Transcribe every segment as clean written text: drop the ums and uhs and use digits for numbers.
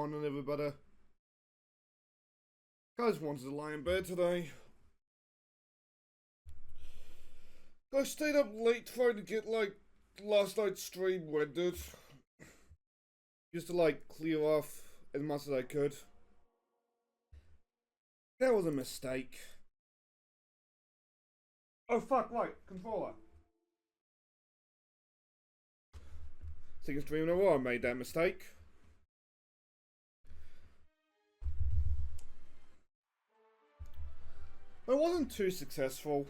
morning, everybody. I just wanted to lie in bed today. I stayed up late trying to get, last night's stream rendered. Just to, clear off as much as I could. That was a mistake. Oh, fuck, right, controller. Second stream in a row I made that mistake. I wasn't too successful.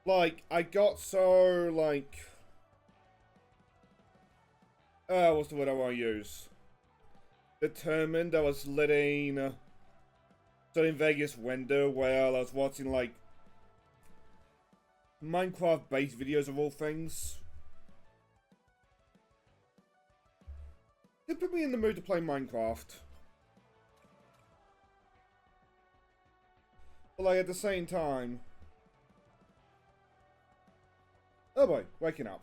I got so, what's the word I want to use? Determined I was letting Vegas render while I was watching, Minecraft-based videos of all things. It put me in the mood to play Minecraft. But, at the same time... Oh boy, waking up.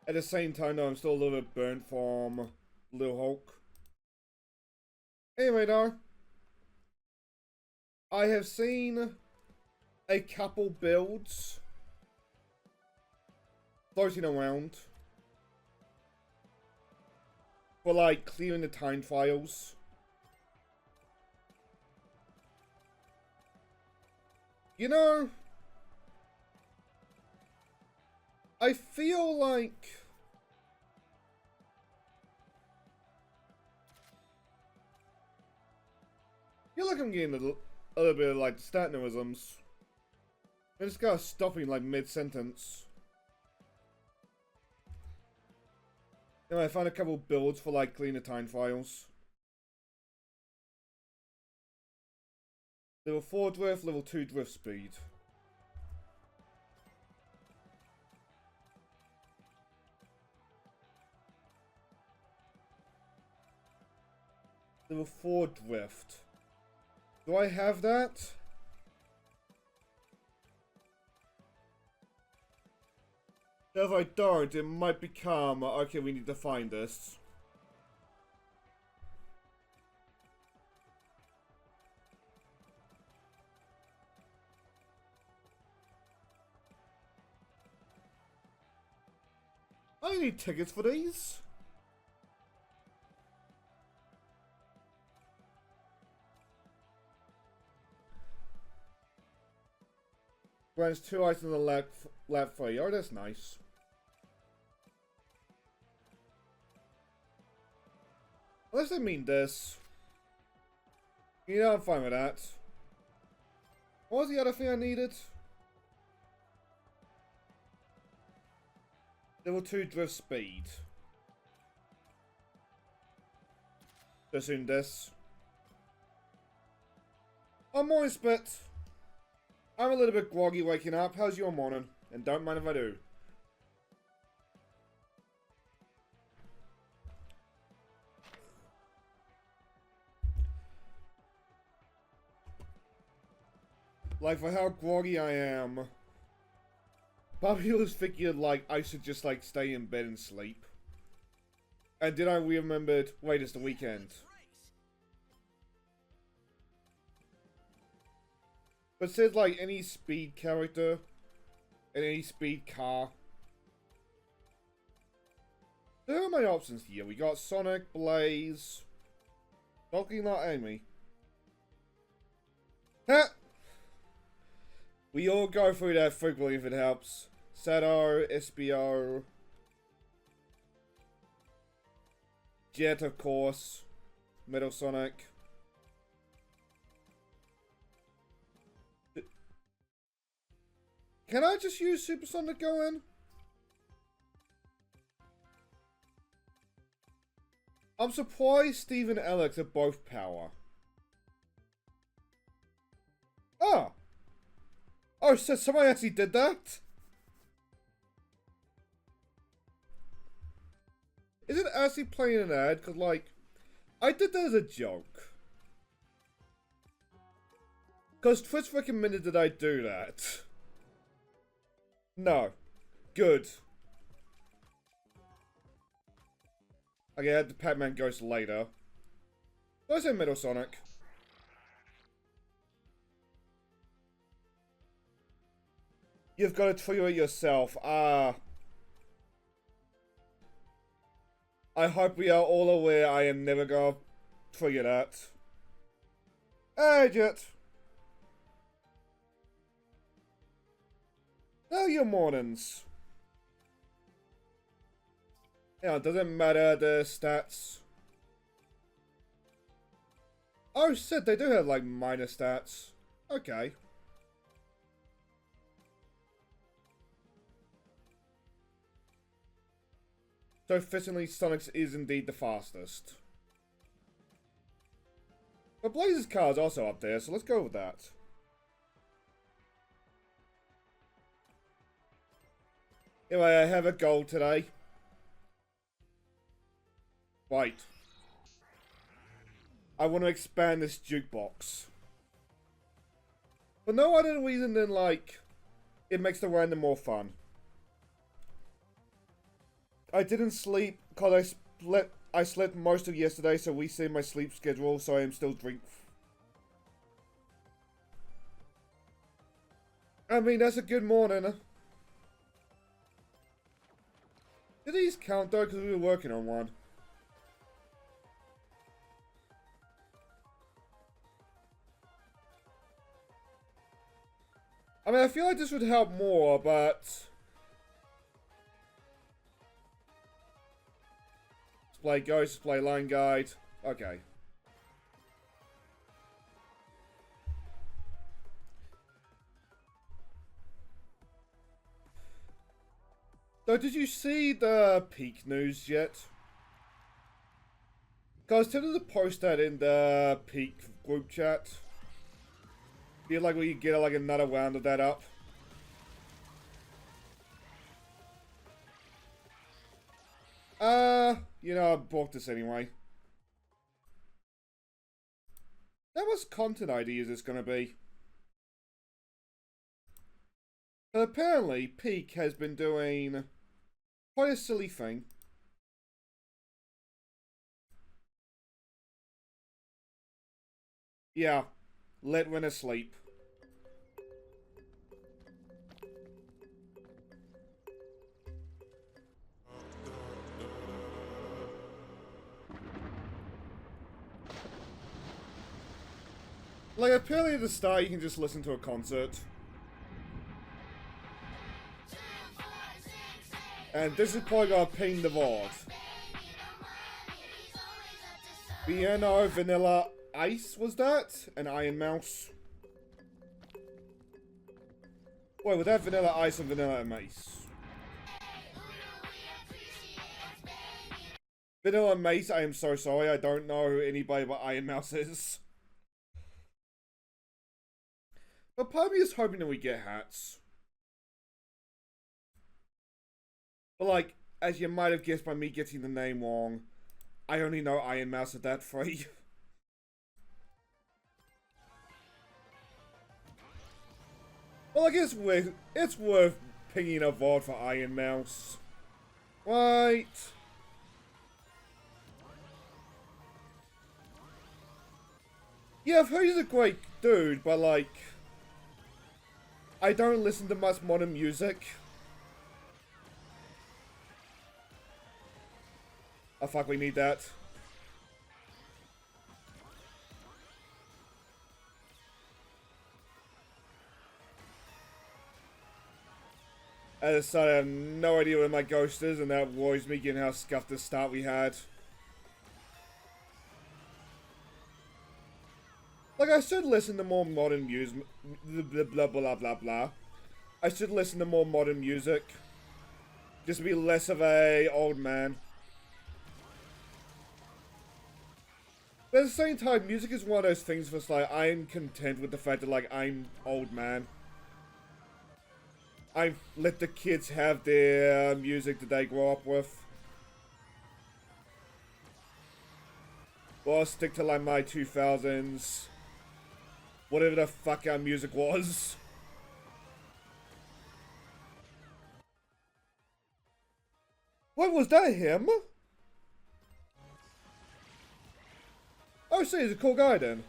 At the same time, though, I'm still a little bit burnt from Little Hulk. Anyway, though, I have seen a couple builds floating around for, clearing the time trials. You know, I feel like I'm getting a little bit of, statinisms. I just gotta stopping, mid-sentence. You know, I found a couple builds for, cleaning the time files. Level 4 drift, level 2 drift speed. Level 4 drift. Do I have that? If I don't, it might become, okay, we need to find this. I need tickets for these. Grants 2 items on the lap free. Oh, that's nice. Unless they mean this. You know, I'm fine with that. What was the other thing I needed? Level 2 drift speed. Just in this. I'm moist, but I'm a little bit groggy waking up. How's your morning? And don't mind if I do. For how groggy I am. Bobby was thinking, I should just, stay in bed and sleep. And then I remembered, wait, it's the weekend. But it says, any speed character and any speed car. There are my options here. We got Sonic, Blaze, Donkey, not Amy. Ha! We all go through that frequently if it helps. Sato, SBO, Jet, of course, Metal Sonic. Can I just use Super Sonic go in? I'm surprised Steve and Alex are both power. Oh! Oh, so somebody actually did that? Is it actually playing an ad? Because, I did that as a joke. Because Twitch recommended that I do that. No. Good. Okay, I had the Pac-Man Ghost later. Did I say Metal Sonic? You've got to trigger it yourself. Ah. I hope we are all aware I am never gonna trigger that. Hey, Jet. How are your mornings? Yeah, it doesn't matter the stats. Oh shit, they do have like minor stats. Okay. So fittingly, Sonic's is indeed the fastest. But Blaze's car is also up there, so let's go with that. Anyway, I have a goal today. Wait. I want to expand this jukebox. For no other reason than, like, it makes the random more fun. I didn't sleep because I slept most of yesterday, so we see my sleep schedule, so I am still I mean, that's a good morning. Did these count though? Because we were working on one. I mean, I feel like this would help more, but... Display Ghost, display line guide. Okay. So, did you see the peak news yet? Guys, tempted to post that in the peak group chat. Feel like we could get like another round of that up. You know, I bought this anyway. How much content ID is this gonna be? But apparently, Peak has been doing quite a silly thing. Yeah, let Winner sleep. Like, apparently at the start you can just listen to a concert. And this is probably gonna ping the VOD. Piano, Vanilla Ice, was that? And Iron Mouse. Wait, was that Vanilla Ice and Vanilla Mace? Vanilla Mace, I am so sorry, I don't know who anybody but Iron Mouse is. But part of me is hoping that we get hats. But like, as you might have guessed by me getting the name wrong, I only know Iron Mouse at that free. Well, I guess it's worth pinging a VOD for Iron Mouse. Right. Yeah, I've heard he's a great dude, but like... I don't listen to much modern music. Oh fuck, we need that. As I said, I have no idea where my ghost is, and that worries me given how scuffed the start we had. Like, I should listen to more modern music. Blah, blah, blah, blah, blah. I should listen to more modern music. Just to be less of a old man. But at the same time, music is one of those things where it's like, I'm content with the fact that, like, I'm old man. I let the kids have their music that they grow up with. Well, I'll stick to, like, my 2000s. Whatever the fuck our music was. Wait, was that him? Oh, see, he's a cool guy then.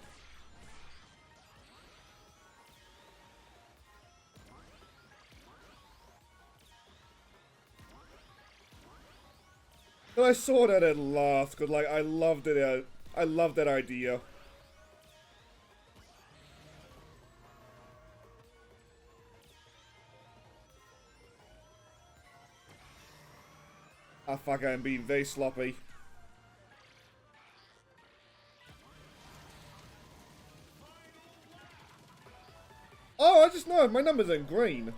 And I saw that and laughed, because, like, I loved it. I loved that idea. Ah, fuck, I'm being very sloppy. Oh, I just know my number's in green.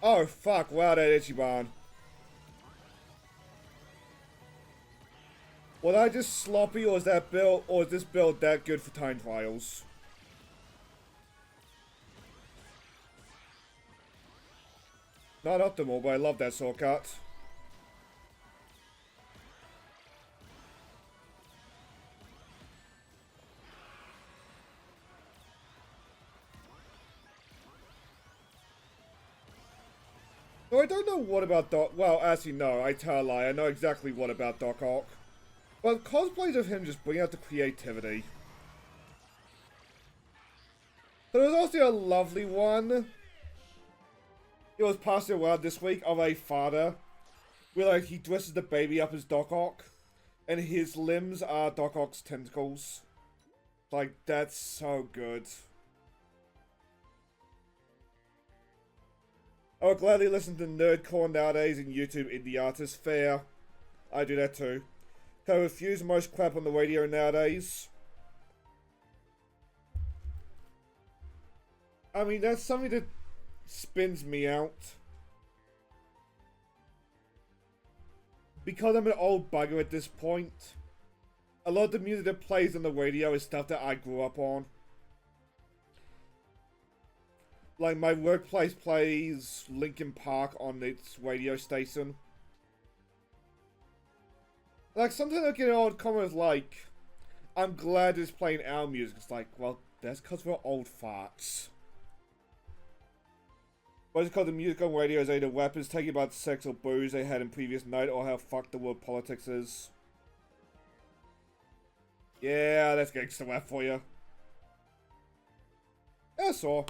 Oh, fuck, wow, that Ichiban. Was I just sloppy, or is that build, or is this build that good for time trials? Not optimal, but I love that shortcut. So I don't know what about Doc. Well, actually, no, I tell a lie. I know exactly what about Doc Ock. But cosplays of him just bring out the creativity. So there was also a lovely one. It was passing around this week of a father, where like he dresses the baby up as Doc Ock, and his limbs are Doc Ock's tentacles. Like, that's so good. I would gladly listen to nerdcore nowadays and YouTube indie artists. Fair. I do that too. I refuse most crap on the radio nowadays. I mean, that's something that spins me out. Because I'm an old bugger at this point, a lot of the music that plays on the radio is stuff that I grew up on. Like, my workplace plays Linkin Park on its radio station. Like, sometimes I get an old comment like, I'm glad it's playing our music. It's like, well, that's because we're old farts. What is it called? The music on radio is either weapons taking about sex or booze they had in previous night, or how fucked the world politics is. Yeah, that's gangster rap for you. That's all.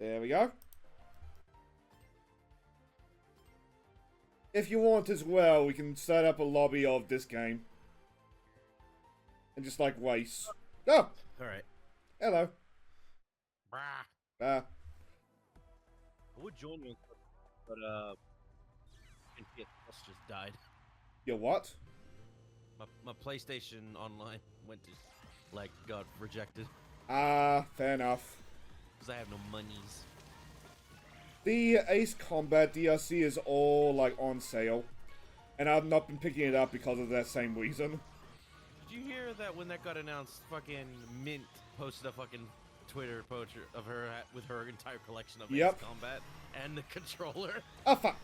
There we go. If you want as well, we can set up a lobby of this game. And just like race. Oh! Alright. Hello. Brah. Ah. I would join you, but PS Plus just died. Your what? My PlayStation Online went to, like, got rejected. Ah, fair enough. Because I have no monies. The Ace Combat DLC is all, like, on sale. And I've not been picking it up because of that same reason. Did you hear that when that got announced, fucking Mint posted a fucking Twitter post of her with her entire collection of Ace Combat and the controller? Ah, fuck.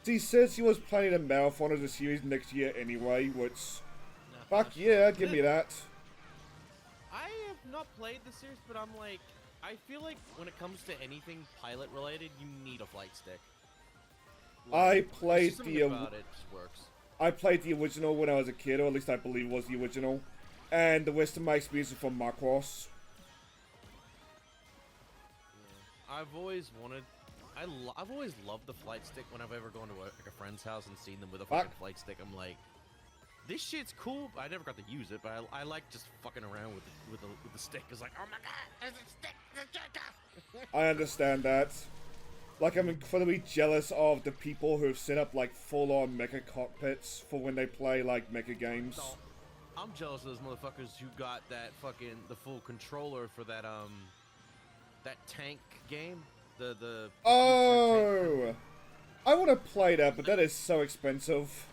She said she was planning a marathon of the series next year anyway, which... No, fuck yeah, give me that. I have not played the series, but I'm like... I feel like when it comes to anything pilot related, you need a flight stick. Like, I played the about it just works. I played the original when I was a kid, or at least I believe it was the original. And the rest of my experience is from Macross. Yeah. I've always wanted... I've always loved the flight stick when I've ever gone to like a friend's house and seen them with a fucking flight stick. I'm like, this shit's cool. I never got to use it, but I like just fucking around with the stick. It's like, oh my god, there's a stick, there's a stick. I understand that. Like, I'm incredibly jealous of the people who have set up, like, full-on mecha cockpits for when they play, like, mecha games. So, I'm jealous of those motherfuckers who got that fucking, the full controller for that, that tank game. Oh! I want to play that, but that is so expensive.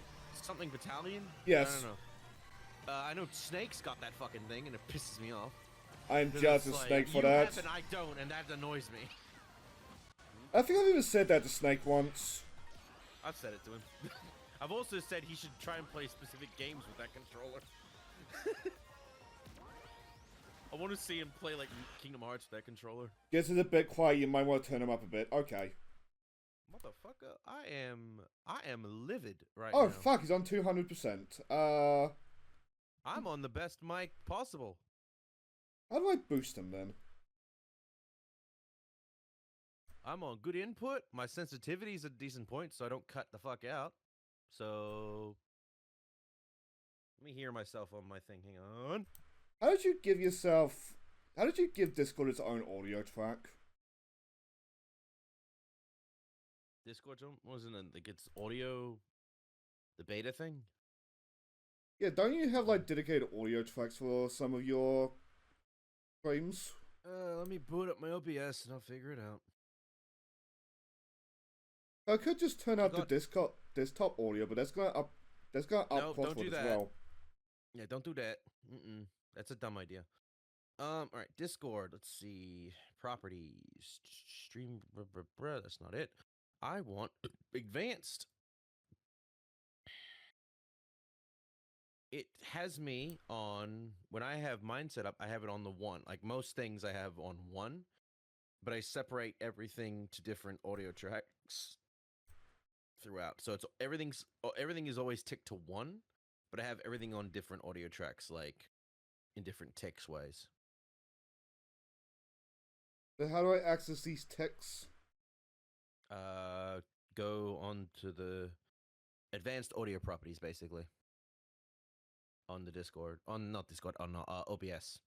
Something Battalion? Yes. I don't know. I know Snake's got that fucking thing, and it pisses me off. I'm 'Cause just a it's like, snake for you that. have and I don't, and that annoys me. I think I've even said that to Snake once. I've said it to him. I've also said he should try and play specific games with that controller. I want to see him play like Kingdom Hearts with that controller. Guess it's a bit quiet, you might want to turn him up a bit. Okay. Motherfucker, I am livid right Oh now. fuck, he's on 200%. I'm on the best mic possible. How do I boost him then? I'm on good input. My sensitivity's at a decent point, so I don't cut the fuck out. So let me hear myself on my thing. Hang on. How did you give Discord its own audio track? Discord wasn't it like it's audio, the beta thing? Yeah, don't you have like dedicated audio tracks for some of your streams? Let me boot up my OBS and I'll figure it out. I could just turn out the desktop audio, but that's gonna up No, don't Crossworlds do as that. well. Yeah, don't do that. That's a dumb idea. All right, Discord. Let's see. Properties. Stream. That's not it. I want advanced. It has me on, when I have mine set up, I have it on the 1. Like most things I have on 1, but I separate everything to different audio tracks throughout. So it's everything is always ticked to 1, but I have everything on different audio tracks, like in different ticks ways. So how do I access these ticks? Go on to the advanced audio properties, basically. On the Discord, not Discord, on OBS.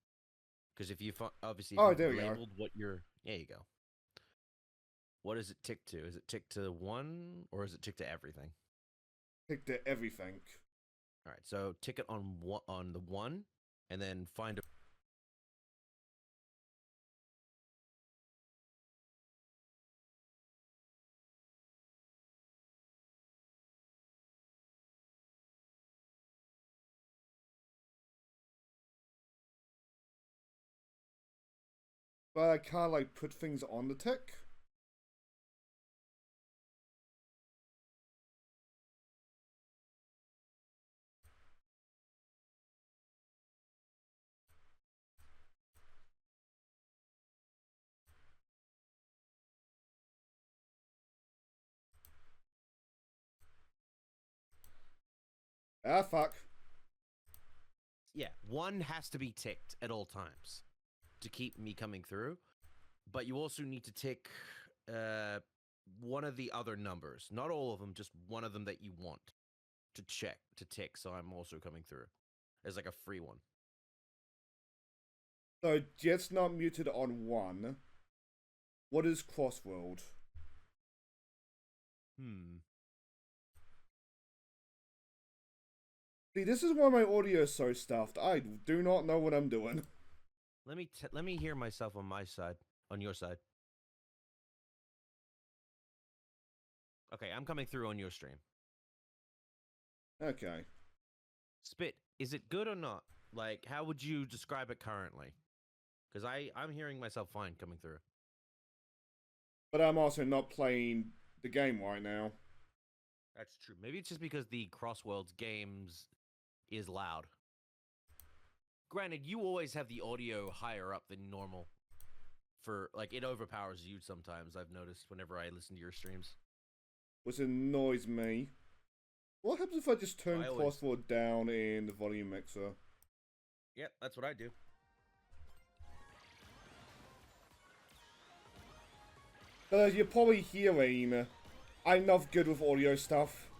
Because if you obviously if there you we are. labeled what you're, there you go. What is it ticked to? Is it ticked to 1 or is it ticked to everything? Tick to everything. All right, so tick it on the 1, and then find a. But I can't like put things on the tick. Ah fuck. Yeah, 1 has to be ticked at all times to keep me coming through. But you also need to tick one of the other numbers. Not all of them, just one of them that you want to tick. So I'm also coming through as like a free one. So Jet's not muted on 1. What is Crossworld? See, this is why my audio is so stuffed. I do not know what I'm doing. Let me hear myself on my side, on your side. Okay, I'm coming through on your stream. Okay. Spit, is it good or not? Like, how would you describe it currently? Because I'm hearing myself fine coming through. But I'm also not playing the game right now. That's true. Maybe it's just because the Crossworlds games is loud. Granted, you always have the audio higher up than normal. For, like, it overpowers you sometimes, I've noticed, whenever I listen to your streams. Which annoys me. What happens if I just turn Crossword down in the volume mixer? Yep, that's what I do. But as you're probably hearing, I'm not good with audio stuff.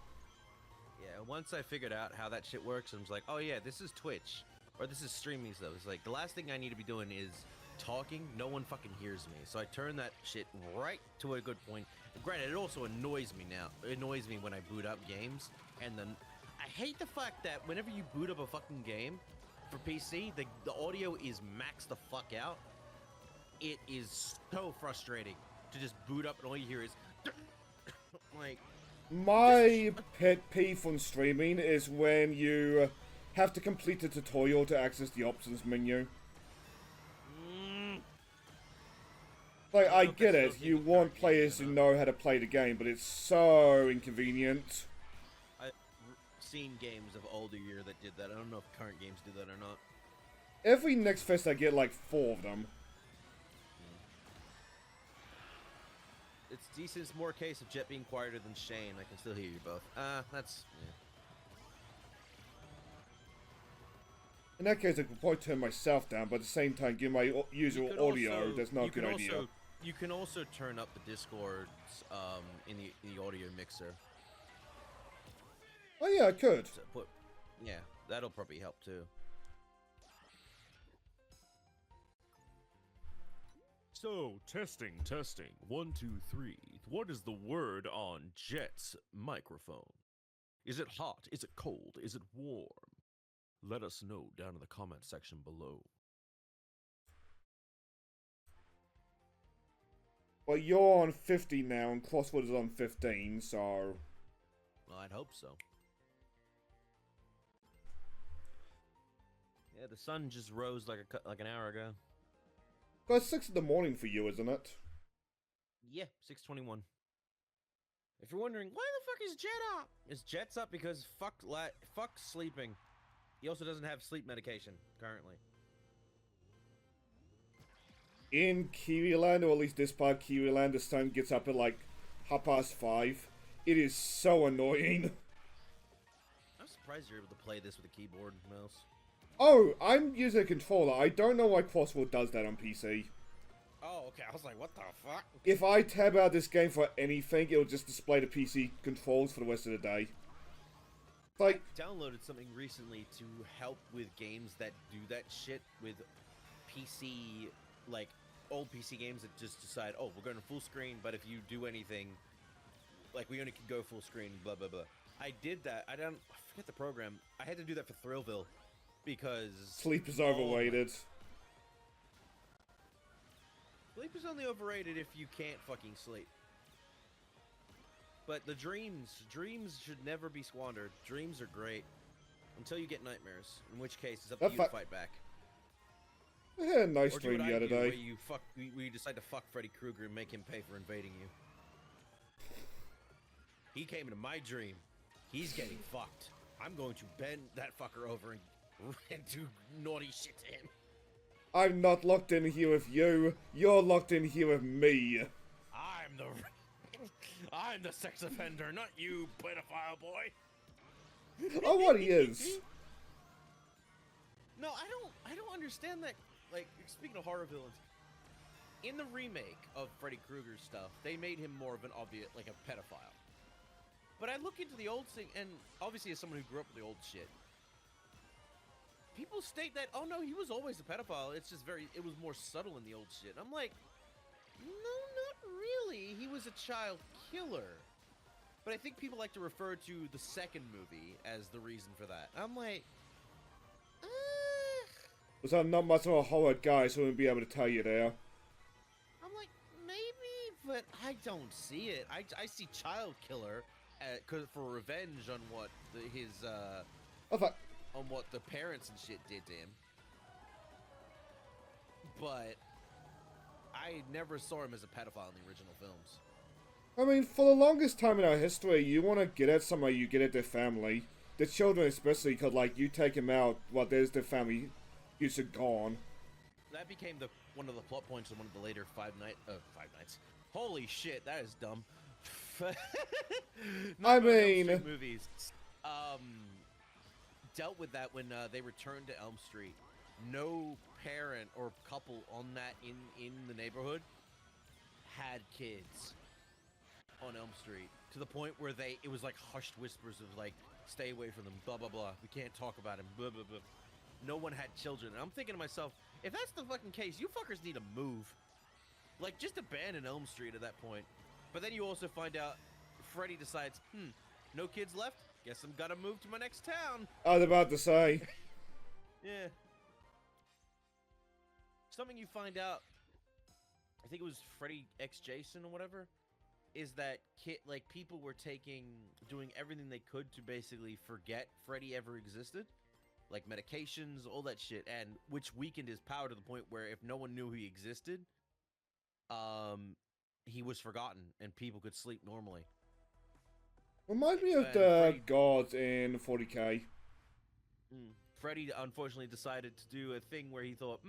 Yeah, once I figured out how that shit works, I was like, oh yeah, this is Twitch. Or this is streaming stuff. It's like, the last thing I need to be doing is talking. No one fucking hears me. So I turn that shit right to a good point. And granted, it also annoys me now. It annoys me when I boot up games. And then, I hate the fact that whenever you boot up a fucking game for PC, the audio is maxed the fuck out. It is so frustrating to just boot up and all you hear is like, my pet peeve on streaming is when you have to complete a tutorial to access the options menu. Like, I don't know if get that's it, still you in want current games players or who not. know how to play the game, but it's so inconvenient. I've seen games of older year that did that. I don't know if current games do that or not. Every next fest I get like 4 of them. It's decent. It's more a case of Jet being quieter than Shane. I can still hear you both. That's... Yeah. In that case, I could probably turn myself down, but at the same time, give my usual audio, that's not a good idea. You can also turn up the Discords in the audio mixer. Oh yeah, I could. So yeah, that'll probably help too. So, testing. 1, 2, 3. What is the word on Jet's microphone? Is it hot? Is it cold? Is it warm? Let us know down in the comment section below. Well, you're on 50 now, and Crossworlds is on 15, so... Well, I'd hope so. Yeah, the sun just rose like an hour ago. Well, it's 6 in the morning for you, isn't it? Yeah, 6:21. If you're wondering, why the fuck is Jet up? Is Jet's up because fuck sleeping. He also doesn't have sleep medication currently. In Kiwiland, or at least this part of Kiwiland, the sun gets up at like 5:30. It is so annoying. I'm surprised you're able to play this with a keyboard and mouse. Oh, I'm using a controller. I don't know why Crossworld does that on PC. Oh, okay. I was like, what the fuck? If I tab out this game for anything, it'll just display the PC controls for the rest of the day. Like, I downloaded something recently to help with games that do that shit with PC, like old PC games that just decide, oh, we're going to full screen, but if you do anything, like we only can go full screen, blah blah blah. I did that. I forget the program. I had to do that for Thrillville because sleep is overrated. Sleep is only overrated if you can't fucking sleep. But the dreams should never be squandered. Dreams are great. Until you get nightmares. In which case, it's up to you to fight back. I had a nice Or do dream what the I other do, day. where you decide to fuck Freddy Krueger and make him pay for invading you. He came into my dream. He's getting fucked. I'm going to bend that fucker over and do naughty shit to him. I'm not locked in here with you. You're locked in here with me. I'm the sex offender, not you, pedophile boy. Oh, what he is. No, I don't understand that. Like, speaking of horror villains, in the remake of Freddy Krueger's stuff, they made him more of an obvious, like a pedophile. But I look into the old thing, and obviously as someone who grew up with the old shit, people state that, oh no, he was always a pedophile, it's just it was more subtle in the old shit. And I'm like, no, not really. He was a child killer. But I think people like to refer to the second movie as the reason for that. I'm like, Was I'm not much of a horror guy, so I wouldn't be able to tell you there. I'm like, maybe, but I don't see it. I see child killer for revenge on what on what the parents and shit did to him. But I never saw him as a pedophile in the original films. I mean, for the longest time in our history, you want to get at somebody, you get at their family. The children especially, because, like, you take them out, well, there's their family, you're gone. That became one of the plot points in one of the later Five Nights. Holy shit, that is dumb. I mean... movies dealt with that when they returned to Elm Street. No parent or couple on that in the neighborhood had kids on Elm Street, to the point where it was like hushed whispers of like, stay away from them, blah blah blah, we can't talk about him, blah blah blah. No one had children. And I'm thinking to myself, if that's the fucking case, you fuckers need to move. Like, just abandon Elm Street at that point. But then you also find out Freddy decides, no kids left, guess I'm gonna move to my next town. I was about to say. Yeah. Something you find out, I think it was Freddy X Jason or whatever, is that people were doing everything they could to basically forget Freddy ever existed. Like medications, all that shit, and which weakened his power to the point where if no one knew he existed, he was forgotten and people could sleep normally. Reminds me of And the Freddy- gods in 40k. Freddy unfortunately decided to do a thing where he thought,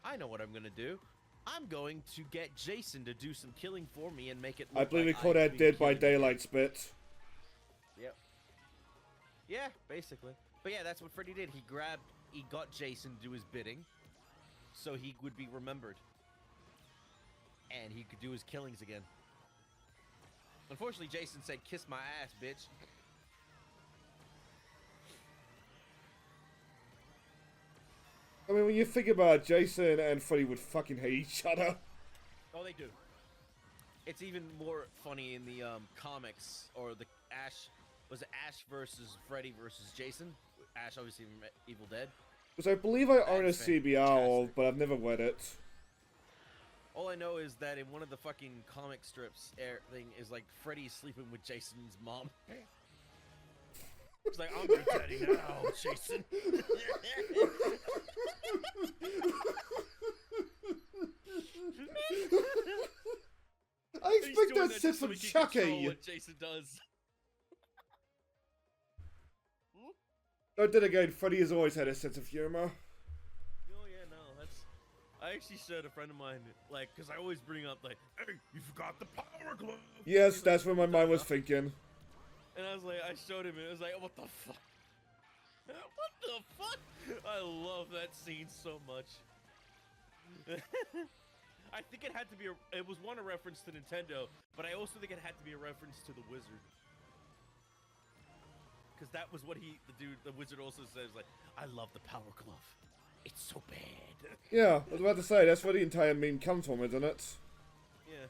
I know what I'm gonna do. I'm going to get Jason to do some killing for me and make it look I believe like we call I've that been Dead by killing Daylight spit. Yep. Yeah, basically. But yeah, that's what Freddy did. He got Jason to do his bidding, so he would be remembered. And he could do his killings again. Unfortunately, Jason said, "Kiss my ass, bitch." I mean, when you think about it, Jason and Freddy would fucking hate each other. Oh, they do. It's even more funny in the comics, or the was it Ash versus Freddy versus Jason? Ash obviously from Evil Dead. Which I believe I own a That's CBR of, fantastic. but I've never read it. All I know is that in one of the fucking comic strips, thing is like Freddy's sleeping with Jason's mom. It's like, I'm your daddy now, Jason. I He's expect doing that shit just so from he can control Chucky. what Jason does. But then again, Freddy has always had a sense of humor. Oh yeah, no, I actually showed a friend of mine, like, because I always bring up, like, hey, you forgot the power glove. Yes, He's that's like, where my mind was thinking. And I was like, I showed him, and it was like, what the fuck? What the fuck? I love that scene so much. I think it had to be it was a reference to Nintendo, but I also think it had to be a reference to the Wizard. Because that was what the Wizard also says, like, I love the power glove. It's so bad. Yeah, I was about to say, that's where the entire meme comes from, isn't it? Yeah.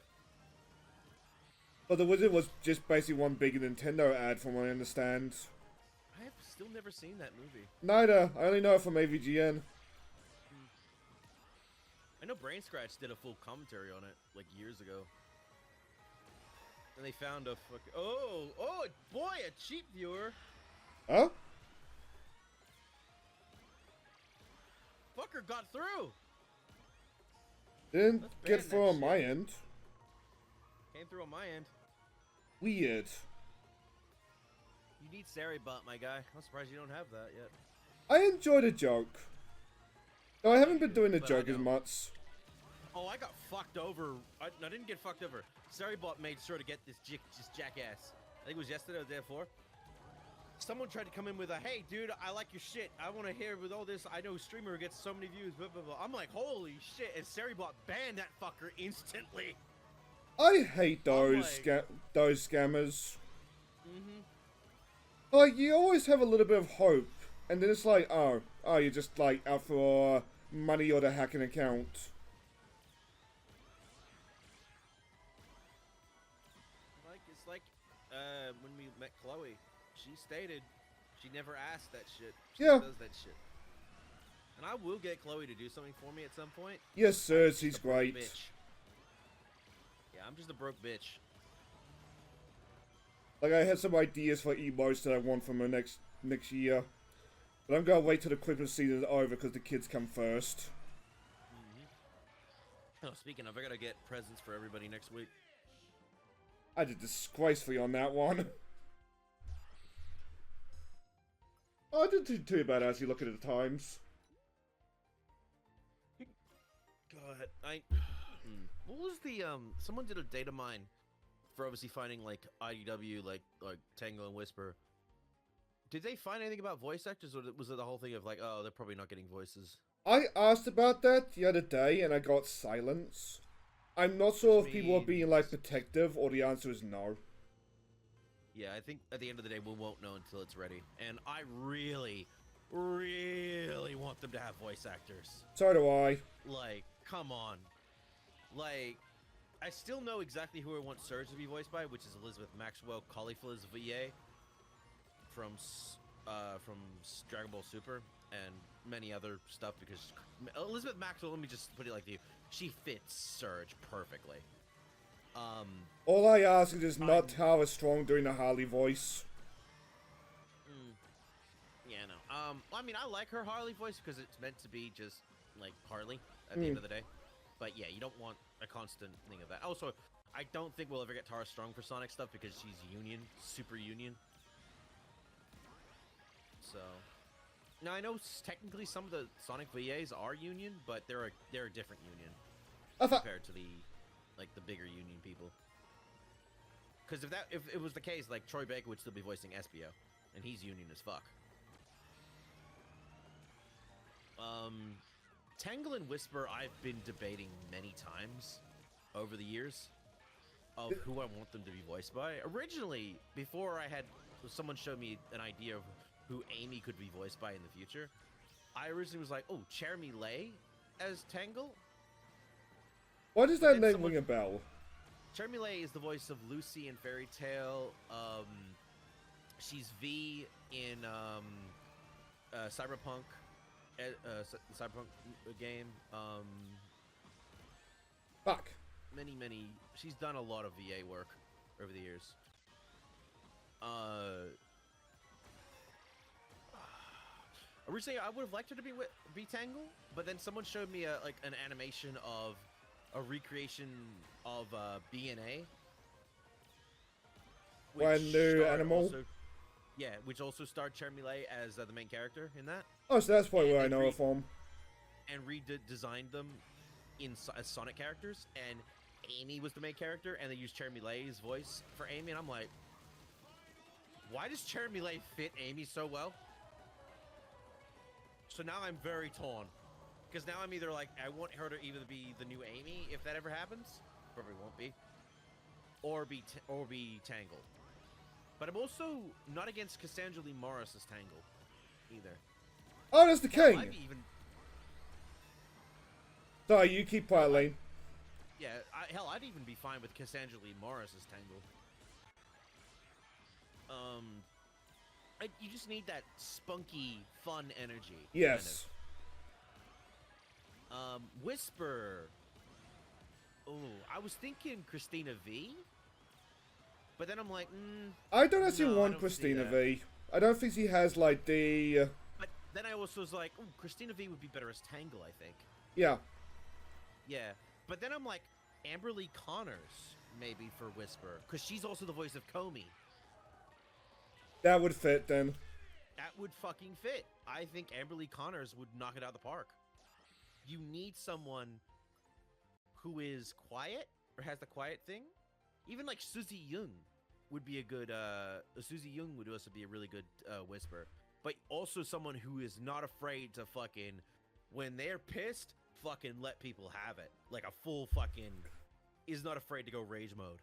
But the Wizard was just basically one big Nintendo ad, from what I understand. I have still never seen that movie. Neither. I only know it from AVGN. I know Brain Scratch did a full commentary on it, like, years ago. And they found a fucking... Oh, boy, a cheap viewer. Huh? Fucker got through. Didn't Let's get ban through that on my shit. end. Came through on my end. Weird. You need Saribot, my guy. I'm surprised you don't have that yet. I enjoyed a joke. No, I haven't been doing the But I joke as don't. much. Oh, I got fucked over. I didn't get fucked over. Saribot made sure to get this jackass. I think it was yesterday or the day before. Someone tried to come in with a, hey, dude, I like your shit. I want to hear with all this. I know a streamer who gets so many views, blah, blah, blah. I'm like, holy shit. And Saribot banned that fucker instantly. I hate those like- those scammers. Mm-hmm. Like, you always have a little bit of hope, and then it's like, oh, you're just like out for money or to hack an account. It's like when we met Chloe. She stated she never asked that shit. She Yeah. does that shit. And I will get Chloe to do something for me at some point. Yes, sir, I'm just she's a broke great. bitch. Yeah, I'm just a broke bitch. Like, I had some ideas for emotes that I want from her next year. But I'm gonna wait till the Christmas season is over because the kids come first. Oh, speaking of, I gotta get presents for everybody next week. I did disgracefully on that one. Oh, I didn't do too bad as you look at the times. God, what was the someone did a data mine for obviously finding like IDW, like Tango and Whisper. Did they find anything about voice actors, or was it the whole thing of like, oh, they're probably not getting voices? I asked about that the other day and I got silence. I'm not sure if people are being like protective or the answer is no. Yeah, I think at the end of the day we won't know until it's ready. And I really, really want them to have voice actors. So do I. Like, come on. Like, I still know exactly who I want Surge to be voiced by, which is Elizabeth Maxwell Caulifla's VA from Dragon Ball Super and many other stuff, because Elizabeth Maxwell, let me just put it like to you, she fits Surge perfectly. All I ask is not Tara Strong doing the Harley voice. Yeah, no. I mean, I like her Harley voice because it's meant to be just like Harley at the end of the day. But yeah, you don't want a constant thing of that. Also, I don't think we'll ever get Tara Strong for Sonic stuff because she's Union, super Union. So, now I know technically some of the Sonic VAs are Union, but they're a different Union compared to the bigger Union people. Because if it was the case, like Troy Baker would still be voicing Espio, and he's Union as fuck. Tangle and Whisper, I've been debating many times over the years of who I want them to be voiced by. Originally, before someone showed me an idea of who Amy could be voiced by in the future, I originally was like, oh, Cherami Leigh as Tangle? Why does that name ring a bell? Cherami Leigh is the voice of Lucy in Fairy Tail. She's V in Cyberpunk. Cyberpunk game. Fuck. Many. She's done a lot of VA work over the years. Originally, I would have liked her to be Tangle, but then someone showed me an animation of a recreation of BNA. Brand new animal. Which also starred Cherami Leigh as the main character in that. Oh, so that's probably where I know her from. And redesigned them as Sonic characters, and Amy was the main character, and they used Cherami Leigh's voice for Amy, and I'm like, why does Cherami Leigh fit Amy so well? So now I'm very torn, because now I'm either like, I want her to either be the new Amy if that ever happens, probably won't be, or be Tangle. But I'm also not against Cassandra Lee Morris as Tangle, either. Oh, that's the king! Hell, Sorry, you keep quiet, Lane. Yeah, I'd even be fine with Cassandra Lee Morris as Tangle. You just need that spunky, fun energy. Yes. Kind of. Whisper. Oh, I was thinking Christina V. But then I'm like, I don't actually want Christina V. I don't think she has, like, the... But then I also was like, Christina V would be better as Tangle, I think. Yeah. Yeah. But then I'm like, Amber Lee Connors, maybe, for Whisper. Because she's also the voice of Comey. That would fit, then. That would fucking fit. I think Amber Lee Connors would knock it out of the park. You need someone who is quiet, or has the quiet thing. Even like Suzy Young would be a good, Suzy Young would also be a really good Whisper. But also someone who is not afraid to fucking, when they're pissed, fucking let people have it. Like a full fucking, is not afraid to go rage mode.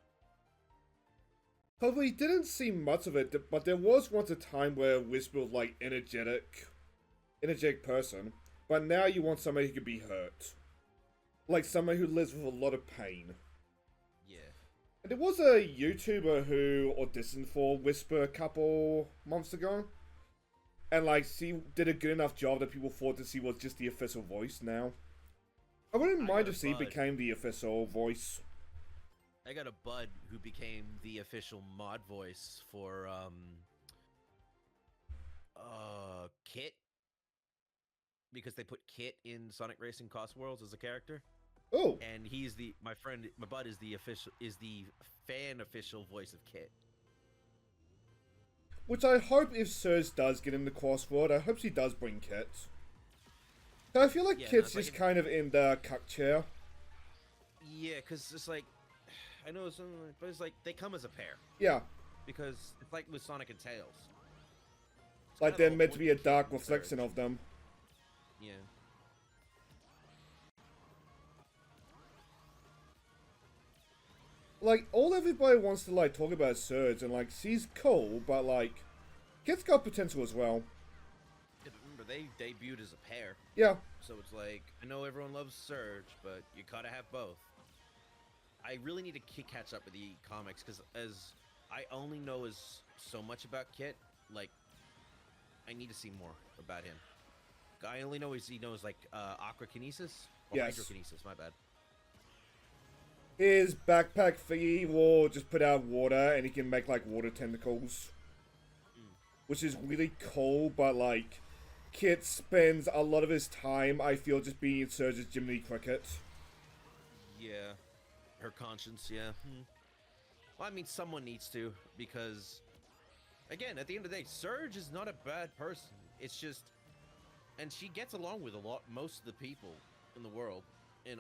Probably didn't see much of it, but there was once a time where Whisper was like energetic person. But now you want somebody who could be hurt. Like somebody who lives with a lot of pain. There was a YouTuber who auditioned for Whisper a couple months ago. And, like, she did a good enough job that people thought that she was just the official voice now. I wouldn't mind if she became the official voice. I got a bud who became the official mod voice for, Kit. Because they put Kit in Sonic Racing Crossworlds as a character. Oh. And he's my bud is the fan official voice of Kit. Which I hope if Surge does get into Crossworld, I hope she does bring Kit. So I feel like Kit's just kind of in the cuck chair. Yeah, because it's like, I know it's something, but it's like, they come as a pair. Yeah. Because it's like with Sonic and Tails. It's like they're meant to be a dark reflection of them. Yeah. Like, all everybody wants to, like, talk about Surge, and, like, she's cool, but, like, Kit's got potential as well. Yeah, remember, they debuted as a pair. Yeah. So it's like, I know everyone loves Surge, but you gotta have both. I really need to catch up with the comics, because as I only know so much about Kit, like, I need to see more about him. I only know he knows, like, aquakinesis? Or yes. Hydrokinesis, my bad. His backpack thingy will just put out water, and he can make, like, water tentacles. Which is really cool, but, like, Kit spends a lot of his time, I feel, just being in Surge's Jiminy Cricket. Yeah, her conscience. Yeah. Well, I mean, someone needs to, because, again, at the end of the day, Surge is not a bad person. It's just, and she gets along with most of the people in the world,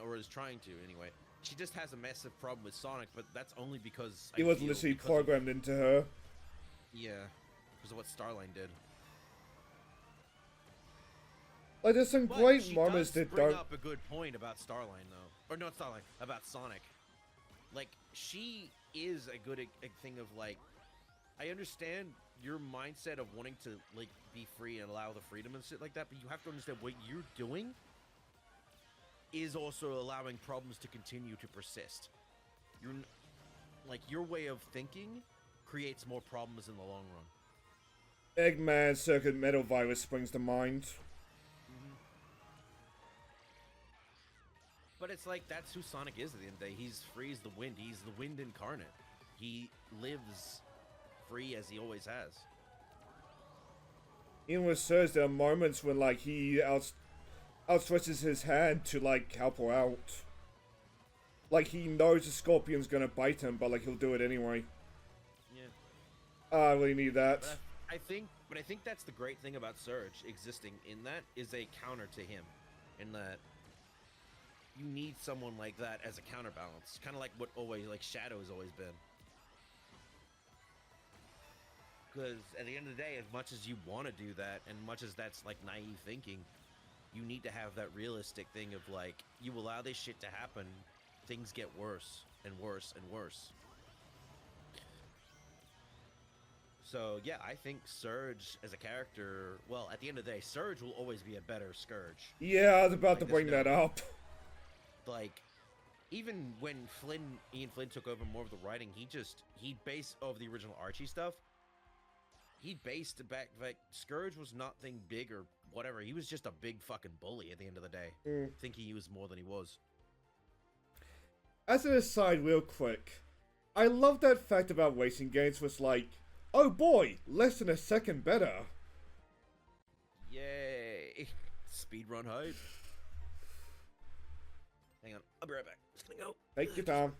or is trying to anyway. She just has a massive problem with Sonic, but that's only because It was literally programmed into her. Yeah, because of what Starline did. Like, there's some But great she moments does that bring don't. up a good point about Starline, though, or not Starline, about Sonic. Like, she is a good thing of, like, I understand your mindset of wanting to, like, be free and allow the freedom and shit like that, but you have to understand what you're doing is also allowing problems to continue to persist. Your way of thinking creates more problems in the long run. Eggman Circuit Metal Virus springs to mind. But it's like, that's who Sonic is at the end of the day. He's free as the wind. He's the wind incarnate. He lives free as he always has. Even with Surge, there are moments when, like, he outstretches his hand to, like, help her out. Like, he knows the scorpion's gonna bite him, but, like, he'll do it anyway. Yeah. I really need that. But I think that's the great thing about Surge existing in that is a counter to him, in that you need someone like that as a counterbalance, kind of like what Shadow has always been. Because at the end of the day, as much as you want to do that, and much as that's like naive thinking, you need to have that realistic thing of like, you allow this shit to happen, things get worse and worse and worse. So yeah, I think Surge as a character, well, at the end of the day, Surge will always be a better Scourge. Yeah, I was about to bring that up. Like, even when Ian Flynn took over more of the writing, he based over the original Archie stuff. He based it back, like, Scourge was nothing big or whatever. He was just a big fucking bully at the end of the day, thinking he was more than he was. As an aside, real quick, I love that fact about racing games was like, oh boy, less than a second better. Yay! Speedrun hype. Hang on, I'll be right back. Just gonna go. Take your time.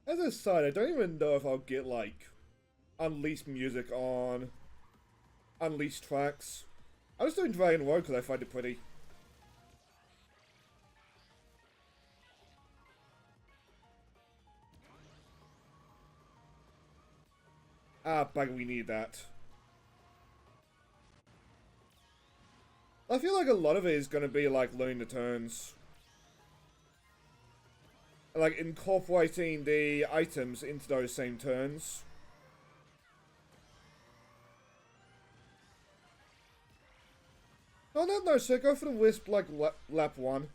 As a side, I don't even know if I'll get, like, Unleashed music on Unleashed tracks. I'm just doing Dragon Road because I find it pretty. Ah, bugger, we need that. I feel like a lot of it is going to be like learning the turns. Like incorporating the items into those same turns. No, so go for the Wisp like lap 1.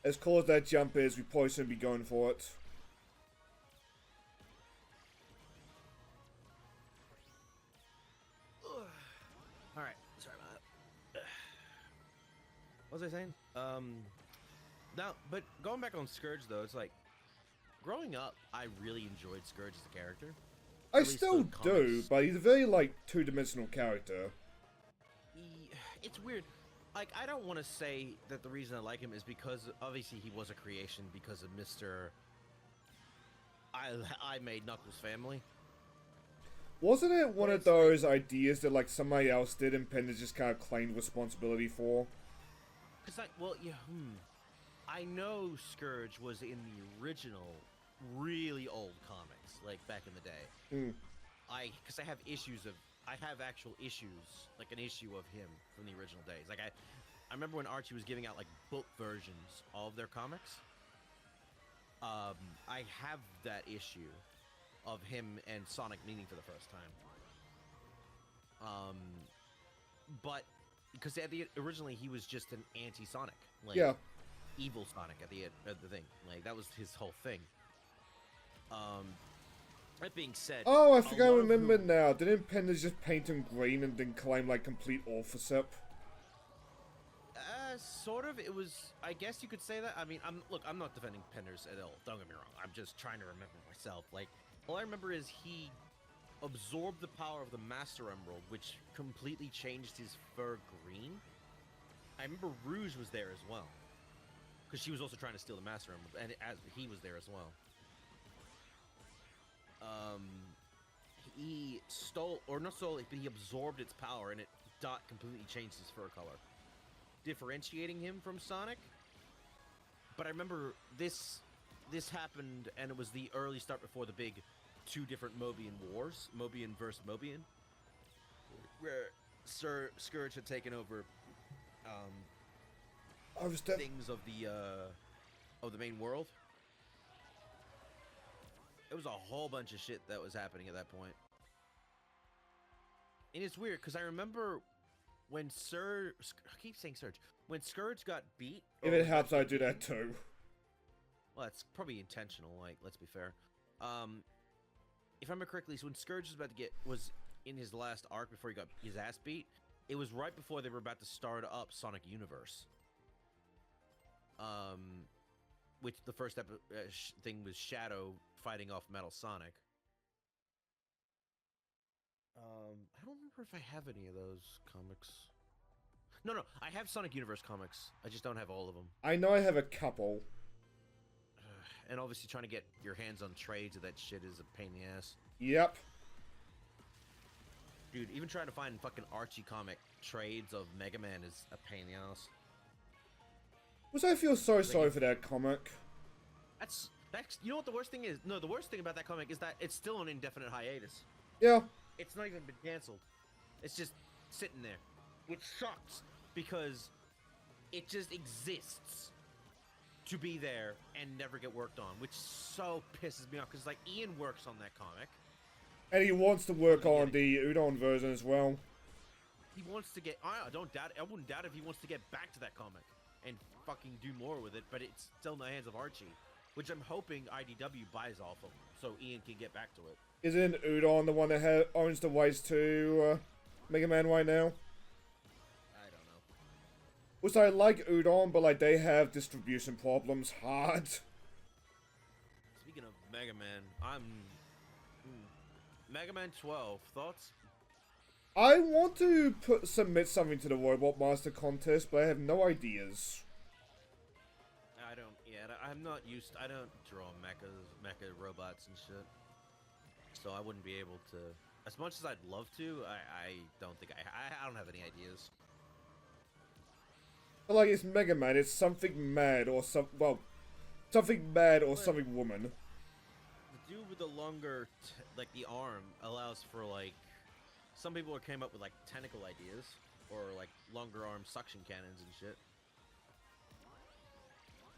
As cool as that jump is, we probably shouldn't be going for it. Alright, sorry about that. What was I saying? Now, but going back on Scourge though, it's like, growing up, I really enjoyed Scourge as a character. I still do, but he's a very, like, two-dimensional character. It's weird. Like, I don't want to say that the reason I like him is because, obviously, he was a creation because of Mr. I made Knuckles' family. Wasn't it one of those ideas that, like, somebody else did and Panda just kind of claimed responsibility for? Because, I know Scourge was in the original, really old comics, like, back in the day. Because I have actual issues, like an issue of him from the original days. Like, I remember when Archie was giving out, like, book versions of their comics. I have that issue of him and Sonic meeting for the first time. But, because originally he was just an anti-Sonic. Like, yeah. Evil Sonic at the thing. Like, that was his whole thing. That being said, Oh, I a think I lot of remember who- now. Didn't Penders just paint him green and then claim like complete authorship? Sort of. It was. I guess you could say that. I mean, I'm not defending Penders at all. Don't get me wrong. I'm just trying to remember myself. Like, all I remember is he absorbed the power of the Master Emerald, which completely changed his fur green. I remember Rouge was there as well, because she was also trying to steal the Master Emerald, and as he was there as well. He stole, or not stole it, but he absorbed its power, and it completely changed his fur color, differentiating him from Sonic. But I remember this happened, and it was the early start before the big two different Mobian wars, Mobian versus Mobian, where Scourge had taken over I was things of the main world. It was a whole bunch of shit that was happening at that point. And it's weird, because I remember when I keep saying Surge. When Scourge got beat... If it helps, I do that too. Well, that's probably intentional, like, let's be fair. If I remember correctly, so when Scourge was in his last arc before he got his ass beat, it was right before they were about to start up Sonic Universe. Which the first thing was Shadow fighting off Metal Sonic. I don't remember if I have any of those comics. No, I have Sonic Universe comics. I just don't have all of them. I know I have a couple. And obviously trying to get your hands on trades of that shit is a pain in the ass. Yep. Dude, even trying to find fucking Archie comic trades of Mega Man is a pain in the ass. Was I feel so sorry for that comic? That's you know what the worst thing is? No, the worst thing about that comic is that it's still on indefinite hiatus. Yeah. It's not even been canceled. It's just sitting there, which sucks because it just exists to be there and never get worked on, which so pisses me off because like Ian works on that comic. And he wants to work on the Udon version as well. He wants to get. I don't doubt. I wouldn't doubt if he wants to get back to that comic and fucking do more with it. But it's still in the hands of Archie, which I'm hoping IDW buys off of, so Ian can get back to it. Isn't Udon the one that owns the rights to Mega Man right now? I don't know. Which I like Udon, but like they have distribution problems hard. Speaking of Mega Man, Mega Man 12 thoughts. I want to submit something to the Robot Master contest, but I have no ideas. I don't. Yeah, I'm not used. I don't draw mecha robots and shit. So I wouldn't be able to. As much as I'd love to, I don't think I don't have any ideas. But like it's Mega Man, it's something mad or something mad or something woman. The dude with the longer, like the arm, allows for like. Some people came up with like tentacle ideas or like longer arm suction cannons and shit.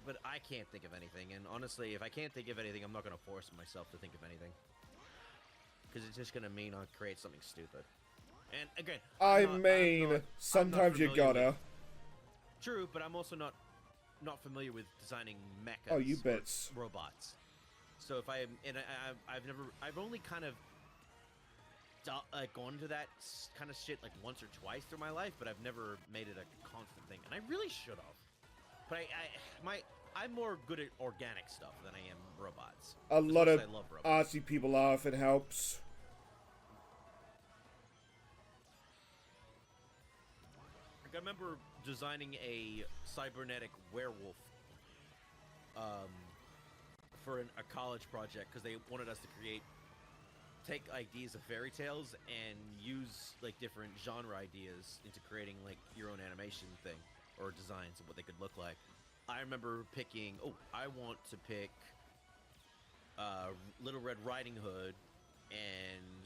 But I can't think of anything, and honestly, if I can't think of anything, I'm not gonna force myself to think of anything. Because it's just gonna mean I'll create something stupid. And again, sometimes you gotta. True, but I'm also not familiar with designing mechas. Oh, you bets. Robots. So if I've only kind of gone into that kind of shit like once or twice through my life, but I've never made it a constant thing, and I really should have. But I'm more good at organic stuff than I am robots. A lot of I love robots. artsy people are if it helps. Like, I remember designing a cybernetic werewolf for a college project because they wanted us to take ideas of fairy tales and use like different genre ideas into creating like your own animation thing or designs of what they could look like. I remember picking. I want to pick Little Red Riding Hood and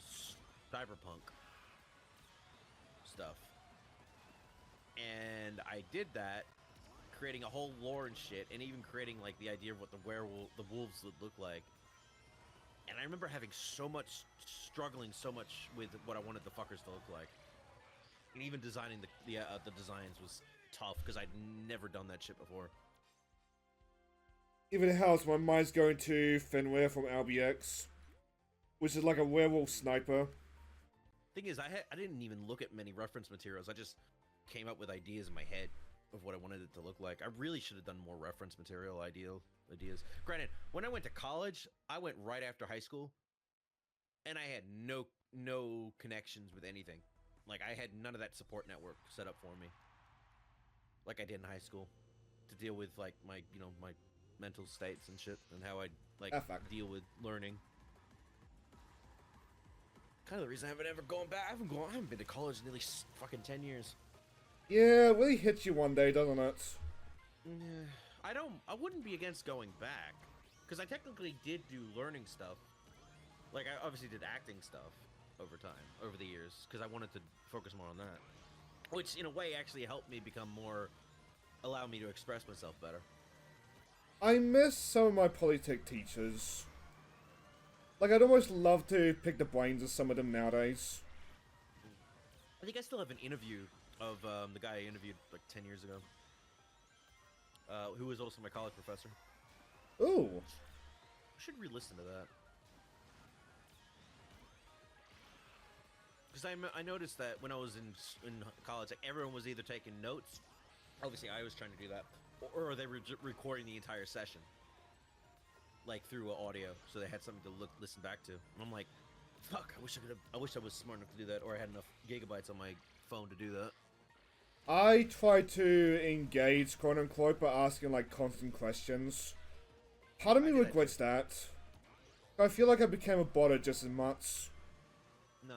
cyberpunk stuff. And I did that, creating a whole lore and shit, and even creating like the idea of what the wolves would look like. And I remember struggling so much with what I wanted the fuckers to look like. And even designing the designs was tough because I'd never done that shit before. Even it helps, my mind's going to Fenrir from LBX. which is like a werewolf sniper. Thing is, I didn't even look at many reference materials. I just came up with ideas in my head of what I wanted it to look like. I really should have done more reference material ideas. Granted, when I went to college, I went right after high school, and I had no connections with anything. Like, I had none of that support network set up for me, like I did in high school, to deal with like my my mental states and shit, and how I like deal with learning. Kind of the reason I haven't ever gone back. I haven't been to college in nearly fucking 10 years. Yeah, it really hits you one day, doesn't it? I wouldn't be against going back, because I technically did do learning stuff. Like, I obviously did acting stuff over the years, because I wanted to focus more on that. Which, in a way, actually helped me allow me to express myself better. I miss some of my politics teachers. Like, I'd almost love to pick the brains of some of them nowadays. I think I still have an interview of the guy I interviewed like 10 years ago, who was also my college professor. Ooh. I should re-listen to that. Because I noticed that when I was in college, like, everyone was either taking notes, obviously I was trying to do that, or they were recording the entire session, like through audio, so they had something to listen back to. And I'm like, fuck, I wish I was smart enough to do that, or I had enough gigabytes on my phone to do that. I try to engage, quote unquote, by asking like constant questions. Part of me regrets that. I feel like I became a botter just as much. No.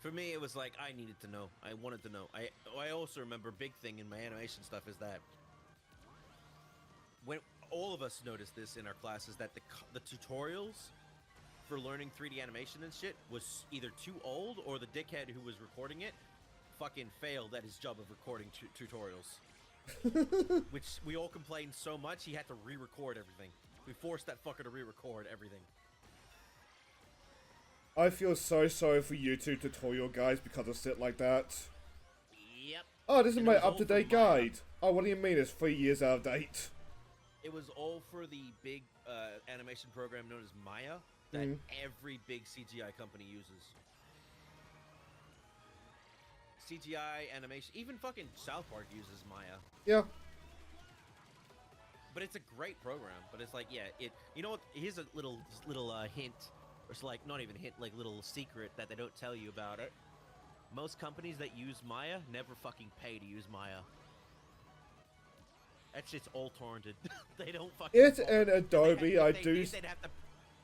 For me, it was like, I needed to know. I wanted to know. I also remember, big thing in my animation stuff is that when all of us noticed this in our classes, that the tutorials for learning 3D animation and shit was either too old, or the dickhead who was recording it fucking failed at his job of recording tutorials. Which we all complained so much, he had to re-record everything. We forced that fucker to re-record everything. I feel so sorry for you two tutorial guys because of shit like that. Yep. Oh, this is my up-to-date guide. Oh, what do you mean it's 3 years out of date? It was all for the big animation program known as Maya that every big CGI company uses. CGI animation, even fucking South Park uses Maya. Yeah. But it's a great program. But it's like, yeah, you know what? Here's a little hint. Or it's like, not even a hint, like little secret that they don't tell you about it. Most companies that use Maya never fucking pay to use Maya. That shit's all torrented. They don't fucking... It's an Adobe,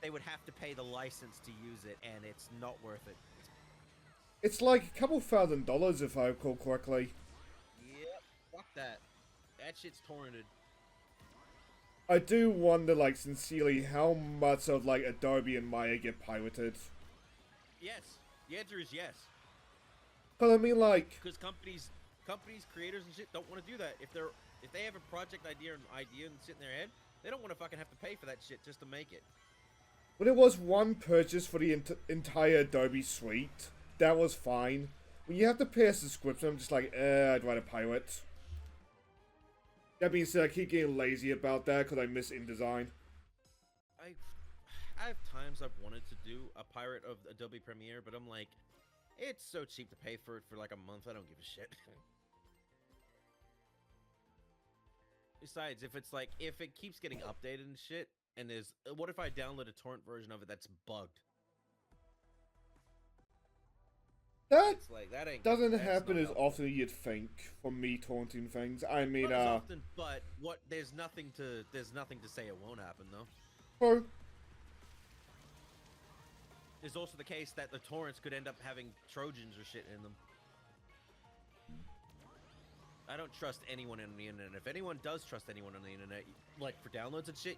they would have to pay the license to use it, and it's not worth it. It's like a couple $1,000 if I recall correctly. Yep, fuck that. That shit's torrented. I do wonder, like, sincerely, how much of, like, Adobe and Maya get pirated. Yes. The answer is yes. But I mean, like... Because companies, creators and shit don't want to do that. If they have a project idea and sit in their head, they don't want to fucking have to pay for that shit just to make it. When it was one purchase for the entire Adobe suite, that was fine. When you have to pay a subscription, I'm just like, I'd rather pirate. That being said, I keep getting lazy about that because I miss InDesign. I have times I've wanted to do a pirate of Adobe Premiere, but I'm like, it's so cheap to pay for it for like a month, I don't give a shit. Besides, if it keeps getting updated and shit, and what if I download a torrent version of it that's bugged? That Doesn't happen as often as you'd think from me taunting things. I mean, not as often, but there's nothing to say it won't happen though. Oh. There's also the case that the torrents could end up having Trojans or shit in them. I don't trust anyone on the internet. If anyone does trust anyone on the internet, like for downloads and shit,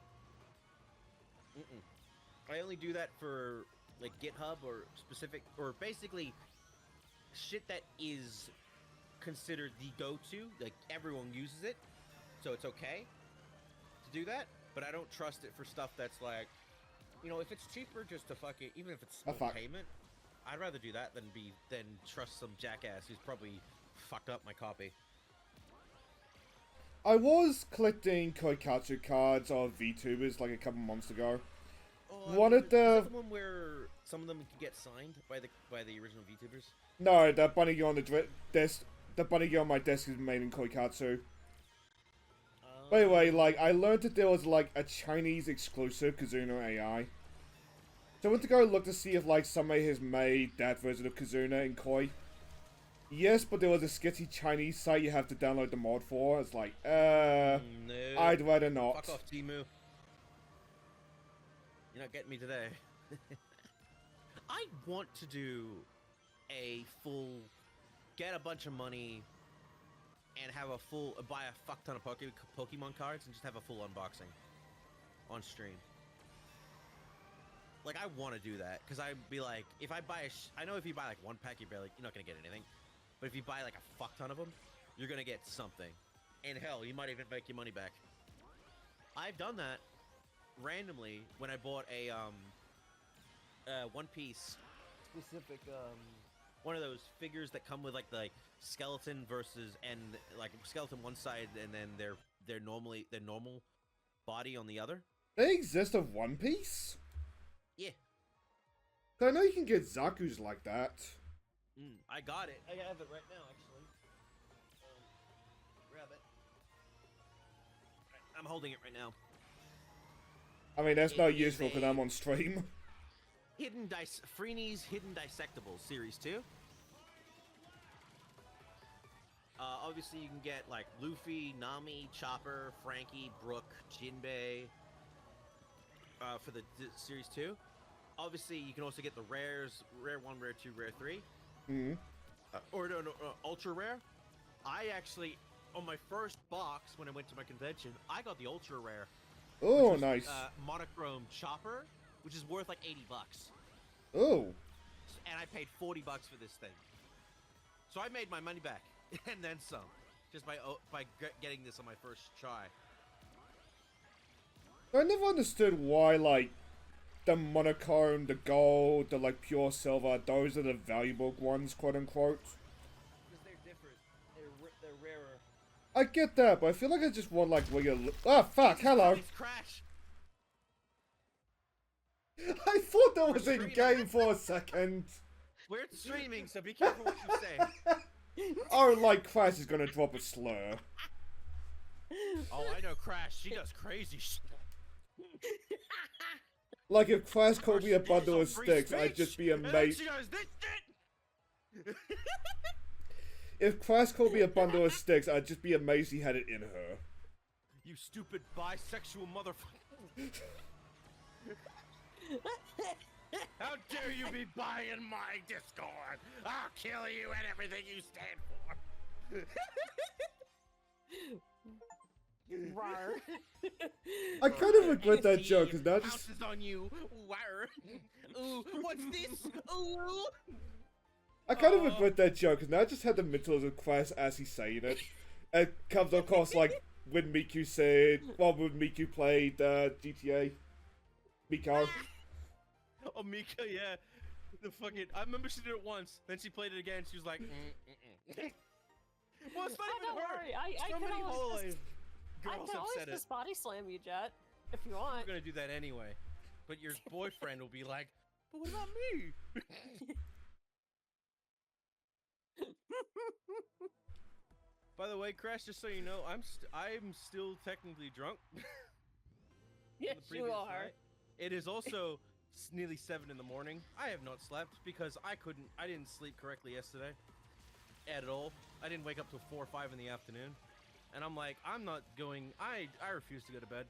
I only do that for like GitHub or specific, or basically shit that is considered the go-to, like everyone uses it, so it's okay to do that. But I don't trust it for stuff that's like, you know, if it's cheaper just to fucking, even if it's small payment, I'd rather do that than trust some jackass who's probably fucked up my copy. I was collecting Koikatsu cards of VTubers like a couple months ago. Oh, One of the... Is that the one where some of them can get signed by the original VTubers? No, the bunny girl on the desk. The bunny girl on my desk is made in Koikatsu. By the way, like, I learned that there was, like, a Chinese exclusive Kazuna AI. So I went to go look to see if, like, somebody has made that version of Kazuna in Koi. Yes, but there was a sketchy Chinese site you have to download the mod for. It's like, No. I'd rather not. Fuck off, Timu. You're not getting me today. I want to do a full, get a bunch of money, and have a full, buy a fuck ton of Pokemon cards and just have a full unboxing on stream. Like, I want to do that, because I'd be like, if I buy I know if you buy like one pack, you're not going to get anything. But if you buy like a fuck ton of them, you're going to get something. And hell, you might even make your money back. I've done that randomly when I bought a One Piece specific one of those figures that come with like the skeleton versus, and like skeleton one side and then their normal body on the other. They exist of One Piece? Yeah. I know you can get Zaku's like that. I got it. I have it right now, actually. Grab it. I'm holding it right now. I mean, that's not useful because I'm on stream. Freeney's Hidden Dissectables Series 2. Obviously, you can get like Luffy, Nami, Chopper, Frankie, Brook, Jinbei for the Series 2. Obviously, you can also get the rares, Rare 1, Rare 2, Rare 3. Or Ultra Rare. I actually, on my first box when I went to my convention, I got the Ultra Rare. Oh, was, nice. Monochrome Chopper, which is worth like $80. Oh. And I paid $40 for this thing. So I made my money back, and then some, just by getting this on my first try. I never understood why, like, the monochrome, the gold, the, like, pure silver, those are the valuable ones, quote-unquote. Because they're different. They're rarer. I get that, but I feel like I just want, like, regular... Ah, fuck, hello! It's Crash! I thought that was in-game for a second. We're streaming, so be careful what you say. Oh, like, Crash is gonna drop a slur. Oh, I know Crash. She does crazy shit. Like, if Crash called me a bundle of sticks, I'd just be amazed. She does this shit. If Crash called me a bundle of sticks, I'd just be amazed he had it in her. You stupid bisexual motherfucker. How dare you be buying my Discord? I'll kill you and everything you stand for. Rar. I kind of regret that joke, because now just... Pounces on you. Rar. Ooh, what's this? Ooh. I kind of regret that joke, because now I just had the mentals of Crash as he's saying it. It comes across like when Miku said, well, when Miku played GTA. Miko. Oh, Mika, yeah. The fucking... I remember she did it once, then she played it again, she was like, Well, it's not even don't her. worry. I So can many always girls have said it. just body slam you, Jet, if you I'm want. gonna do that anyway. But your boyfriend will be like, but what about me? By the way, Crash, just so you know, I'm still technically drunk. Yes, you are. Night. It is also nearly 7 in the morning. I have not slept because I didn't sleep correctly yesterday at all. I didn't wake up till 4 or 5 in the afternoon. And I'm like, I'm not going, I refuse to go to bed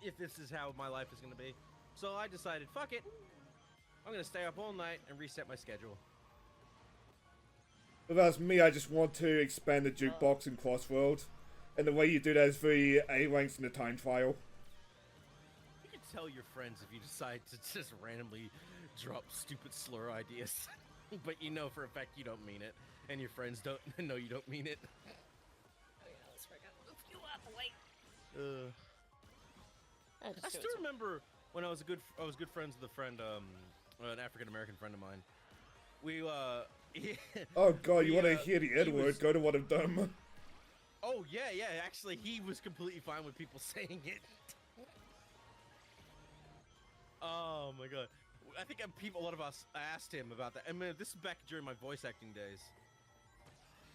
if this is how my life is going to be. So I decided, fuck it. I'm going to stay up all night and reset my schedule. If that's me, I just want to expand the jukebox in Crossworlds. And the way you do that is through A ranks in the time trial. You can tell your friends if you decide to just randomly drop stupid slur ideas. But you know for a fact you don't mean it. And your friends don't know you don't mean it. Oh yeah, let's move you up. Wait. I still remember when I was good friends with a friend, an African American friend of mine. We Oh god, you want to hear the N-word? Go to one of them. Oh yeah, actually he was completely fine with people saying it. Oh my god. I think a lot of us asked him about that. I mean, this is back during my voice acting days.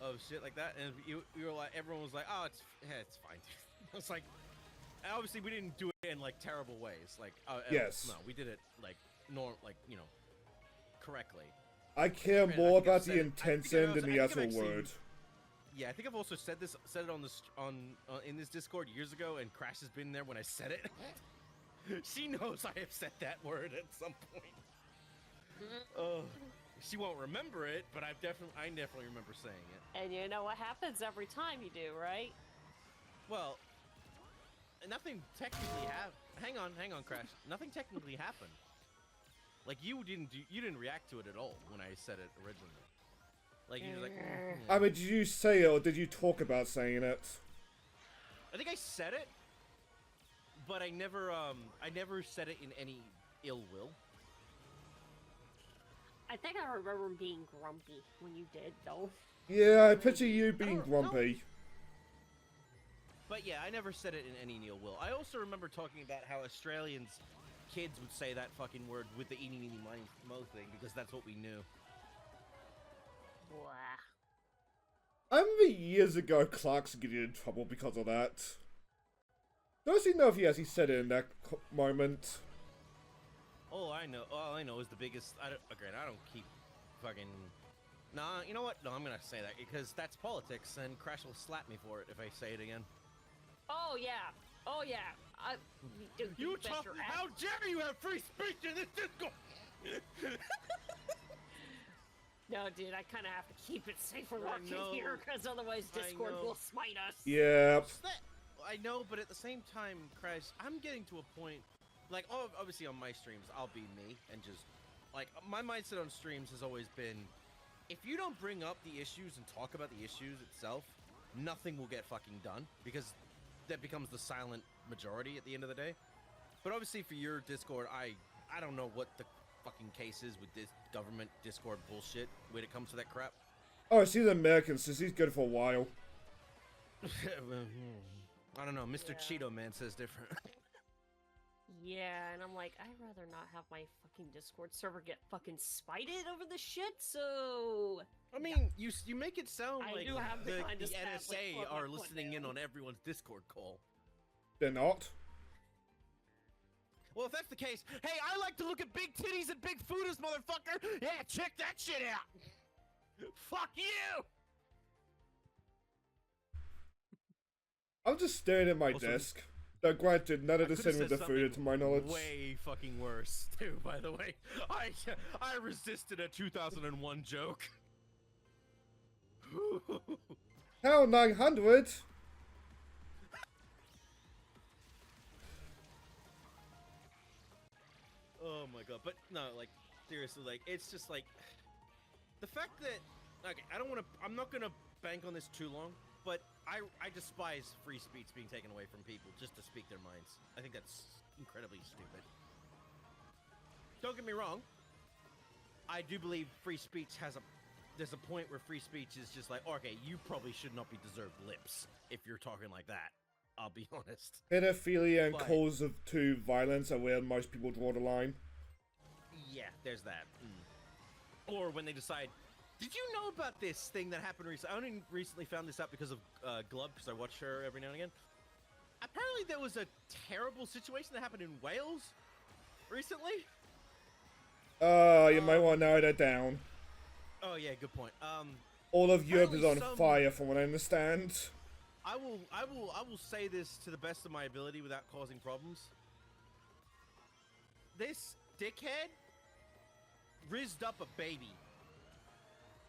Oh, shit like that. And you were like, everyone was like, oh, it's fine, dude. I was like, and obviously we didn't do it in, like, terrible ways. Like, Yes. no, we did it, like, correctly. I care Man, more I think about I've said the it- intent I end than think the I've actual actually- word. Yeah, I think I've also said it on this in this Discord years ago, and Crash has been there when I said it. She knows I have said that word at some point. Oh, she won't remember it, but I definitely remember saying it. And you know what happens every time you do, right? Well, nothing technically happened. Hang on, Crash. Nothing technically happened. Like you didn't react to it at all when I said it originally. Like you were like. I mean, did you say it or did you talk about saying it? I think I said it, but I never said it in any ill will. I think I remember being grumpy when you did, though. Yeah, I picture you being don't know. grumpy. But yeah, I never said it in any ill will. I also remember talking about how Australians kids would say that fucking word with the eeny meeny miny mo thing because that's what we knew. Blah. I remember years ago Clarkson getting in trouble because of that. Don't you know if he actually said it in that moment? All I know is the biggest. I don't keep fucking. Nah, you know what? No, I'm gonna say that because that's politics, and Crash will slap me for it if I say it again. Oh yeah. Oh yeah. Dude, You bet talk. your ass- How dare you have free speech in this Discord? No, dude, I kind of have to keep it safe for I working know. here, because otherwise I Discord know. will smite us. Yep. I know, but at the same time, Crash, I'm getting to a point. Like, obviously on my streams, I'll be me and just like my mindset on streams has always been, if you don't bring up the issues and talk about the issues itself, nothing will get fucking done because that becomes the silent majority at the end of the day. But obviously for your Discord, I don't know what the fucking case is with this government Discord bullshit when it comes to that crap. Oh, she's American, so she's good for a while. I don't know. Mr. Yeah. Cheeto Man says different. Yeah, and I'm like, I'd rather not have my fucking Discord server get fucking spited over the shit, so... I mean, you make it sound I like do have the the kind of stats, like, NSA put my are foot listening in down. on everyone's Discord call. They're not. Well, if that's the case, hey, I like to look at big titties and big fooders, motherfucker! Yeah, check that shit out! Fuck you! I'm just staring at my Also, desk. Though granted, none of I this could've in with said the food, to my knowledge. way fucking worse, too, by the way. I resisted a 2001 joke. Hell, 900! Oh my god, but no, like, seriously, like, it's just like, the fact that, okay, I'm not gonna bank on this too long, but I despise free speech being taken away from people just to speak their minds. I think that's incredibly stupid. Don't get me wrong, I do believe free speech there's a point where free speech is just like, okay, you probably should not be deserved lips if you're talking like that. I'll be honest. Pedophilia and But- calls to violence are where most people draw the line. Yeah, there's that. Or when they decide, did you know about this thing that happened recently? I only recently found this out because of Glub, because I watch her every now and again. Apparently there was a terrible situation that happened in Wales recently. You might want to narrow that down. Oh yeah, good point. All of Europe is on Apparently some- fire from what I understand. I will say this to the best of my ability without causing problems. This dickhead rizzed up a baby.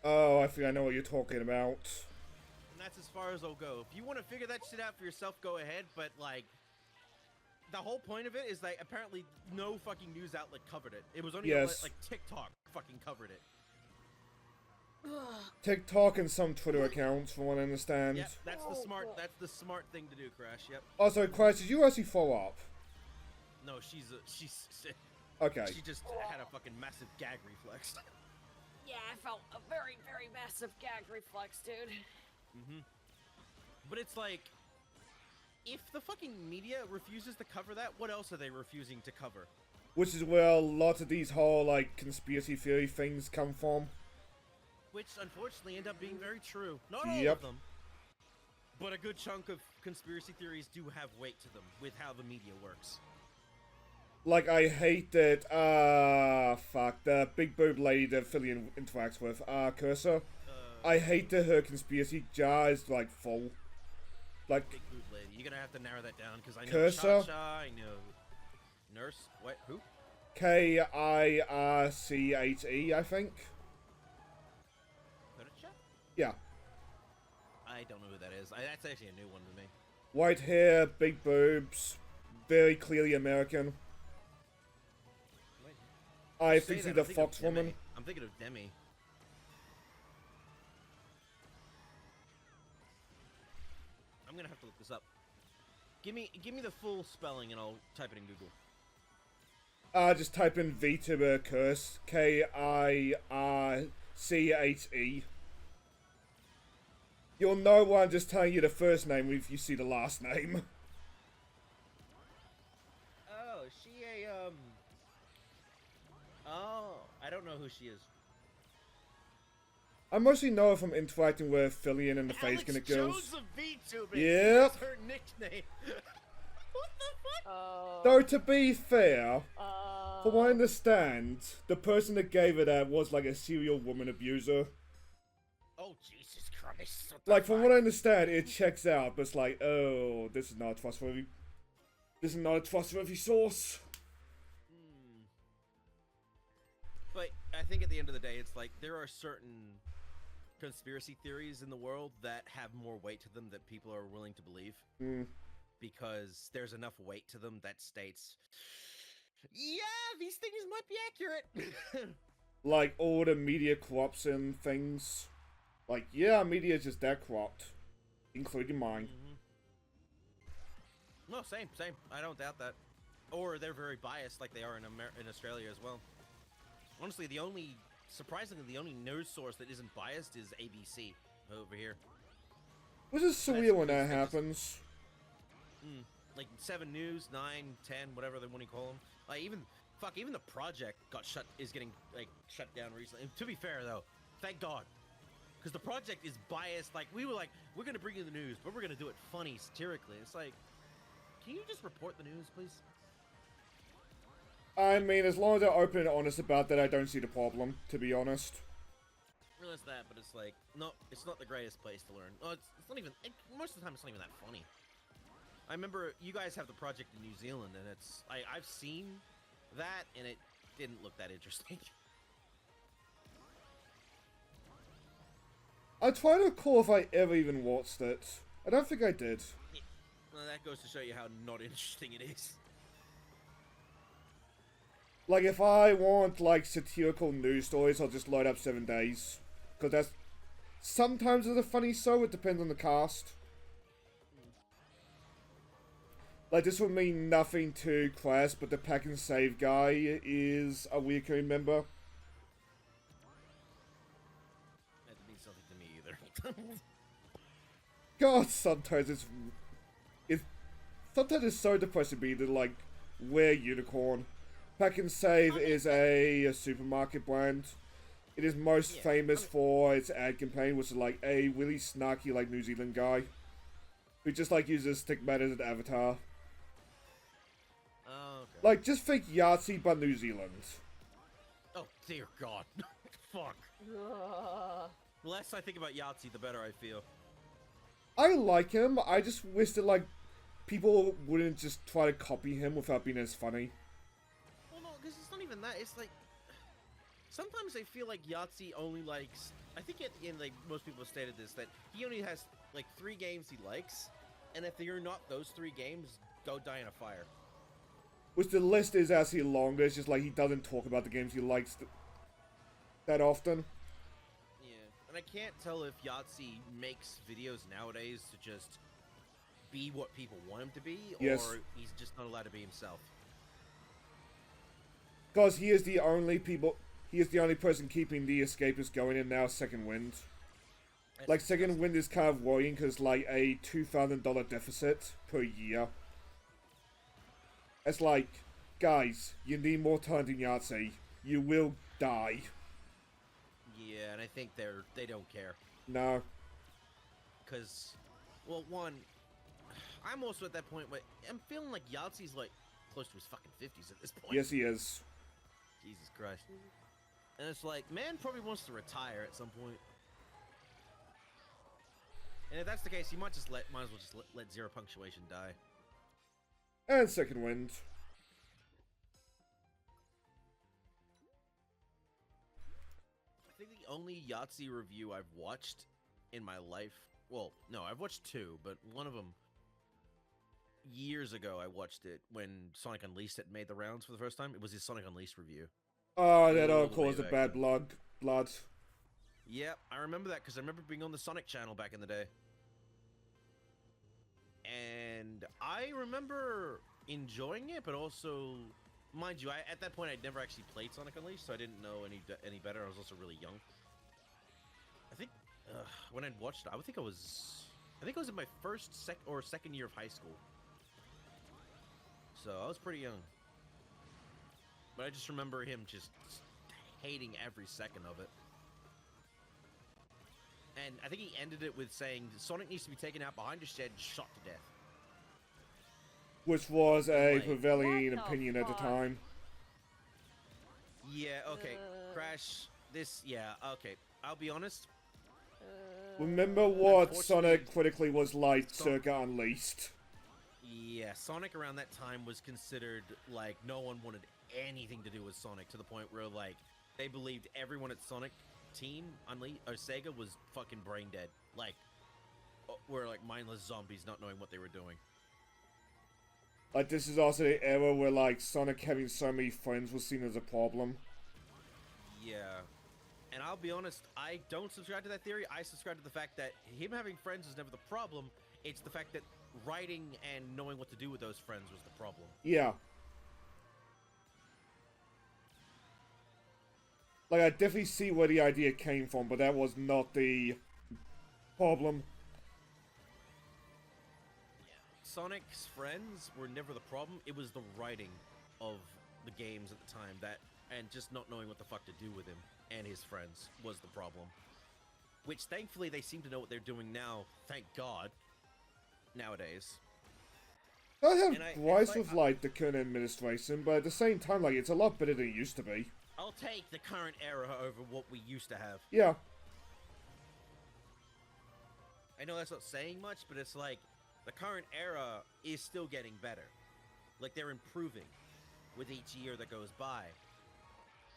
Oh, I think I know what you're talking about. And that's as far as I'll go. If you want to figure that shit out for yourself, go ahead. But, like, the whole point of it is, like, apparently no fucking news outlet covered it. It was only, Yes. like, TikTok fucking covered it. TikTok and some Twitter accounts, from what I understand. Yep, that's the smart thing to do, Crash. Yep. Also, Crash, did you actually follow up? No, she's Okay. she just had a fucking massive gag reflex. Yeah, I felt a very, very massive gag reflex, dude. But it's like, if the fucking media refuses to cover that, what else are they refusing to cover? Which is where a lot of these whole, like, conspiracy theory things come from. Which unfortunately end up being very true. Not all Yep. of them. But a good chunk of conspiracy theories do have weight to them with how the media works. Like, I hate that, fuck, the big boob lady that Fillion interacts with, Cursor. I hate that her conspiracy jar is, like, full. Like, Big boob lady. You're gonna have to narrow that down because I know Cursor? Cha-Cha, I know Nurse. What? Who? Khyrex, I think. Cha? Yeah. I don't know who that is. That's actually a new one to me. White hair, big boobs, very clearly American. Wait. I You think say she's that, the I'm thinking of fox woman. Demi. I'm thinking of Demi. I'm gonna have to look this up. Give me the full spelling and I'll type it in Google. Just type in V to a curse. Khyreche. You'll know why I'm just telling you the first name if you see the last name. Oh, is she a Oh, I don't know who she is. I mostly know her from interacting with Fillion and the Face Gonna Girls. Yep. That's her nickname. What the fuck? Though to be fair, from what I understand, the person that gave her that was like a serial woman abuser. Oh, Jesus Christ. Like, from what I understand, it checks out, but it's like, oh, this is not trustworthy. This is not a trustworthy source. But I think at the end of the day, it's like there are certain conspiracy theories in the world that have more weight to them that people are willing to believe. Because there's enough weight to them that states, yeah, these things might be accurate. Like, all the media corruption things. Like, yeah, media is just that corrupt. Including mine. No, same. I don't doubt that. Or they're very biased like they are in Australia as well. Honestly, surprisingly, the only news source that isn't biased is ABC over here. Which is surreal when that happens. Like 7 News, 9, 10, whatever they want to call them. Like even the Project is getting like shut down recently. And to be fair though, thank God, because the Project is biased. Like we were like, we're gonna bring you the news, but we're gonna do it funny, satirically. It's like, can you just report the news, please? I mean, as long as they're open and honest about that, I don't see the problem, to be honest. Realize that, but it's like, no, it's not the greatest place to learn. Oh, it's not even, most of the time it's not even that funny. I remember you guys have the Project in New Zealand, and I've seen that, and it didn't look that interesting. I try to recall if I ever even watched it. I don't think I did. Yeah. Well, that goes to show you how not interesting it is. Like, if I want, like, satirical news stories, I'll just load up 7 Days. Because that's... Sometimes it's a funny show, it depends on the cast. Like, this would mean nothing to Class, but the Pack and Save guy is a recurring member. That didn't mean something to me either. God, sometimes it's sometimes it's so depressing to me to, like, wear unicorn. Pack and Save is a supermarket brand. It is most famous for its ad campaign, which is like a really snarky, like, New Zealand guy who just, like, uses stigmata as an avatar. Oh, okay. Like, just think Yahtzee, but New Zealand. Oh, dear God. Fuck. The less I think about Yahtzee, the better I feel. I like him, I just wish that, like, people wouldn't just try to copy him without being as funny. Well, no, because it's not even that. It's like, sometimes I feel like Yahtzee only likes, I think at the end, like, most people have stated this, that he only has, like, 3 games he likes, and if they're not those 3 games, go die in a fire. Which the list is actually longer, it's just like he doesn't talk about the games he likes that often. Yeah, and I can't tell if Yahtzee makes videos nowadays to just be what people want him to be, Yes. or he's just not allowed to be himself. Because he is the only person keeping the escapist going in now, Second Wind. Like, Second Wind is kind of worrying because, like, a $2,000 deficit per year. It's like, Guys, you need more talent in Yahtzee. You will die. Yeah, and I think they don't care. No. Cause, well, one, I'm also at that point where I'm feeling like Yahtzee's like close to his fucking 50s at this point. Yes, he is. Jesus Christ. And it's like, man probably wants to retire at some point. And if that's the case, you might as well just let zero punctuation die. And second wind. I think the only Yahtzee review I've watched in my life, well, no, I've watched two, but one of them years ago I watched it when Sonic Unleashed had made the rounds for the first time. It was his Sonic Unleashed review. Oh, that all All the way caused a back bad then. blood. Yep, I remember that because I remember being on the Sonic channel back in the day. And I remember enjoying it, but also, mind you, at that point I'd never actually played Sonic Unleashed, so I didn't know any better. I was also really young. I think when I'd watched it, I think I was in my second year of high school. So I was pretty young. But I just remember him just hating every second of it. And I think he ended it with saying Sonic needs to be taken out behind a shed and shot to death. Which was a Like, prevailing what the opinion at the fuck? time. Yeah, okay. Crash, okay. I'll be honest. Remember what Unfortunately- Sonic critically was like circa Unleashed? Yeah, Sonic around that time was considered, like, no one wanted anything to do with Sonic, to the point where, like, they believed everyone at Sonic Team, or Sega, was fucking brain dead. Like, were, like, mindless zombies not knowing what they were doing. Like, this is also the era where, like, Sonic having so many friends was seen as a problem. Yeah. And I'll be honest, I don't subscribe to that theory. I subscribe to the fact that him having friends was never the problem. It's the fact that writing and knowing what to do with those friends was the problem. Yeah. Like, I definitely see where the idea came from, but that was not the problem. Sonic's friends were never the problem. It was the writing of the games at the time and just not knowing what the fuck to do with him and his friends was the problem. Which, thankfully, they seem to know what they're doing now. Thank God. Nowadays. I have And gripes with, like, the current administration, but at the same time, like, it's a lot better than it used to be. I'll take the current era over what we used to have. Yeah. I know that's not saying much, but it's like the current era is still getting better. Like, they're improving with each year that goes by.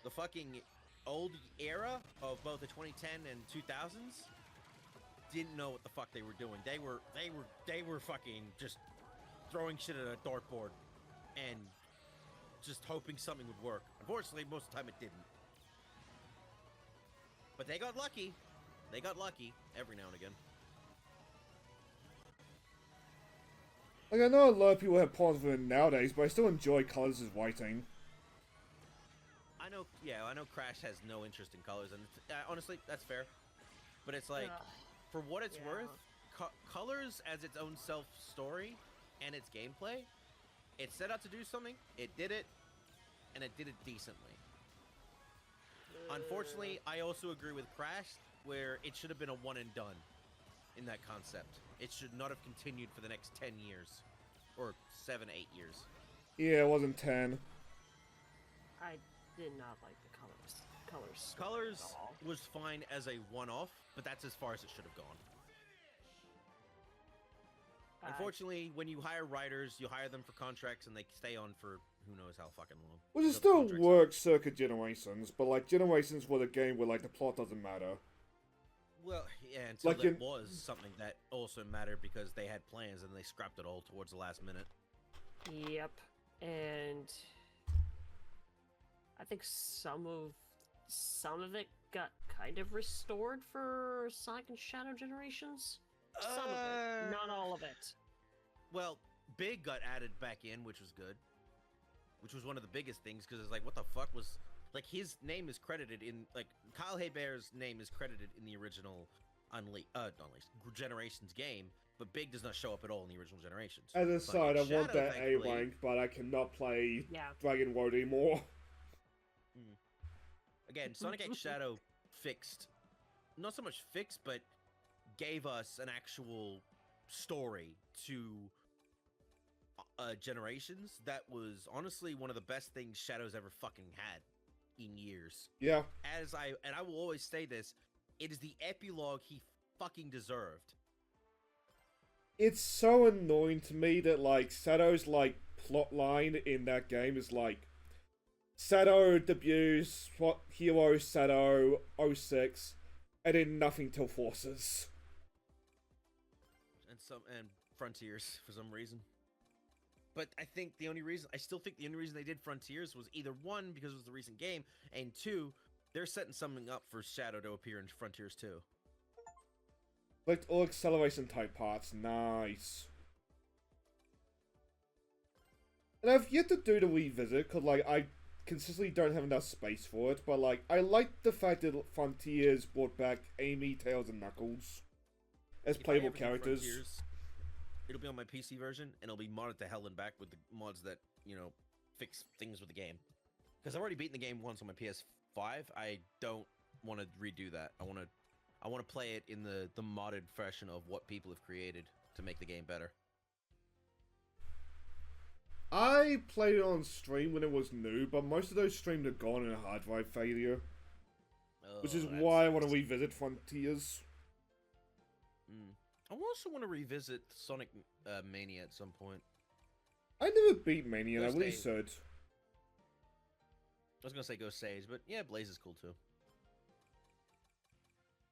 The fucking old era of both the 2010 and 2000s didn't know what the fuck they were doing. They were fucking just throwing shit at a dartboard and just hoping something would work. Unfortunately, most of the time it didn't. But they got lucky. They got lucky every now and again. Like, I know a lot of people have problems with it nowadays, but I still enjoy Colors' writing. I know Crash has no interest in colors, and honestly, that's fair. But it's like, for what it's worth, Colors as its own self-story and its gameplay, it set out to do something, it did it, and it did it decently. Unfortunately, I also agree with Crash, where it should have been a one and done in that concept. It should not have continued for the next 10 years. Or 7, 8 years. Yeah, it wasn't 10. I did not like the colors. Colors at all. was fine as a one-off, but that's as far as it should have gone. Unfortunately, when you hire writers, you hire them for contracts, and they stay on for who knows how fucking long. Well, it So the still contracts- works circa Generations, but, like, Generations was a game where, like, the plot doesn't matter. Well, yeah, until Like that was something that also mattered because they had plans and they scrapped it all towards the last minute. Yep, and I think some of it got kind of restored for Sonic and Shadow Generations. Some of it, not all of it. Well, Big got added back in, which was good. Which was one of the biggest things, because it's like, what the fuck was... Like, his name is credited in... Like, Kyle Haybear's name is credited in the original Generations game, but Big does not show up at all in the original generations. As a side, I Shadow, want that A thankfully- rank, but I cannot play Yeah. Dragon World anymore. Again, Sonic X Shadow fixed, not so much fixed, but gave us an actual story to Generations that was honestly one of the best things Shadow's ever fucking had in years. Yeah. And I will always say this, it is the epilogue he fucking deserved. It's so annoying to me that, like, Shadow's, like, plot line in that game is, like, Shadow debuts, Hero Shadow 06, and then nothing till Forces. And Frontiers for some reason. But I still think the only reason they did Frontiers was either one, because it was the recent game, and two, they're setting something up for Shadow to appear in Frontiers 2. Like, all acceleration type parts, nice. And I've yet to do the revisit, because, like, I consistently don't have enough space for it, but, like, I like the fact that Frontiers brought back Amy, Tails, and Knuckles as If I playable ever do characters. Frontiers, it'll be on my PC version, and it'll be modded to hell and back with the mods that, fix things with the game. Because I've already beaten the game once on my PS5, I don't want to redo that. I want to play it in the modded version of what people have created to make the game better. I played it on stream when it was new, but most of those streams are gone in a hard drive failure. Which is why I want to revisit Frontiers. I also want to revisit Sonic Mania at some point. I never beat Mania, and I Ghost really Age. should. I was going to say Ghost Sage, but yeah, Blaze is cool too.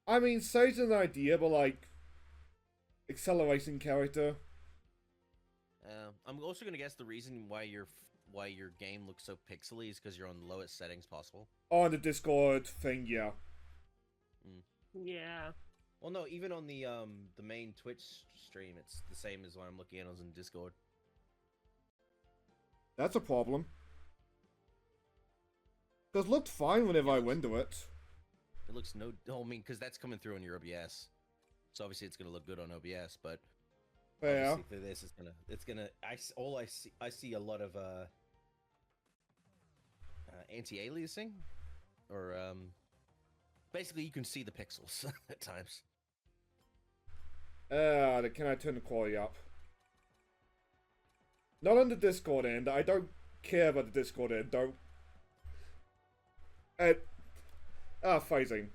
I mean, Sage is an idea, but, like, acceleration character. I'm also going to guess the reason why your game looks so pixely is because you're on the lowest settings possible. On the Discord thing, yeah. Yeah. Well, no, even on the main Twitch stream, it's the same as what I'm looking at on Discord. That's a problem. Because it looked fine whenever I went to it. It looks because that's coming through on your OBS. So obviously it's gonna look good on OBS, but Yeah. obviously for this, I see a lot of anti-aliasing, or basically you can see the pixels at times. Can I turn the quality up? Not on the Discord end. I don't care about the Discord end. Don't. Phasing.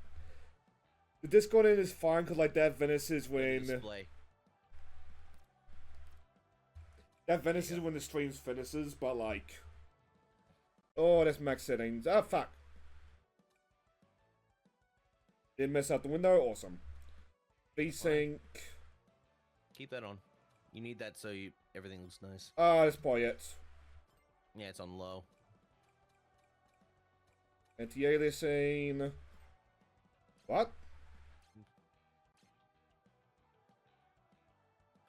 The Discord end is fine because, like, that Venices when Display. when the stream finishes, but, like, oh, that's max settings. Ah, fuck. Didn't mess out the window. Awesome. VSync. Keep that on. You need that so everything looks nice. That's probably it. Yeah, it's on low. Anti-aliasing. What?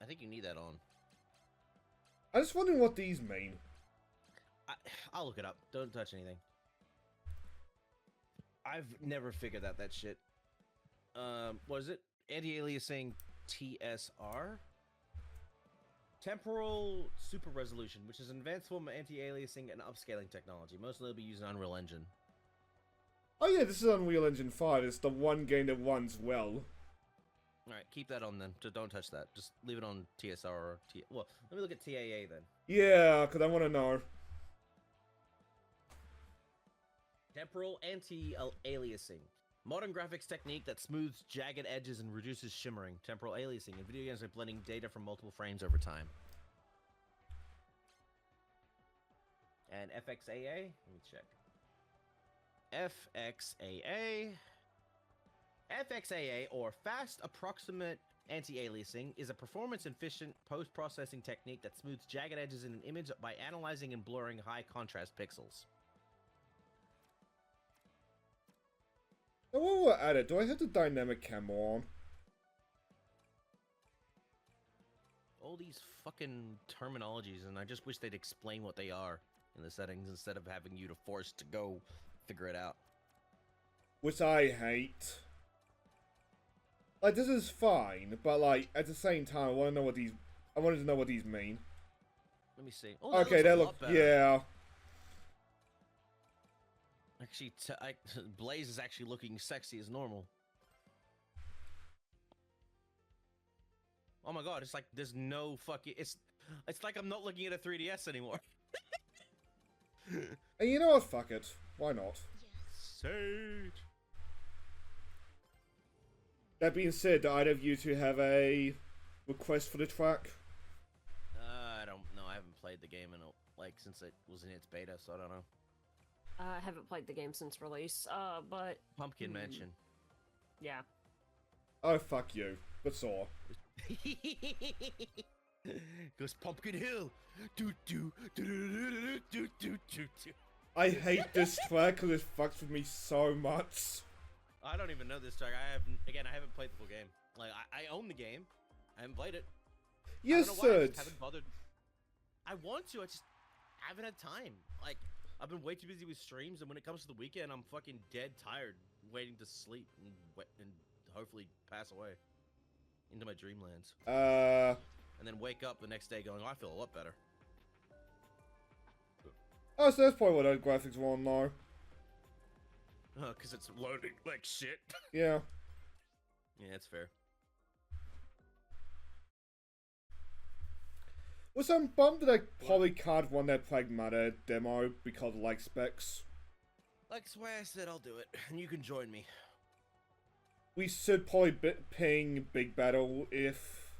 I think you need that on. I'm just wondering what these mean. I'll look it up. Don't touch anything. I've never figured out that shit. What is it? Anti-aliasing TSR? Temporal Super Resolution, which is an advanced form of anti-aliasing and upscaling technology. Mostly it'll be used in Unreal Engine. Oh yeah, this is Unreal Engine 5. It's the one game that runs well. Alright, keep that on then. Just don't touch that. Just leave it on TSR or well, let me look at TAA then. Yeah, because I want to know. Temporal anti-aliasing. Modern graphics technique that smooths jagged edges and reduces shimmering. Temporal aliasing in video games by blending data from multiple frames over time. And FXAA? Let me check. FXAA, or Fast Approximate Anti-Aliasing, is a performance-efficient post-processing technique that smooths jagged edges in an image by analyzing and blurring high-contrast pixels. Now, while we're at it, do I have the dynamic camera on? All these fucking terminologies, and I just wish they'd explain what they are in the settings instead of having you to force to go figure it out. Which I hate. Like, this is fine, but like at the same time, I want to know what these. I wanted to know what these mean. Let me see. Oh, Okay, that they looks look. a lot better. Yeah. Actually, Blaze is actually looking sexy as normal. Oh my god, it's like there's no fucking. It's like I'm not looking at a 3DS anymore. And you know what? Fuck it. Why not? Sage. That being said, do either of you two have a request for the track? I don't know. I haven't played the game in since it was in its beta, so I don't know. I haven't played the game since release, but Pumpkin Mansion. yeah. Oh, fuck you. But saw. Goes Pumpkin Hill. Do do do do do do do do. I hate this track because it fucks with me so much. I don't even know this track. I haven't played the full game. Like I own the game. I haven't played it. You I don't know why, I should. just haven't bothered. I want to. I just haven't had time. Like I've been way too busy with streams, and when it comes to the weekend, I'm fucking dead tired, waiting to sleep and hopefully pass away into my dreamlands. And then wake up the next day going, oh, I feel a lot better. Oh, so that's probably what those graphics were on now. Oh, because it's loading like shit. Yeah. Yeah, that's fair. Well, I'm bummed that I probably can't run that Pragmata demo because of like specs. Like why I said I'll do it, and you can join me. We should probably ping Big Battle if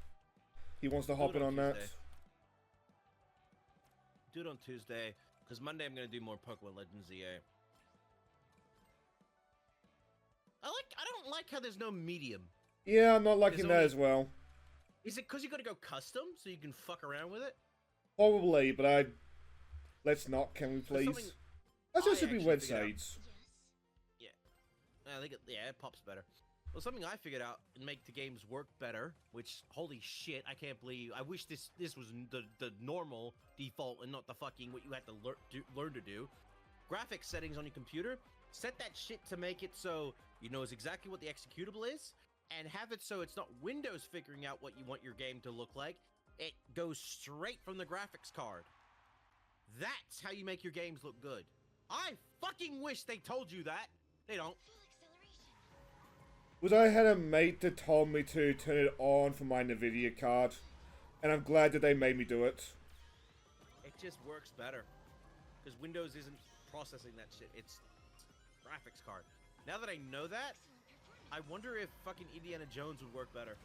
he wants to hop in on that. Tuesday. Do it on Tuesday, because Monday I'm gonna do more Pokemon Legends EA. I don't like how there's no medium. Yeah, I'm not liking that as well. Is it because you gotta go custom so you can fuck around with it? Probably, but let's not, can we please? That just should be Red Shades. Yeah. I think it pops better. Well, something I figured out and make the games work better, which, holy shit, I can't believe, I wish this was the normal default and not the fucking what you had to learn to do. Graphics settings on your computer, set that shit to make it so you knows exactly what the executable is, and have it so it's not Windows figuring out what you want your game to look like. It goes straight from the graphics card. That's how you make your games look good. I fucking wish they told you that. They don't. Was I had a mate that told me to turn it on for my Nvidia card, and I'm glad that they made me do it. It just works better. Because Windows isn't processing that shit. It's graphics card. Now that I know that, I wonder if fucking Indiana Jones would work better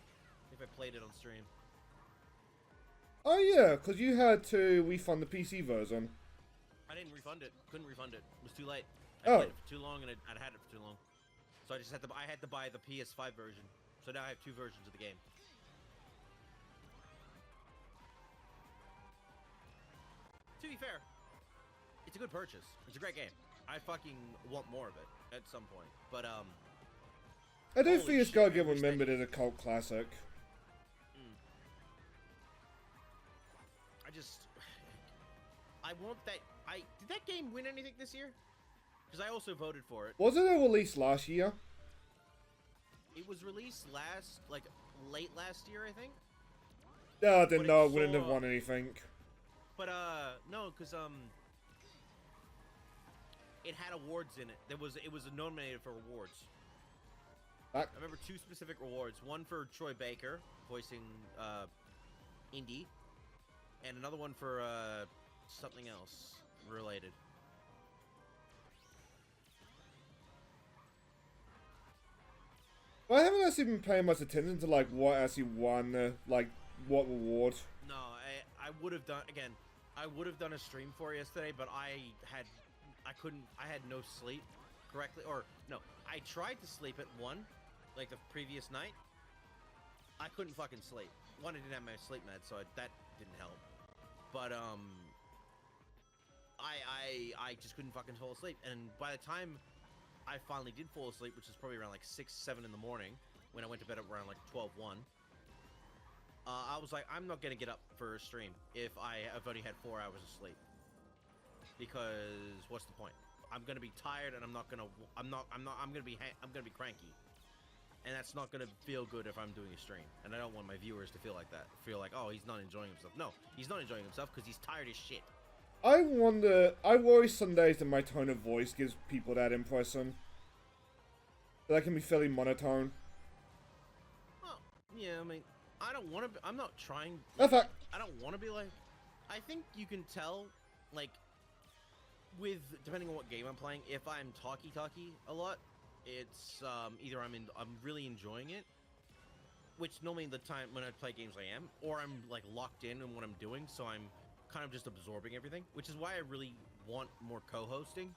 if I played it on stream. Oh yeah, because you had to refund the PC version. I didn't refund it. Couldn't refund it. It was too late. I Oh. played it for too long and I'd had it for too long. So I had to buy the PS5 version. So now I have two versions of the game. To be fair, it's a good purchase. It's a great game. I fucking want more of it at some point. But I do holy think it's shit, gotta I get wish remembered as a cult classic. I want that. Did that game win anything this year? Because I also voted for it. Wasn't it released last year? It was released late last year, I think. No, then But no, it it wouldn't have saw- won anything. But no, because it had awards in it. It was nominated for awards. I remember two specific awards. One for Troy Baker voicing Indy, and another one for something else related. I haven't actually been paying much attention to like what actually won, like what reward. No, I would have done again. I would have done a stream for it yesterday, but I had no sleep correctly, or no, I tried to sleep at 1, like the previous night. I couldn't fucking sleep. One, I didn't have my sleep meds, so that didn't help. But I just couldn't fucking fall asleep, and by the time I finally did fall asleep, which was probably around like 6, 7 in the morning, when I went to bed around like 12, 1. I was like, I'm not gonna get up for a stream if I've only had 4 hours of sleep. Because what's the point? I'm gonna be tired and I'm gonna be cranky. and that's not gonna feel good if I'm doing a stream. And I don't want my viewers to feel like that. Feel like, oh, he's not enjoying himself. No, he's not enjoying himself because he's tired as shit. I worry some days that my tone of voice gives people that impression. That can be fairly monotone. Well, yeah, I mean, I don't want to. I'm not trying. That's fact. I don't want to be like. I think you can tell, like, with depending on what game I'm playing. If I'm talky a lot, it's either I'm really enjoying it, which normally the time when I play games I am, or I'm like locked in what I'm doing, so I'm kind of just absorbing everything. Which is why I really want more co-hosting,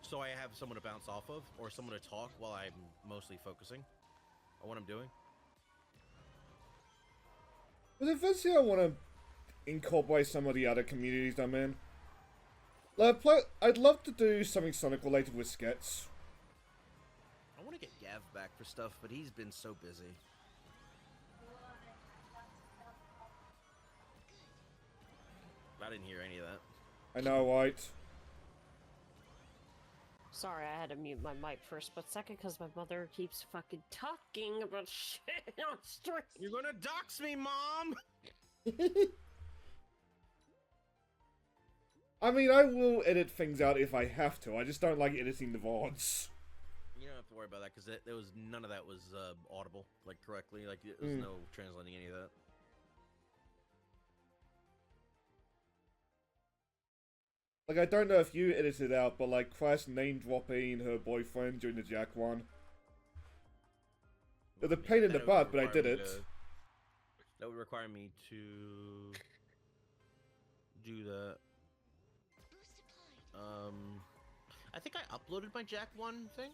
so I have someone to bounce off of or someone to talk while I'm mostly focusing on what I'm doing. But eventually I want to incorporate some of the other communities I'm in. Like, I'd love to do something Sonic related with skits. I want to get Gav back for stuff, but he's been so busy. I didn't hear any of that. I know, right? Sorry, I had to mute my mic for a split second because my mother keeps fucking talking about shit on stream. You're gonna dox me, Mom! I mean, I will edit things out if I have to. I just don't like editing the VODs. You don't have to worry about that because there was none of that was audible, like correctly. Like there was no translating any of that. Like, I don't know if you edited it out, but like Crash name dropping her boyfriend during the Jack one. It was a pain in the butt, but I did it. That would require me to do that. I think I uploaded my Jack 1 thing,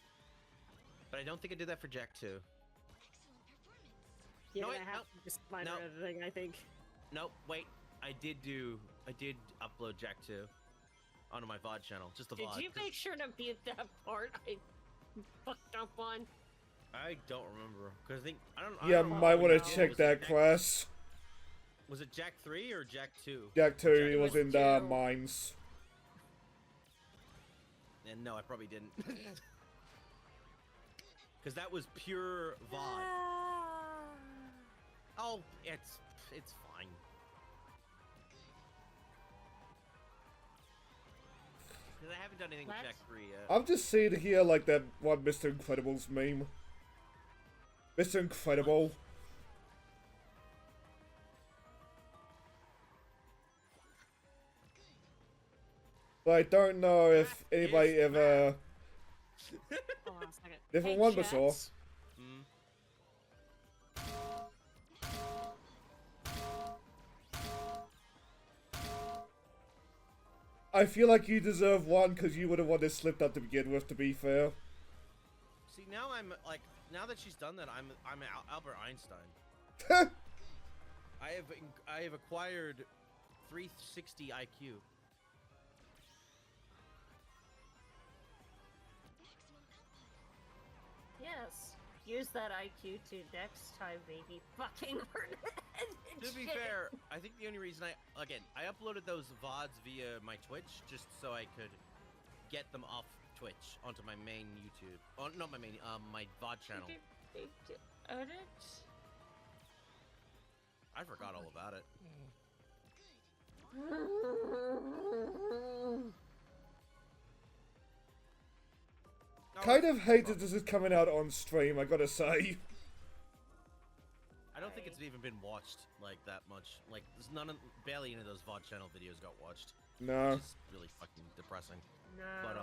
but I don't think I did that for Jack 2. You're No, gonna wait, have no. to just find No. another thing, I think. Nope, wait. I did upload Jack 2 onto my VOD channel, just the Did VOD. you make sure to mute that part I fucked up on? I don't remember, because I don't Yeah, know might what want we to did. check Was that, it Jack- Crash. Was it Jack 3 or Jack 2? Jack 2, Jack it was was in the 2. mines. And no, I probably didn't. Because that was pure VOD. Oh, it's fine. Because I haven't done anything with What? Jack 3 yet. I'm just seeing here like that one Mr. Incredible's meme. Mr. Incredible. But I don't know if anybody is ever... Hold on a second. Different Hey, one before. chats. Hmm. I feel like you deserve one because you would have wanted slipped up to begin with, to be fair. See, now I'm like, now that she's done that, I'm Albert Einstein. I have acquired 360 IQ. Yes. Use that IQ to next time maybe fucking learn To be fair, I think the only reason I uploaded those VODs via my Twitch just so I could get them off Twitch onto my main YouTube. Oh, not my main, my VOD channel. Edit? I forgot all about it. Kind of hate that this is coming out on stream, I gotta say. I don't think it's even been watched like that much. Like, there's barely any of those VOD channel videos got watched. No. Which is really fucking depressing. No, But,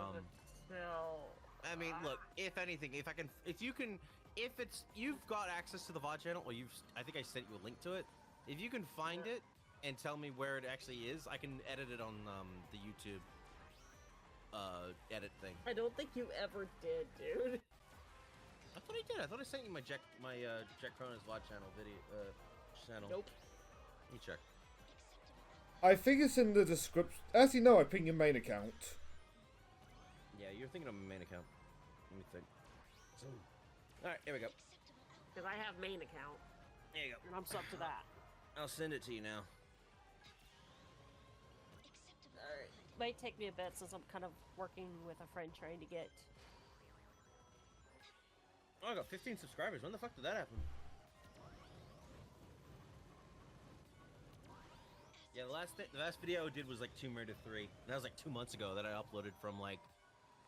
still. I mean, look, if anything, if you've got access to the VOD channel, or I think I sent you a link to it. If you can find it and tell me where it actually is, I can edit it on the YouTube edit thing. I don't think you ever did, dude. I thought I did. I thought I sent you my Jack Cronin's VOD channel video channel. Nope. Let me check. I think it's in the description. Actually, no, I ping your main account. Yeah, you're thinking of my main account. Let me think. Alright, here we go. Because I have main account, There you go. and I'm subbed to that. I'll send it to you now. Alright. Might take me a bit since I'm kind of working with a friend trying to get... Oh, I got 15 subscribers. When the fuck did that happen? Yeah, the last video I did was like Tomb Raider 3. And that was like 2 months ago that I uploaded from like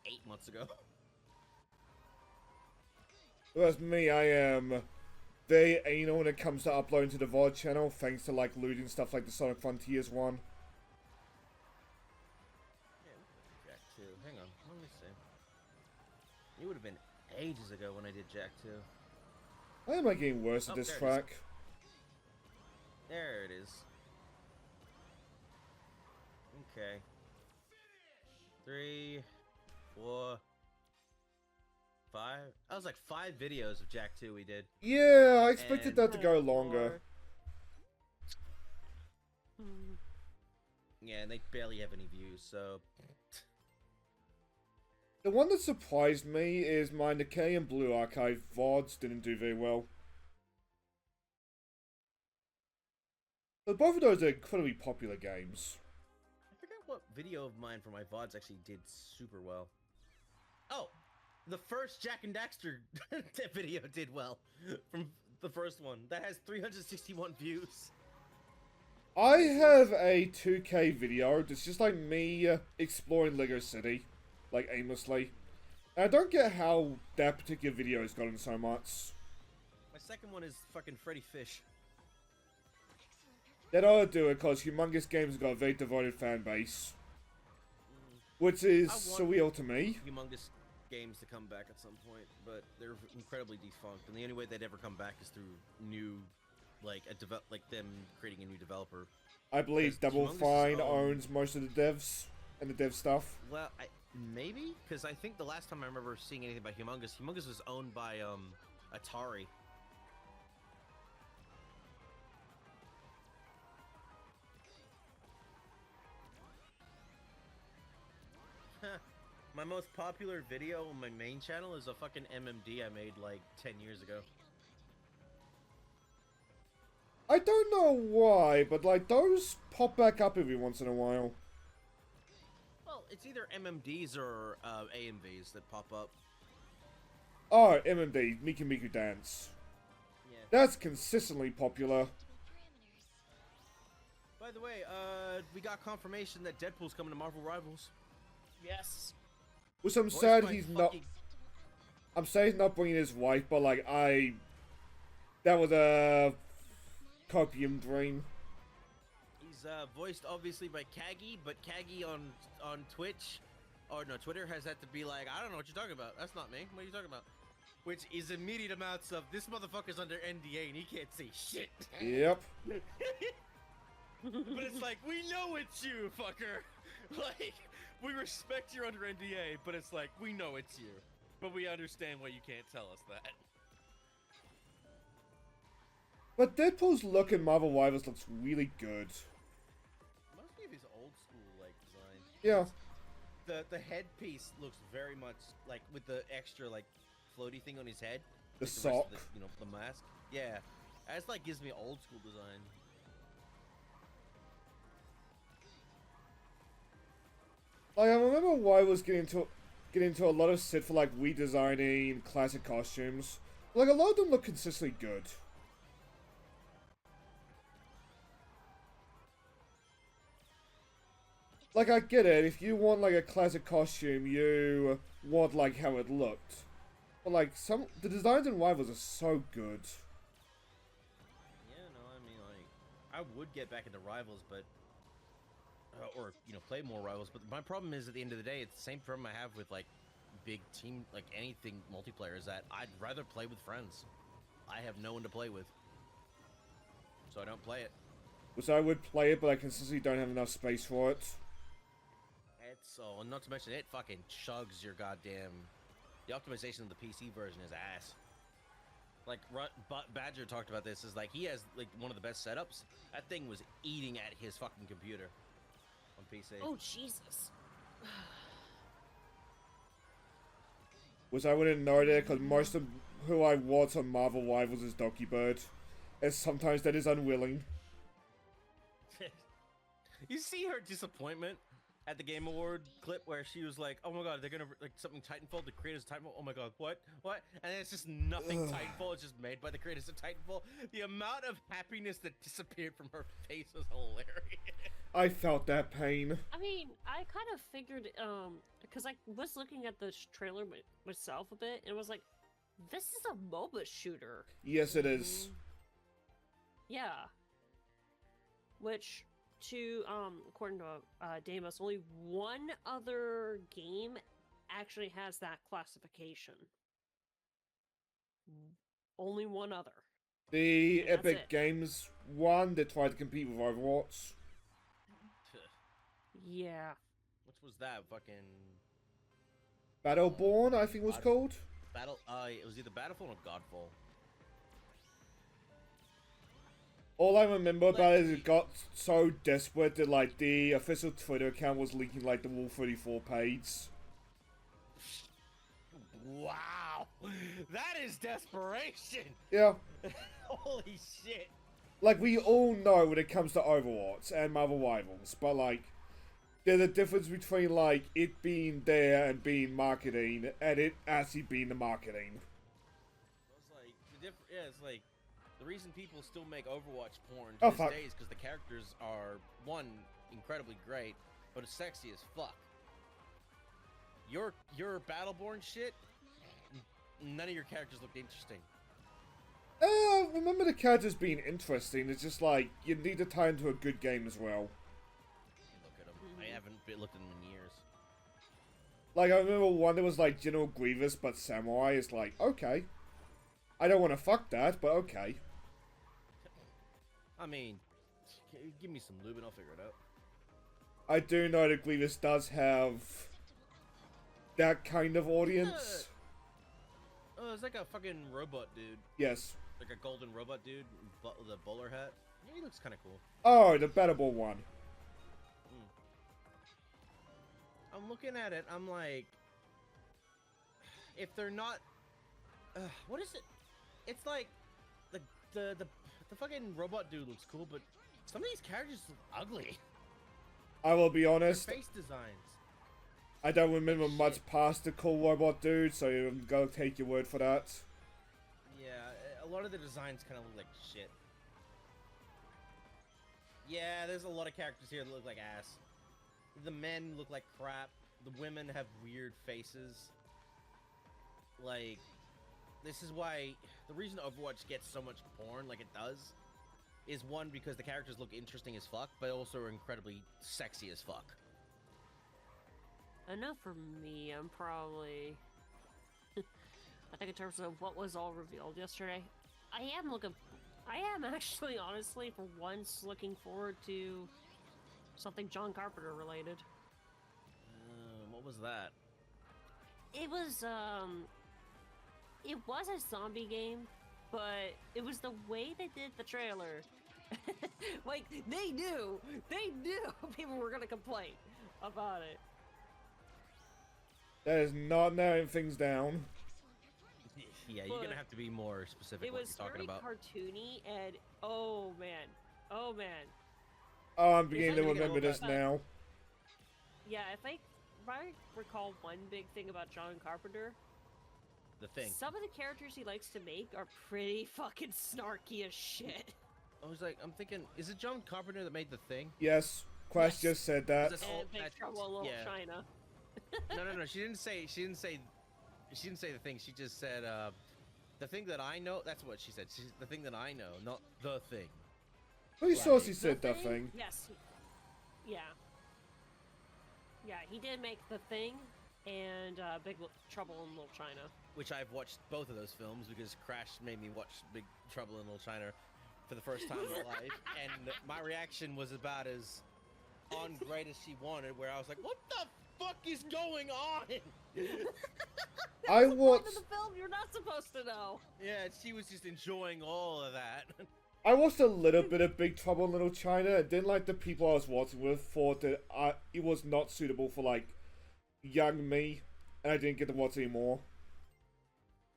8 months ago. Well, that's me. I am very anal when it comes to uploading to the VOD channel, thanks to like looting stuff like the Sonic Frontiers one. Yeah, Jack 2. Hang on, let me see. It would have been ages ago when I did Jack 2. Why am I getting worse at this there it is. track? There it is. Okay. 3, 4, 5. That was like 5 videos of Jack 2 we did. Yeah, I expected And that to go longer. Yeah, and they barely have any views, so... The one that surprised me is my Nikkei and Blue Archive VODs didn't do very well. But both of those are incredibly popular games. I forgot what video of mine for my VODs actually did super well. Oh! The first Jack and Daxter video did well. From the first one. That has 361 views. I have a 2K video that's just like me exploring Lego City, like aimlessly. And I don't get how that particular video has gotten so much. My second one is fucking Freddy Fish. That ought to do it because Humongous Games has got a very devoted fan base. Which is surreal to me. Humongous Games to come back at some point, but they're incredibly defunct, and the only way they'd ever come back is through new, like them creating a new developer. I believe Double Fine owns most of the devs and the dev stuff. Well, maybe, because I think the last time I remember seeing anything about Humongous was owned by Atari. My most popular video on my main channel is a fucking MMD I made like 10 years ago. I don't know why, but like those pop back up every once in a while. Well, it's either MMDs or AMVs that pop up. Oh, MMD, Miku Miku Dance. Yeah. That's consistently popular. By the way, we got confirmation that Deadpool's coming to Marvel Rivals. Yes. Which I'm sad he's not. I'm sad he's not bringing his wife, but like that was a copium dream. He's voiced obviously by Kagi, but Kagi on Twitch, or no, Twitter has had to be like, I don't know what you're talking about. That's not me. What are you talking about? Which is immediate amounts of this motherfucker's under NDA and he can't say shit. Yep. But it's like, we know it's you, fucker. Like, we respect you're under NDA, but it's like, we know it's you. But we understand why you can't tell us that. But Deadpool's look in Marvel Rivals looks really good. Reminds me of his old school, like, design. Yeah. The headpiece looks very much like with the extra, like, floaty thing on his head. The like sock. The mask. Yeah. That's like gives me old school design. Like, I remember why I was getting into a lot of shit for like redesigning classic costumes. Like, a lot of them look consistently good. Like, I get it, if you want like a classic costume, you want like how it looked. But like, the designs in Rivals are so good. Yeah, no, I mean, like, I would get back into Rivals, but or play more Rivals. But my problem is, at the end of the day, it's the same problem I have with like big team, like anything multiplayer, is that I'd rather play with friends. I have no one to play with, so I don't play it. Which I would play it, but I consistently don't have enough space for it. It's and not to mention it fucking chugs your goddamn. The optimization of the PC version is ass. Like Badger talked about this, is like he has like one of the best setups. That thing was eating at his fucking computer on PC. Oh Jesus. Which I wouldn't know that, because most of who I watch on Marvel Rivals is Doki Bird. And sometimes that is unwilling. You see her disappointment at the Game Award clip where she was like, "Oh my god, they're gonna like something Titanfall. The creators of Titanfall. Oh my god, what? And it's just nothing Titanfall. It's just made by the creators of Titanfall. The amount of happiness that disappeared from her face was hilarious. I felt that pain. I mean, I kind of figured, because I was looking at the trailer myself a bit, and was like, this is a MOBA shooter. Yes, it is. Yeah. Which, according to Deimos, only one other game actually has that classification. Only one other. The And that's Epic it. Games one that tried to compete with Overwatch. Yeah. Which was that fucking Battleborn, I think it was called. battle? It was either Battlefield or Godfall. All I remember about it is it got so desperate that like the official Twitter account was leaking like the Rule 34 page. Wow, that is desperation. Yeah. Holy shit. Like, we all know when it comes to Overwatch and Marvel Rivals, but like, there's a difference between like it being there and being marketing and it actually being the marketing. It's like it's like the reason people still make Overwatch porn Oh, to this fuck. day is because the characters are one incredibly great, but it's sexy as fuck. Your Battleborn shit, none of your characters looked interesting. Remember the characters being interesting, it's just like, you need to tie into a good game as well. Look at them. I haven't looked at them in years. Like, I remember one that was like General Grievous but Samurai, it's like, okay. I don't want to fuck that, but okay. I mean, give me some lube and I'll figure it out. I do know that Grievous does have that kind of audience. Oh, it's like a fucking robot dude. Yes. Like a golden robot dude with a bowler hat. Yeah, he looks kind of cool. Oh, the Battleborn one. I'm looking at it, I'm like, if they're not, what is it? It's like, the fucking robot dude looks cool, but some of these characters look ugly. I will be Their honest, face designs. I don't remember Shit. much past the cool robot dude, so I'm gonna take your word for that. Yeah, a lot of the designs kind of look like shit. Yeah, there's a lot of characters here that look like ass. The men look like crap. The women have weird faces. Like, this is why the reason Overwatch gets so much porn like it does is one, because the characters look interesting as fuck, but also are incredibly sexy as fuck. I know for me, I'm probably... I think in terms of what was all revealed yesterday, I am actually, honestly, for once, looking forward to something John Carpenter related. What was that? It was a zombie game, but it was the way they did the trailer. Like, they knew people were gonna complain about it. That is not narrowing things down. Yeah, you're gonna have to be more specific It what was you're talking very about. cartoony, and oh man. Oh, I'm beginning to not gonna get remember all this that. now. Yeah, if I recall one big thing about John Carpenter, The Thing. some of the characters he likes to make are pretty fucking snarky as shit. I was like, I'm thinking, is it John Carpenter that made The Thing? Yes, Quest Yes. just said that. Is this- Oh, And Big that's- Trouble in Little yeah. China. No. She didn't say The Thing. She just said, the thing that I know. That's what she said. She's the thing that I know, not The Thing. Pretty sure Right. she said that thing. Yes. Yeah. Yeah, he did make The Thing and Trouble in Little China. Which I've watched both of those films because Crash made me watch Big Trouble in Little China for the first time in my life, and my reaction was about as on great as she wanted, where I was like, "What the fuck is going on?" I The point watched of the film, you're not supposed to know. Yeah, she was just enjoying all of that. I watched a little bit of Big Trouble in Little China, and then like the people I was watching with thought that it was not suitable for like young me, and I didn't get to watch anymore.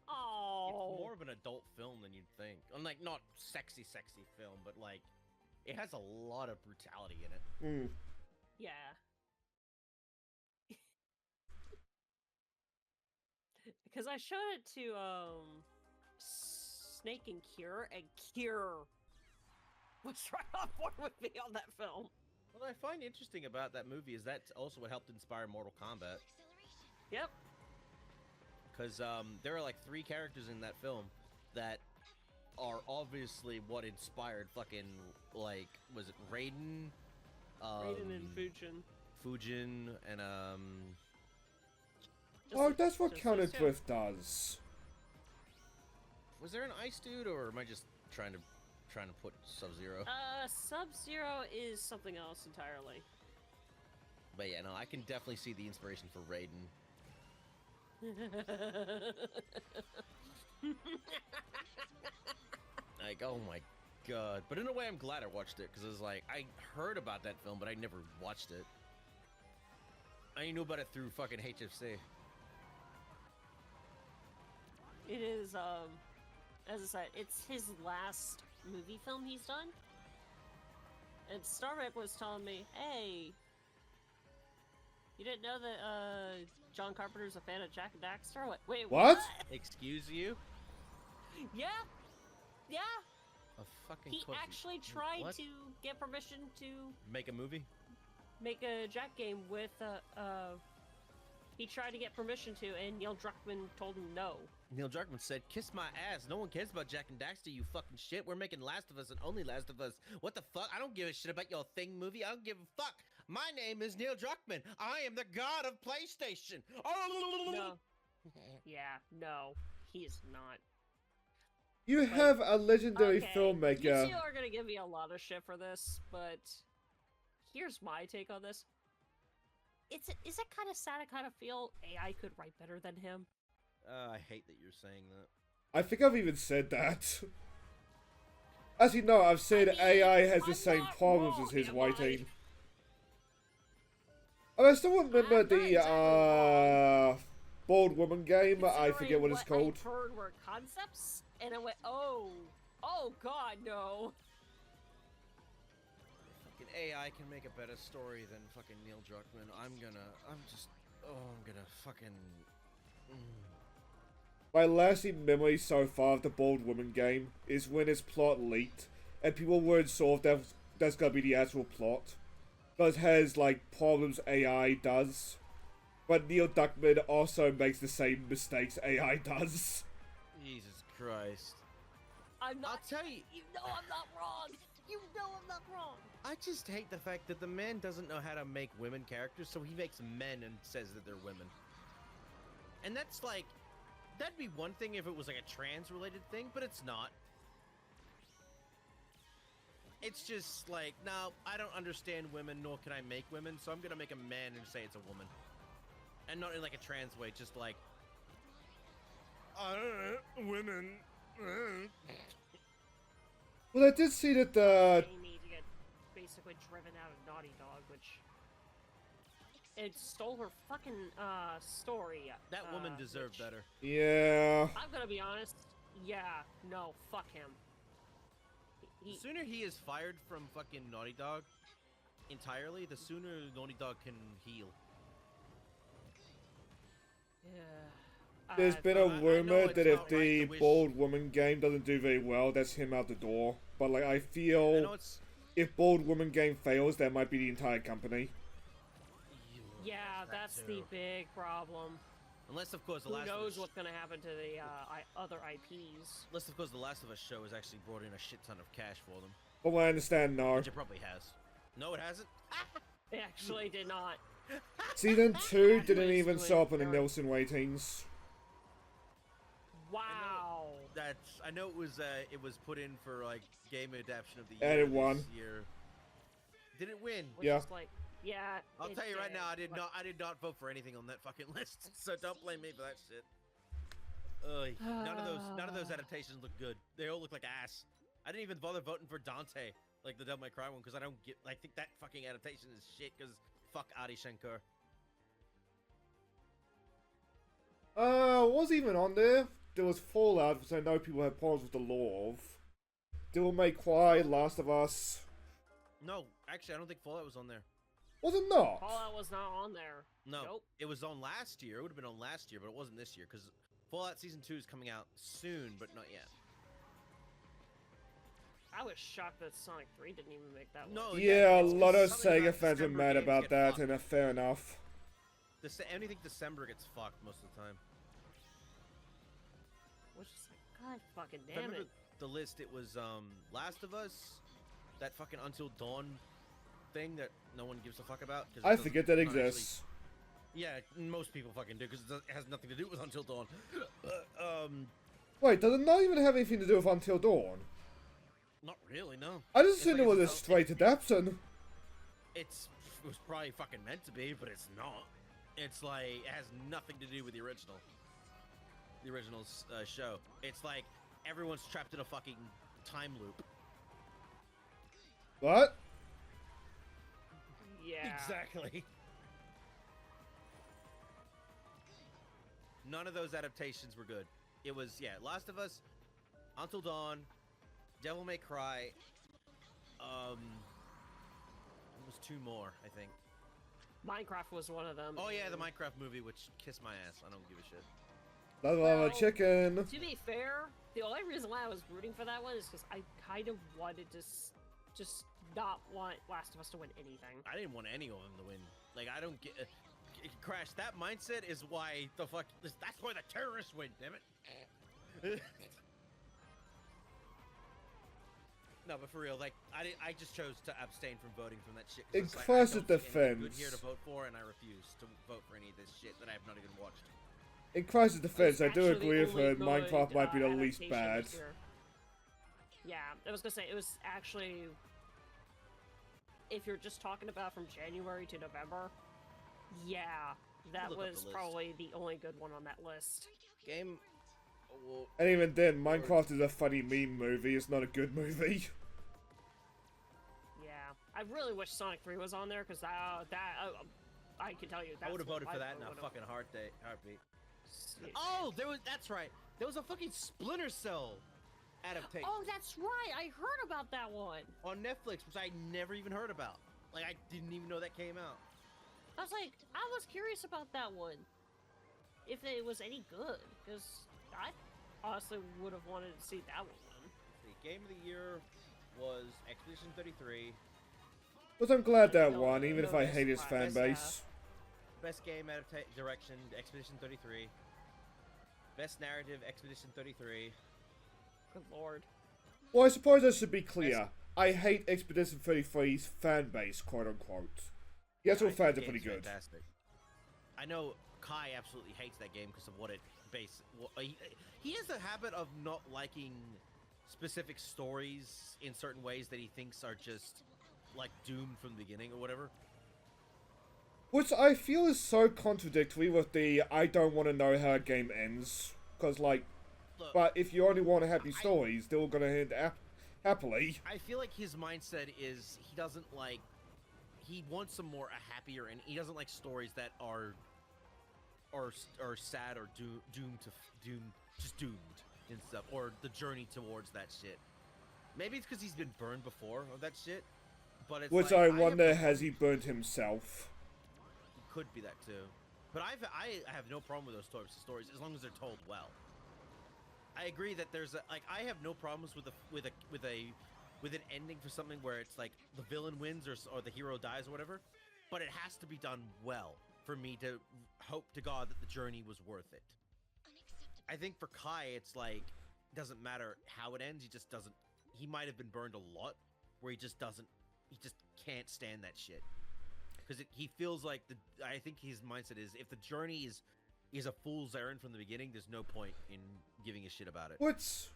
Oh. It's more of an adult film than you'd think. Unlike, not sexy film, but like, it has a lot of brutality in it. Hmm. Yeah. because I showed it to Snake and Cure was right on board with me on that film. What I find interesting about that movie is that's also what helped inspire Mortal Kombat. Yep. Because there are like 3 characters in that film that are obviously what inspired fucking, like, was it Raiden? Raiden and Fujin and Oh, that's what just Counter those two. Drift does. was there an ice dude, or am I just trying to put Sub-Zero? Sub-Zero is something else entirely. But yeah, no, I can definitely see the inspiration for Raiden. Like, oh my god. But in a way, I'm glad I watched it, because it was like, I heard about that film, but I never watched it. I only knew about it through fucking HFC. It is, as I said, it's his last movie film he's done. And Starbuck was telling me, hey, you didn't know that, John Carpenter's a fan of Jack and Daxter? Wait, What? Excuse you? Yeah? Yeah? A fucking He pussy. actually tried What? to get permission to Make a movie? make a Jack game with, he tried to get permission to, and Neil Druckmann told him no. Neil Druckmann said, kiss my ass. No one cares about Jack and Daxter, you fucking shit. We're making Last of Us and only Last of Us. What the fuck? I don't give a shit about your thing movie. I don't give a fuck. My name is Neil Druckmann. I am the god of PlayStation. No. Yeah, no, he's not. You have a legendary Okay, filmmaker. You two are gonna give me a lot of shit for this, but here's my take on this. Is it kind of sad? I kind of feel AI could write better than him. I hate that you're saying that. I think I've even said that. As you know, I've said I mean, AI has the I'm same not problems wrong, as his am writing. Oh, I still remember I'm not the exactly Bald Woman game. I Considering forget what it's called. I heard were concepts, and I went, oh god, no. Fucking AI can make a better story than fucking Neil Druckmann. I'm gonna fucking... My lasting memory so far of the Bald Woman game is when its plot leaked, and people weren't sure if that's gonna be the actual plot. Because it has, like, problems AI does. But Neil Druckmann also makes the same mistakes AI does. Jesus Christ. I'm not. I'll tell you... You know I'm not wrong. You know I'm not wrong. I just hate the fact that the man doesn't know how to make women characters, so he makes men and says that they're women. And that's like... That'd be one thing if it was like a trans-related thing, but it's not. It's just like, no, I don't understand women, nor can I make women, so I'm gonna make a man and say it's a woman. And not in like a trans way, just like... women... Well, I did see that the... They need to get basically driven out of Naughty Dog, which... It stole her fucking, story. That woman deserved which- better. Yeah... I'm gonna be honest. Yeah, no, fuck him. The sooner he is fired from fucking Naughty Dog entirely, the sooner Naughty Dog can heal. Yeah. There's been a I know rumor it's that if not right the to wish- Bald Woman game doesn't do very well, that's him out the door. But, like, I I feel know it's... if Bald Woman game fails, that might be the entire company. Yeah, That that's too. the big problem. Unless, of course, the Who Last knows of Us... what's gonna happen to the other IPs? Unless, of course, the Last of Us show has actually brought in a shit ton of cash for them. From what I understand, no. Which it probably has. No, it hasn't? They actually did not. Season 2 didn't Actually, even show up on the very- Nielsen ratings. Wow. That's... I know it was put in for, like, Game Adaption of the Year And it this won. year. Did it win? Which Yeah. is like, yeah. I'll it tell you right did, now, but- I did not vote for anything on that fucking list, so don't blame me for that shit. Ugh, none of those adaptations look good. They all look like ass. I didn't even bother voting for Dante, like the Devil May Cry one, because I think that fucking adaptation is shit, because fuck Adi Shankar. What was even on there? There was Fallout, which I know people have problems with the lore of. Devil May Cry, Last of Us. No, actually, I don't think Fallout was on there. Was it not? Fallout was not on there. No, Nope. it was on last year. It would have been on last year, but it wasn't this year, because Fallout Season 2 is coming out soon, but not yet. I was shocked that Sonic 3 didn't even make that one. No, Yeah, a it's lot of something Sega about fans are December mad games about get that, fucked. and fair enough. Anything December gets fucked most of the time. Which is like, God fucking If I damn remember it. the list, it was Last of Us, that fucking Until Dawn thing that no one gives a fuck about. 'cause it I doesn't- forget that not actually- exists. Yeah, most people fucking do because it has nothing to do with Until Dawn. Wait, does it not even have anything to do with Until Dawn? Not really, no. I just It's assumed like it was a it's its own- straight adaptation. It was probably fucking meant to be, but it's not. It's like it has nothing to do with the original. The original show. It's like everyone's trapped in a fucking time loop. What? Yeah. Exactly. None of those adaptations were good. It was, yeah, Last of Us, Until Dawn, Devil May Cry, there was 2 more, I think. Minecraft was one of them. Oh yeah, the and Minecraft movie, which kiss my ass. I don't give a shit. Love Well, a chicken. To be fair, the only reason why I was rooting for that one is because I kind of wanted to just not want Last of Us to win anything. I didn't want any of them to win. Like, I don't get... Crash, that mindset is why the fuck... That's why the terrorists win, damn it. No, but for real, like, I just chose to abstain from voting from that shit. 'Cause In it's like, Crash's I don't see anything good defense- here to vote for, and I refuse to vote for any of this shit that I have not even watched. In Crash's defense, I do Actually, agree with only her. good, Minecraft might be the least adaptation bad. this year. Yeah, I was gonna say it was actually. If you're just talking about from January to November, yeah, that Look up the was list. probably the only good one on that list. Game... Well, And even then, Minecraft is a funny meme movie. It's not a good movie. Yeah, I really wish Sonic 3 was on there because I can tell you that I would have voted for that in a fucking heartbeat. Yeah. Oh, that's right. There was a fucking Splinter Cell adaptation Oh, that's right. I heard about that one. on Netflix, which I never even heard about. Like, I didn't even know that came out. I was like, I was curious about that one. If it was any good, because I honestly would have wanted to see that one. The game of the year was Expedition 33. But I'm glad that No, won, even no, if I that's hate his fine. fan That's, base. Best game direction, Expedition 33. Best narrative, Expedition 33. Good lord. Well, I suppose I should be clear. I hate Expedition 33's fan base, quote unquote. The actual I think fans the are pretty game's good. Fantastic. I know Kai absolutely hates that game because of what it he has a habit of not liking specific stories in certain ways that he thinks are just like doomed from the beginning or whatever. Which I feel is so contradictory with the I don't want to know how a game ends. Because, like, Look, but if you only want happy stories, they're all gonna end happily. I feel like his mindset is he doesn't like he wants some more a happier and he doesn't like stories that are sad or doomed and stuff, or the journey towards that shit. Maybe it's because he's been burned before of that shit, but it's Which like, I have wonder, no- has he burnt himself? could be that too. But I have no problem with those types of stories as long as they're told well. I agree that there's I have no problems with an ending for something where it's like the villain wins or the hero dies or whatever, but it has to be done well for me to hope to God that the journey was worth it. I think for Kai, it's like doesn't matter how it ends. He might have been burned a lot, where he just can't stand that shit. Because he feels like I think his mindset is if the journey is a fool's errand from the beginning, there's no point in giving a shit about it. Which,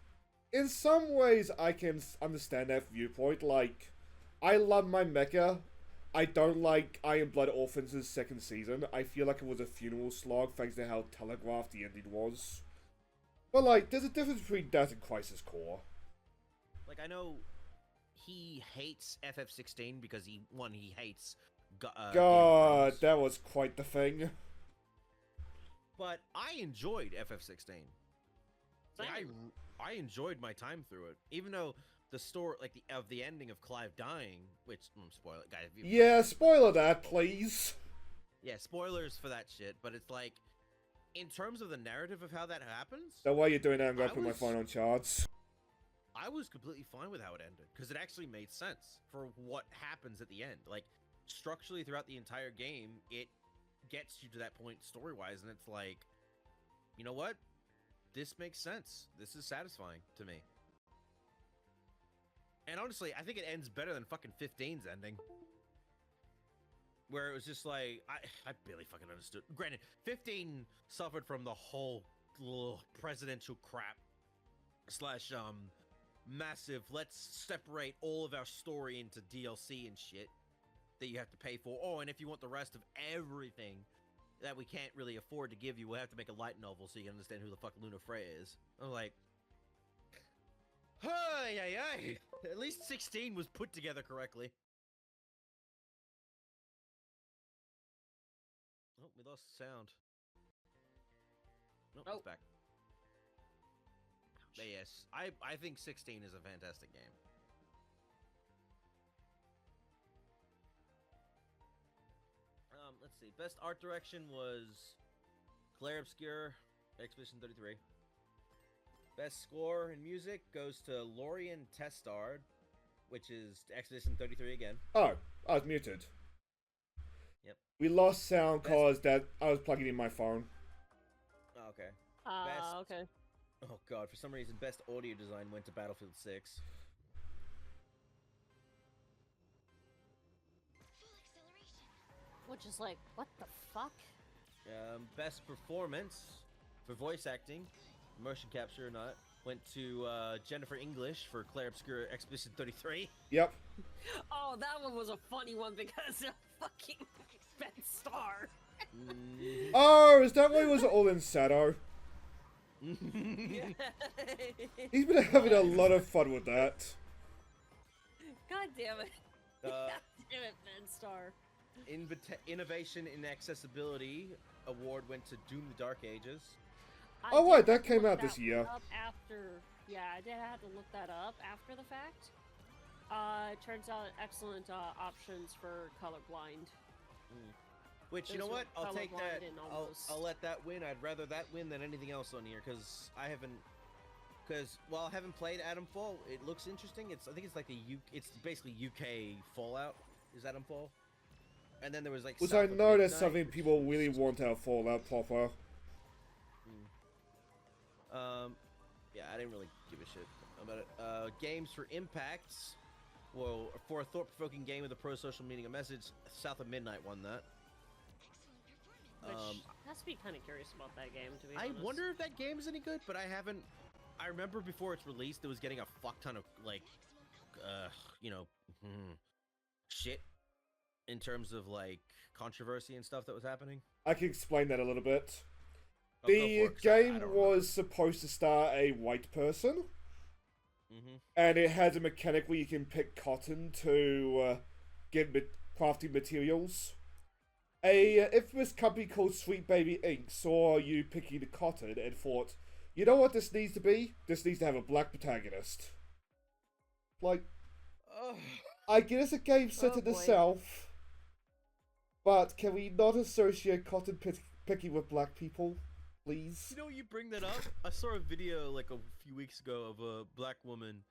in some ways, I can understand that viewpoint. Like, I love my mecha. I don't like Iron Blood Orphans' second season. I feel like it was a funeral slog thanks to how telegraphed the ending was. But, like, there's a difference between that and Crisis Core. Like, I know he hates FF16 because he hates Game of God, Thrones. that was quite the thing. But I enjoyed FF16. Like, Same. I enjoyed my time through it, even though the story, like the ending of Clive dying, which spoil it, guys. If you- Yeah, spoiler that, please. Yeah, spoilers for that shit. But it's like, in terms of the narrative of how that happens, The way you're doing that, I'm gonna I put my was- phone on charts. I was completely fine with how it ended because it actually made sense for what happens at the end. Like structurally throughout the entire game, it gets you to that point story-wise, and it's like, you know what? This makes sense. This is satisfying to me. And honestly, I think it ends better than fucking 15's ending. Where it was just like, I barely fucking understood. Granted, 15 suffered from the whole presidential crap slash massive, let's separate all of our story into DLC and shit that you have to pay for. Oh, and if you want the rest of everything that we can't really afford to give you, we'll have to make a light novel so you can understand who the fuck Luna Freya is. I'm like, hey. At least 16 was put together correctly. Oh, we lost the sound. Nope, it's back. But yes, I think 16 is a fantastic game. Let's see. Best art direction was Claire Obscure, Expedition 33. Best score and music goes to Lorien Testard, which is Expedition 33 again. Oh, I was muted. Yep. We lost sound cause that I was plugging in my phone. Oh, okay. Okay. Oh god, for some reason, best audio design went to Battlefield 6. Which is like, what the fuck? Best performance for voice acting, motion capture or not, went to Jennifer English for Claire Obscure Expedition 33. Yep. Oh, that one was a funny one because of fucking Ben Starr. Oh, is that why it was all in shadow? He's been having a lot of fun with that. God damn it. God damn it, Ben Starr. Innovation in Accessibility award went to Doom the Dark Ages. Oh, wait, that came out this year. Yeah, I did have to look that up after the fact. Turns out excellent options for colorblind. Which, you Those know what? were I'll take that. colorblind and I'll almost- let that win. I'd rather that win than anything else on here because I haven't. Because while I haven't played Atomfall, it looks interesting. I think it's like it's basically UK Fallout. Is Atomfall? And then there was like. Which South I of know that's Midnight, something which people was- really want out of Fallout proper. Yeah, I didn't really give a shit about it. Games for impacts. Well, for a thought-provoking game with a pro-social meaning a message, South of Midnight won that. Which has to be kind of curious about that game, to be I honest. wonder if that game is any good, but I haven't. I remember before it's released, it was getting a fuck ton of like, shit in terms of like controversy and stuff that was happening. I can explain that a little bit. Oh, go The for it, 'cause I game don't remember. was supposed to star a white person, Mhm. and it has a mechanic where you can pick cotton to get crafting materials. A infamous company called Sweet Baby Inc. saw you picking the cotton and thought, you know what this needs to be? This needs to have a black protagonist. Like, Ugh. I guess a game set Oh, in the boy. South, but can we not associate cotton picking with black people, please? You know, you bring that up. I saw a video like a few weeks ago of a black woman,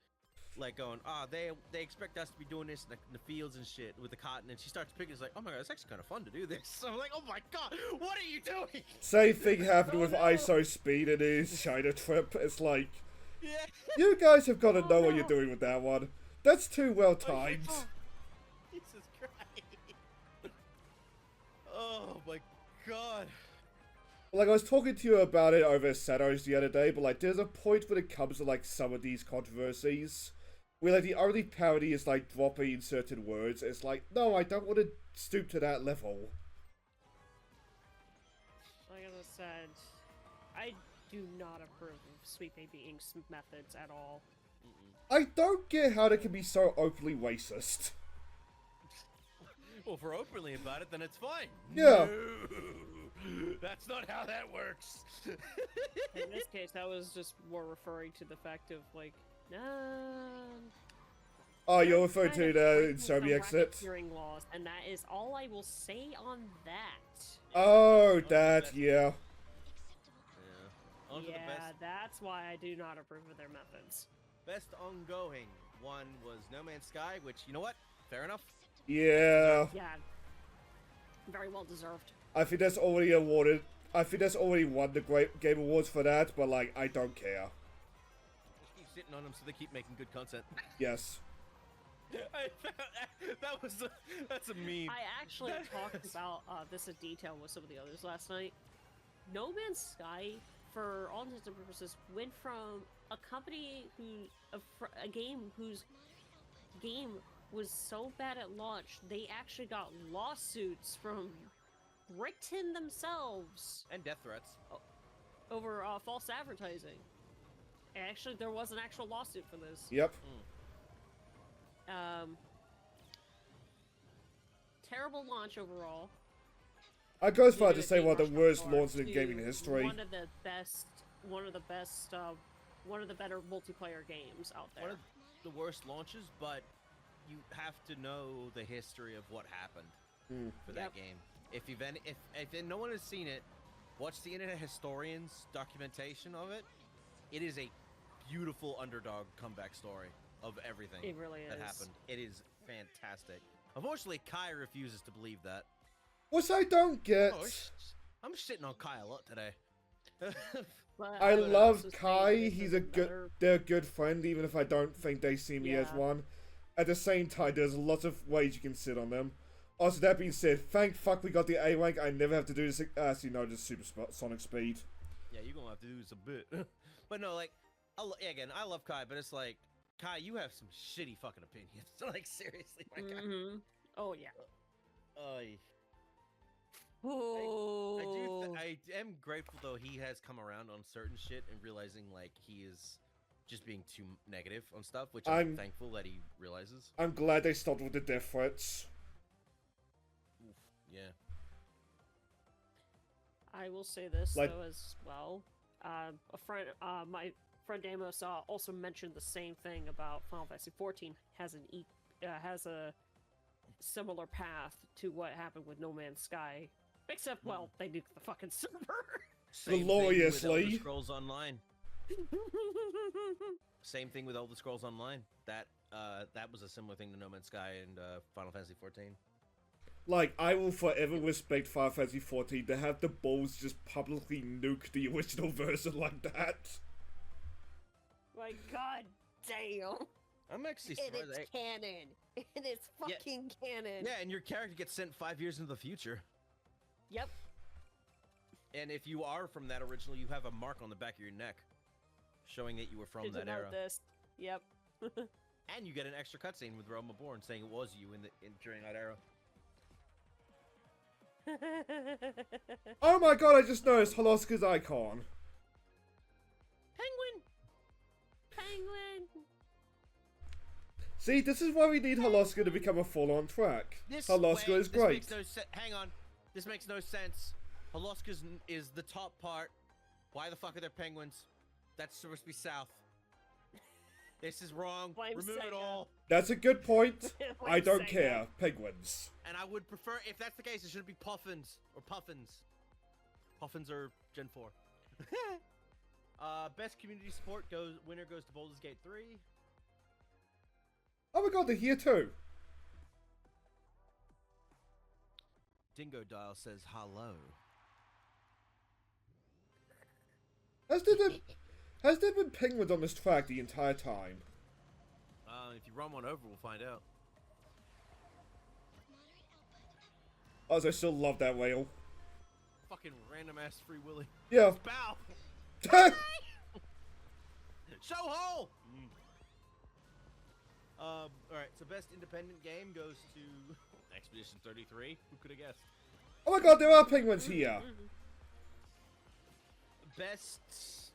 like going, they expect us to be doing this in the fields and shit with the cotton, and she starts picking. It's like, oh my god, it's actually kind of fun to do this. So I'm like, oh my god, what are you doing? Same thing happened Oh, with no. ISO Speed and his China trip. It's like, Yeah. you guys have got to Oh, know what no. you're doing with that one. That's too well timed. Jesus Christ. Oh my god. Like, I was talking to you about it over Shadows the other day, but like, there's a point when it comes to like some of these controversies where like the only parody is like dropping certain words. It's like, no, I don't want to stoop to that level. Like I said, I do not approve of Sweet Baby Inc.'s methods at all. I don't get how they can be so openly racist. Well, if we're openly about it, then it's fine. Yeah. No, that's not how that works. In this case, I was just more referring to the fact of like, Oh, you're referring kind to of the breaking some Insomniac exit? racketeering laws, and that is all I will say on that. Oh, that, yeah. On to the Yeah, best. that's why I do not approve of their methods. Best ongoing one was No Man's Sky, which, you know what? Fair enough. Yeah. Yeah. Very well deserved. I think that's already awarded. I think that's already won the Great Game Awards for that, but like, I don't care. Just keep sitting on them so they keep making good content. Yes. That's a meme. I actually talked about this in detail with some of the others last night. No Man's Sky, for all intents and purposes, went from a company a game whose game was so bad at launch, they actually got lawsuits from Britain themselves And death threats. over false advertising. Actually, there was an actual lawsuit for this. Yep. Terrible launch overall. I go as far Did to a say one of the martial worst art launches in to gaming history. One of the better multiplayer games out there. One of the worst launches, but you have to know the history of what happened for that game. If no one has seen it, watch the Internet Historian's documentation of it. It is a beautiful underdog comeback story of everything It really that is. happened. It is fantastic. Unfortunately, Kai refuses to believe that. Which I don't get. Oh, I'm shitting on Kai a lot today. But I would love also say Kai. this He's is a good. another- They're a good friend, even if I don't think they see me as Yeah. one. At the same time, there's lots of ways you can sit on them. Also, that being said, thank fuck we got the A rank. I never have to do this. So you know, just supersonic speed. Yeah, you're gonna have to do this a bit. But no, like, again, I love Kai, but it's like, Kai, you have some shitty fucking opinions. Like, seriously, my guy. Mhm. Oh yeah. I am grateful though he has come around on certain shit and realizing like he is just being too negative on stuff, which I'm thankful that he realizes. I'm glad they stopped with the death threats. Oof, yeah. I will say this Like- though as well. My friend Amos also mentioned the same thing about Final Fantasy XIV has a similar path to what happened with No Man's Sky, except well, they nuked the fucking server. Same thing with Gloriously. Elder Scrolls Online. Same thing with Elder Scrolls Online. That was a similar thing to No Man's Sky and Final Fantasy XIV. Like, I will forever respect Final Fantasy XIV to have the balls just publicly nuke the original version like that. My god damn. I'm actually And surprised. it's canon. And it's fucking canon. Yeah, and your character gets sent 5 years into the future. Yep. And if you are from that original, you have a mark on the back of your neck showing that you were from Did you that know era. this? Yep. And you get an extra cutscene with Roma Born saying it was you during that era. Oh my god, I just noticed Holoska's icon. Penguin! Penguin. See, this is why we need Holoska to become a full-on track. Holoska is great. Hang on. This makes no sense. Holoska's is the top part. Why the fuck are there penguins? That's supposed to be south. This is wrong. Blame Remove it Sega. all. That's a good point. I Blame don't Sega. care. Penguins. And I would prefer, if that's the case, it should be puffins or puffins. Puffins are Gen 4. Best community support winner goes to Baldur's Gate 3. Oh my god, they're here too. Dingo Dial says hello. Has there been penguins on this track the entire time? If you run one over, we'll find out. Also, I still love that rail. Fucking random ass Free Willy. Yeah. Bow! Show hole! Alright, so best independent game goes to Expedition 33. Who could have guessed? Oh my god, there are penguins here. Best...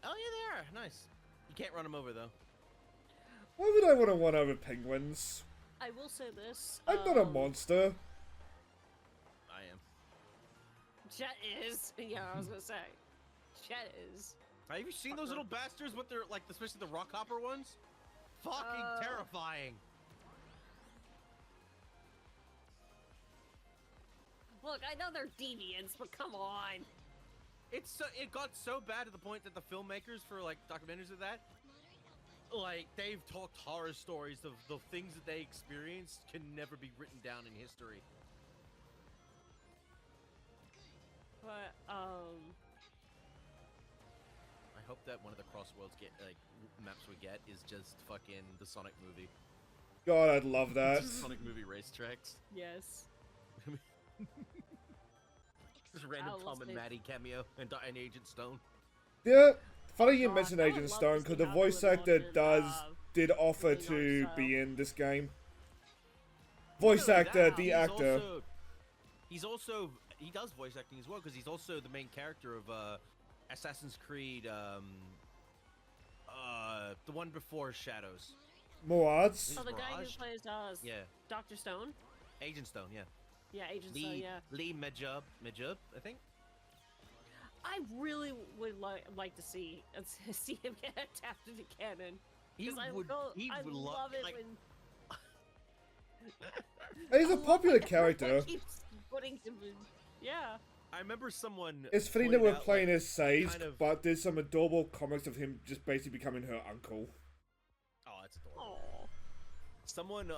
Oh yeah, they are. Nice. You can't run them over, though. Why would I want to run over penguins? I will say this. I'm not a monster. I am. Jet is. Yeah, I was gonna say. Jet is. Have you seen those little bastards with their, like, especially the rock hopper ones? Fucking terrifying. Look, I know they're deviants, but come on. it got so bad to the point that the filmmakers for like documentaries of that, like they've talked horror stories of the things that they experienced can never be written down in history. But I hope that one of the Crossworlds maps we get is just fucking the Sonic movie. God, I'd love that. Sonic movie racetracks. yes. Just random let's Tom and see. Maddie cameo and Agent Stone. Yeah, funny you God, mentioned I would Agent love Stone to because see the how voice they would actor launch it, did offer doing to art be style. in this game. Voice actor, That, the he's actor. He does voice acting as well because he's also the main character of Assassin's Creed, the one before Shadows. Moads. Oh, the guy who Mirage? plays Yeah, Dr. Stone. Agent Stone. Yeah, Yeah, Agent Stone. Yeah. Lee Medjub, I think. I really would like to see him get adapted to canon. He 'Cause I would. He I would love it like, when He's a I love popular it when character. they keep putting him in. Yeah. I remember someone. It's funny that pointed we're out, playing like, as Sage, kind of- but there's some adorable comics of him just basically becoming her uncle. Oh, that's adorable. Oh. Someone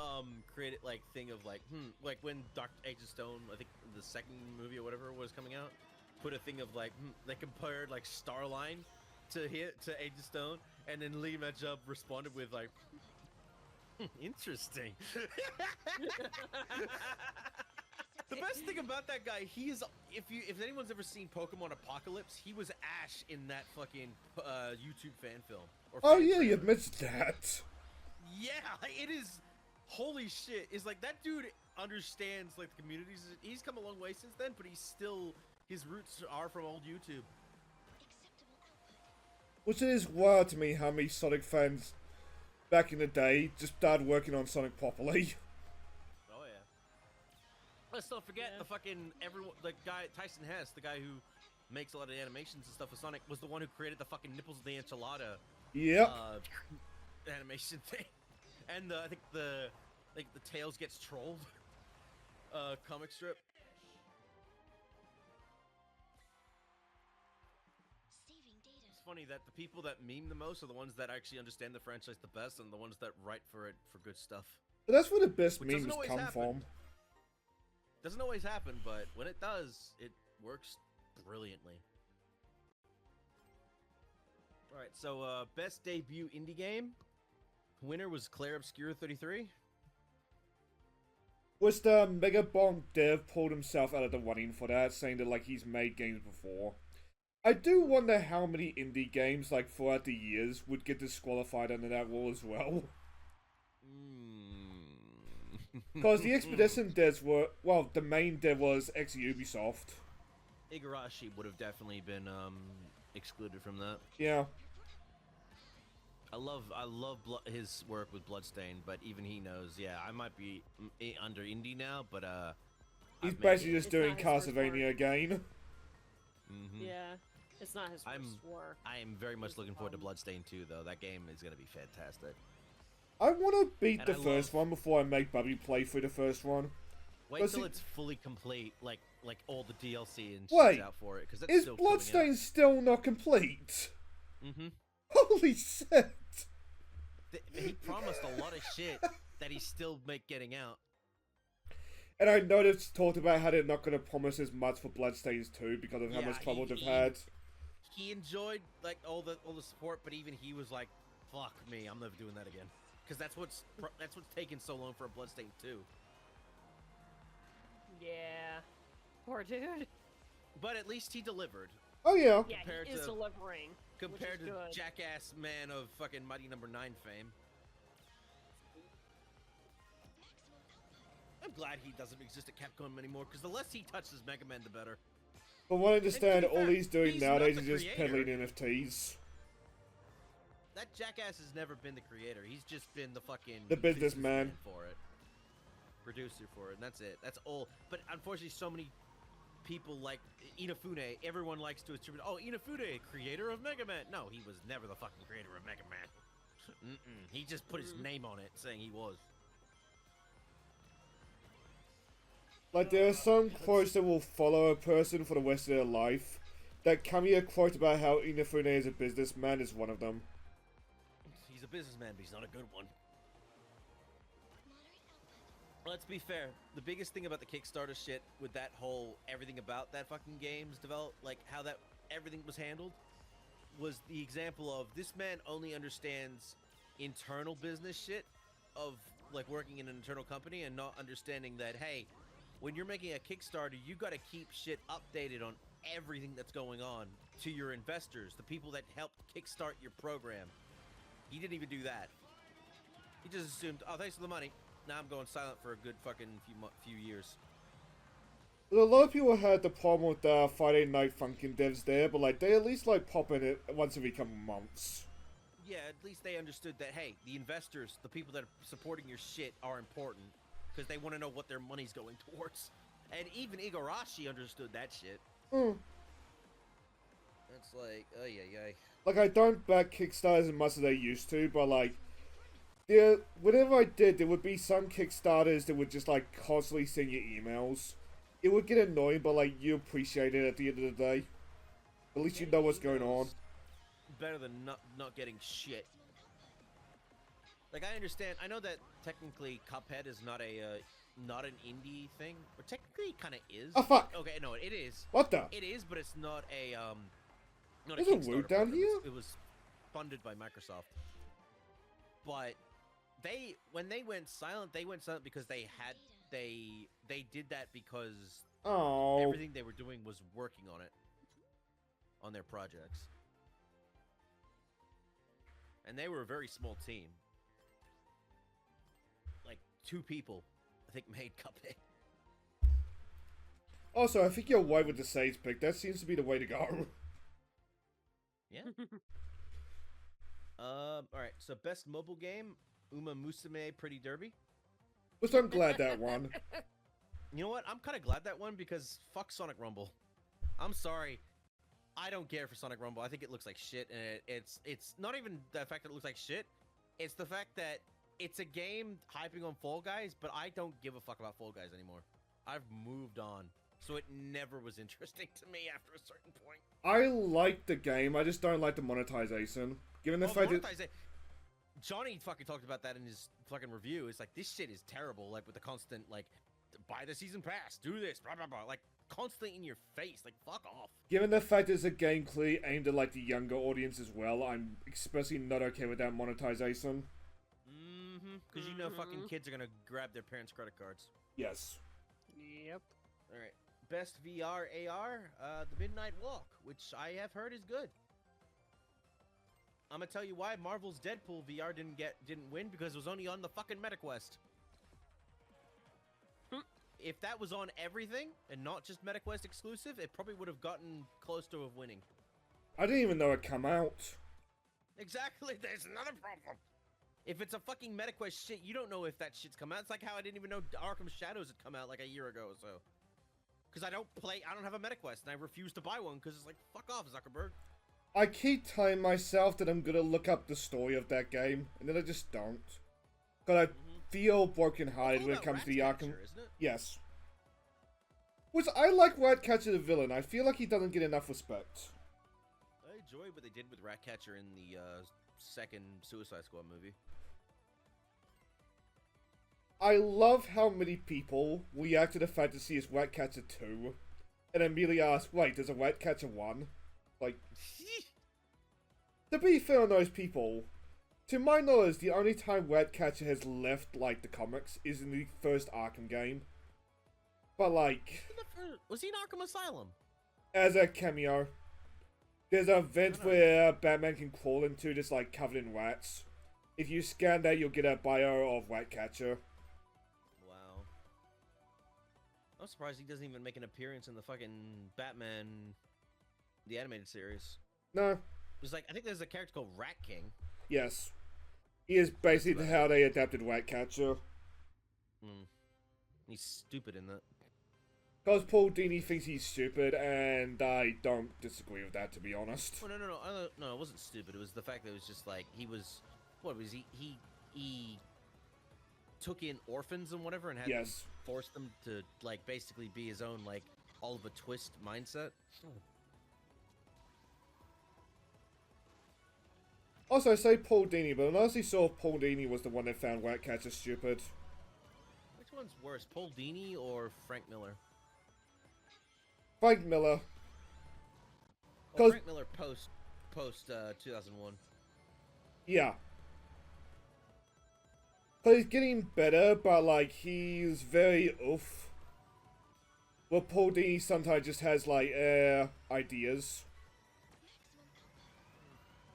created like thing of like like when Agent Stone, I think the second movie or whatever was coming out, put a thing of like they compared like Starline to Agent Stone, and then Lee Medjub responded with like interesting. The best thing about that guy, if anyone's ever seen Pokemon Apocalypse, he was Ash in that fucking YouTube fan film. Or Oh fan yeah, you trailer. missed that. Yeah, it is. Holy shit! It's like that dude understands like the communities. He's come a long way since then, but his roots are from old YouTube. Which is wild to me how many Sonic fans back in the day just started working on Sonic properly. Oh yeah. Let's not forget Yeah. the fucking the guy Tyson Hess, the guy who makes a lot of animations and stuff for Sonic, was the one who created the fucking nipples of the enchilada Yep. animation thing, and I think the Tails gets trolled comic strip. It's funny that the people that meme the most are the ones that actually understand the franchise the best, and the ones that write for it for good stuff. But that's where the best Which doesn't memes always come happen. from. Doesn't always happen, but when it does, it works brilliantly. Alright, so best debut indie game. Winner was Claire Obscure 33. Was the Mega Bomb dev pulled himself out of the running for that, saying that like he's made games before. I do wonder how many indie games like throughout the years would get disqualified under that rule as well. Because the Expedition devs were, well, the main dev was ex-Ubisoft. Igarashi would have definitely been excluded from that. Yeah. I love his work with Bloodstained, but even he knows, yeah, I might be under indie now, but He's I've made basically it. just It's doing not his first Castlevania work. again. Yeah. It's not his first work. I am very much looking forward to Bloodstained 2, though. That game is going to be fantastic. I want to beat And the I first love- one before I make Bubby play through the first one. Wait Does till it- it's fully complete, like all the DLC and Wait, shit's out for it, because that's Is still coming out. Bloodstained still not complete? Mm-hmm. Holy shit! He promised a lot of shit that he's still getting out. And I know they've talked about how they're not going to promise as much for Bloodstained 2 because of how Yeah, much trouble they've he- had. He enjoyed like all the support, but even he was like, "Fuck me, I'm never doing that again." Because that's what's taking so long for a Bloodstained 2. Yeah. Poor dude. But at least he delivered. Oh yeah. Yeah, Compared he is to- delivering. Compared to which is good. Jackass Man of fucking Mighty Number 9 fame. I'm glad he doesn't exist at Capcom anymore, because the less he touches Mega Man, the better. From what I understand, to be all fair, he's doing he's nowadays not is the just creator. peddling NFTs. That Jackass has never been the creator. He's just been the fucking The businessman. for it, producer for it, and that's it. That's all. But unfortunately, so many people like Inafune. Everyone likes to attribute. Oh, Inafune, creator of Mega Man. No, he was never the fucking creator of Mega Man. He just put his name on it, saying he was. Like, there are some quotes that will follow a person for the rest of their life. That Cameo quote about how Inafune is a businessman is one of them. He's a businessman, but he's not a good one. Let's be fair. The biggest thing about the Kickstarter shit with that whole everything about that fucking game's developed, like how that everything was handled, was the example of this man only understands internal business shit of like working in an internal company and not understanding that, hey, when you're making a Kickstarter, you got to keep shit updated on everything that's going on to your investors, the people that helped kickstart your program. He didn't even do that. He just assumed, oh, thanks for the money. Now I'm going silent for a good fucking few years. A lot of people had the problem with the Friday Night Funkin' devs there, but like they at least like pop in it once every couple months. Yeah, at least they understood that, hey, the investors, the people that are supporting your shit are important because they want to know what their money's going towards. And even Igarashi understood that shit. That's like, oh yeah. Like I don't back Kickstarters as much as I used to, but like whenever I did, there would be some Kickstarters that would just like constantly send you emails. It would get annoying, but like you appreciate it at the end of the day. At least you know what's going on. Better than not getting shit. Like I understand, I know that technically Cuphead is not an indie thing, or technically it kind of is. Oh fuck! Okay, no, it is. What the? It is, but it's not a not There's a a Kickstarter Woo down program. here? It was funded by Microsoft. But when they went silent because they did that because everything they were doing was working on it, on their projects. And they were a very small team. Like 2 people, I think, made Cuphead. Also, I think you're right with the Sage pick. That seems to be the way to go. Yeah. Alright, so best mobile game, Uma Musume Pretty Derby. Which I'm glad that won. You know what? I'm kind of glad that one because fuck Sonic Rumble. I'm sorry. I don't care for Sonic Rumble. I think it looks like shit, and it's not even the fact that it looks like shit. It's the fact that it's a game hyping on Fall Guys, but I don't give a fuck about Fall Guys anymore. I've moved on, so it never was interesting to me after a certain point. I like the game, I just don't like the monetization. Given the fact that Johnny fucking talked about that in his fucking review. It's like, this shit is terrible, like with the constant, like, buy the season pass, do this, blah, blah, blah, like, constantly in your face, like, fuck off. Given the fact it's a game clearly aimed at, like, the younger audience as well, I'm especially not okay with that monetization. Because you know fucking kids are gonna grab their parents' credit cards. Yes. Yep. Alright. Best VR AR, The Midnight Walk, which I have heard is good. I'm gonna tell you why Marvel's Deadpool VR didn't win, because it was only on the fucking MetaQuest. If that was on everything and not just MetaQuest exclusive, it probably would have gotten close to winning. I didn't even know it come out. Exactly, there's another problem. If it's a fucking MetaQuest shit, you don't know if that shit's come out. It's like how I didn't even know Arkham Shadows had come out like a year ago or so. Because I don't have a MetaQuest, and I refuse to buy one because it's like, fuck off, Zuckerberg. I keep telling myself that I'm gonna look up the story of that game, and then I just don't. Because I feel brokenhearted when it comes to the Arkham... Isn't it? Yes. Which, I like Ratcatcher the villain. I feel like he doesn't get enough respect. I enjoy what they did with Ratcatcher in the second Suicide Squad movie. I love how many people react to the fact to see his Ratcatcher 2, and immediately ask, wait, there's a Ratcatcher 1? Like, to be fair on those people, to my knowledge, the only time Ratcatcher has left, like, the comics is in the first Arkham game. But, like... Was he in Arkham Asylum? As a cameo. There's an event where Batman can crawl into this, like, covered in rats. If you scan that, you'll get a bio of Ratcatcher. Wow. I'm surprised he doesn't even make an appearance in the fucking Batman... the animated series. No. There's like, I think there's a character called Rat King. Yes. He is basically how they adapted Ratcatcher. He's stupid in that. Because Paul Dini thinks he's stupid, and I don't disagree with that, to be honest. Oh, no, it wasn't stupid. It was the fact that it was just like, he was... What was he? He took in orphans and whatever and had them force them to, like, basically be his own, like, Oliver Twist mindset. Also, I say Paul Dini, but I honestly saw Paul Dini was the one that found Wildcats are stupid. Which one's worse, Paul Dini or Frank Miller? Frank Miller. Well, Frank Miller post 2001. Yeah. But he's getting better, but like he's very oof. Well, Paul Dini sometimes just has like ideas.